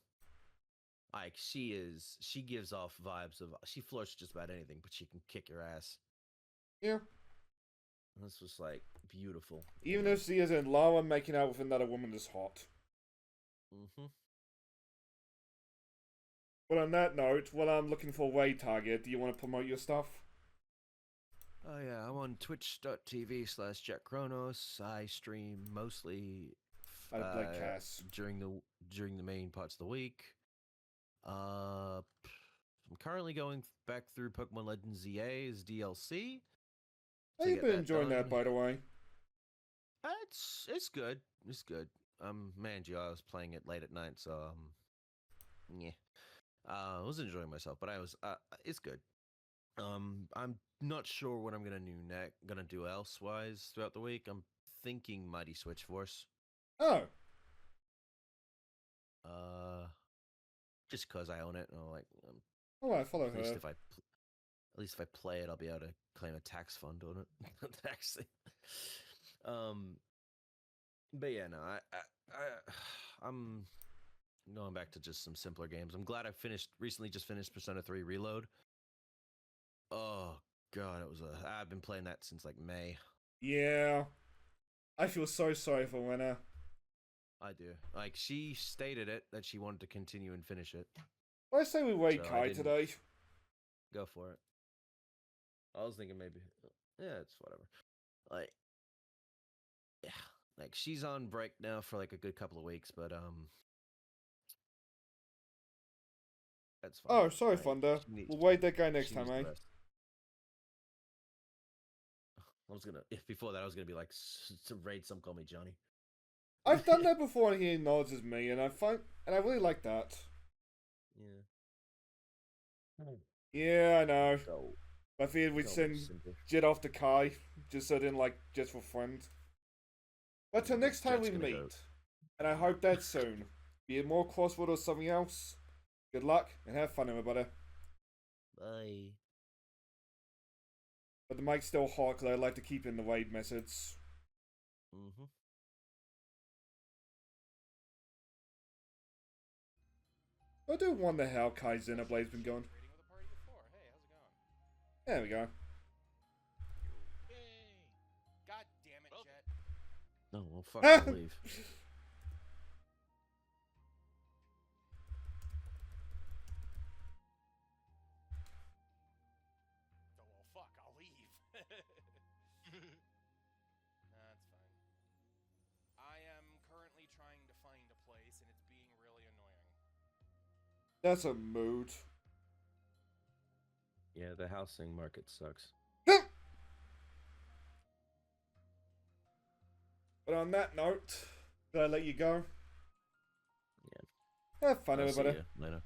Like, she gives off vibes of, she flirts just about anything, but she can kick your ass. Yeah. And this was, like, beautiful. Even if she isn't, Lara making out with another woman is hot. Mm-hmm. But on that note, while I'm looking for a raid target, do you want to promote your stuff? Oh yeah, I'm on twitch.tv/JackChronos. I stream mostly during the main parts of the week. I'm currently going back through Pokemon Legends ZA's DLC. How you been enjoying that, by the way? It's good. It's good. Man, I was playing it late at night, so yeah. I was enjoying myself, but it's good. I'm not sure what I'm gonna do elsewise throughout the week. I'm thinking Mighty Switch Force. Oh. Just cause I own it, and I'm like, Oh, I follow her. At least if I play it, I'll be able to claim a tax fund on it. Tax thing. But yeah, no, I'm going back to just some simpler games. I'm glad recently just finished Persona 3 Reload. Oh god, I've been playing that since like May. Yeah. I feel so sorry for Winner. I do. Like, she stated it that she wanted to continue and finish it. I say we wait Kai today. Go for it. I was thinking maybe, yeah, it's whatever. Like, yeah, like she's on break now for like a good couple of weeks, but that's fine. Oh, sorry, like, Thunder. We'll wait that guy next time, eh? If before that I was gonna be like, to raid some, call me Johnny. I've done that before and he acknowledges me, and I really like that. Yeah. Yeah, I know. So, I figured we'd send Jet off to Kai, just so I didn't like just for friends. But till next time we meet, and I hope that's soon, be it more Crossword or something else, good luck and have fun, everybody. Bye. But the mic's still hot because I like to keep in the raid message. Mm-hmm. I do wonder how Kai's Xenoblade's been going. There we go. God damn it, Jet. No, well, fuck, I'll leave. Oh, well, fuck, I'll leave. That's fine. I am currently trying to find a place, and it's being really annoying. That's a mood. Yeah, the housing market sucks. But on that note, did I let you go? Yeah. Have fun, everybody. See ya later.